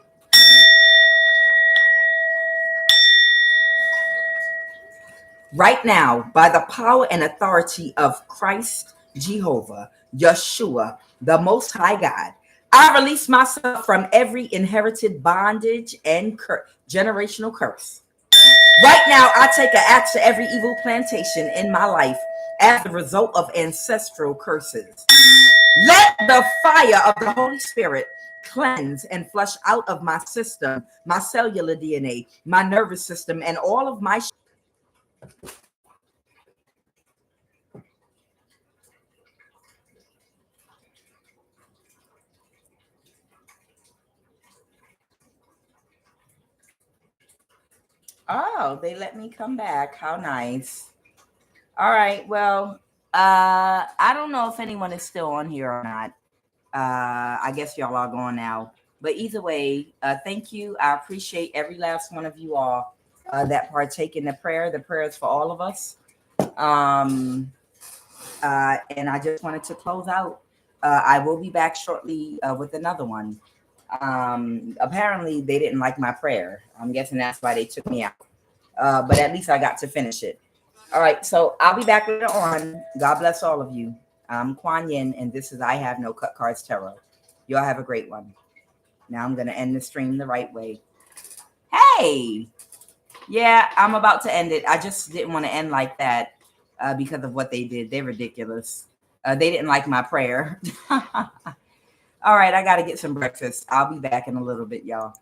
Right now, by the power and authority of Christ Jehovah, Yeshua, the Most High God, I release myself from every inherited bondage and generational curse. Right now, I take an axe to every evil plantation in my life as the result of ancestral curses. Let the fire of the Holy Spirit cleanse and flush out of my system, my cellular DNA, my nervous system, and all of my Oh, they let me come back. How nice. All right. Well, I don't know if anyone is still on here or not. I guess y'all are gone now. But either way, thank you. I appreciate every last one of you all that partake in the prayer. The prayer is for all of us. And I just wanted to close out. I will be back shortly with another one. Apparently they didn't like my prayer. I'm guessing that's why they took me out. But at least I got to finish it. All right, so I'll be back later on. God bless all of you. I'm Quan Yin, and this is I Have No Cut Cards Tarot. Y'all have a great one. Now I'm going to end the stream the right way. Hey! Yeah, I'm about to end it. I just didn't want to end like that because of what they did. They're ridiculous. They didn't like my prayer. All right, I got to get some breakfast. I'll be back in a little bit, y'all.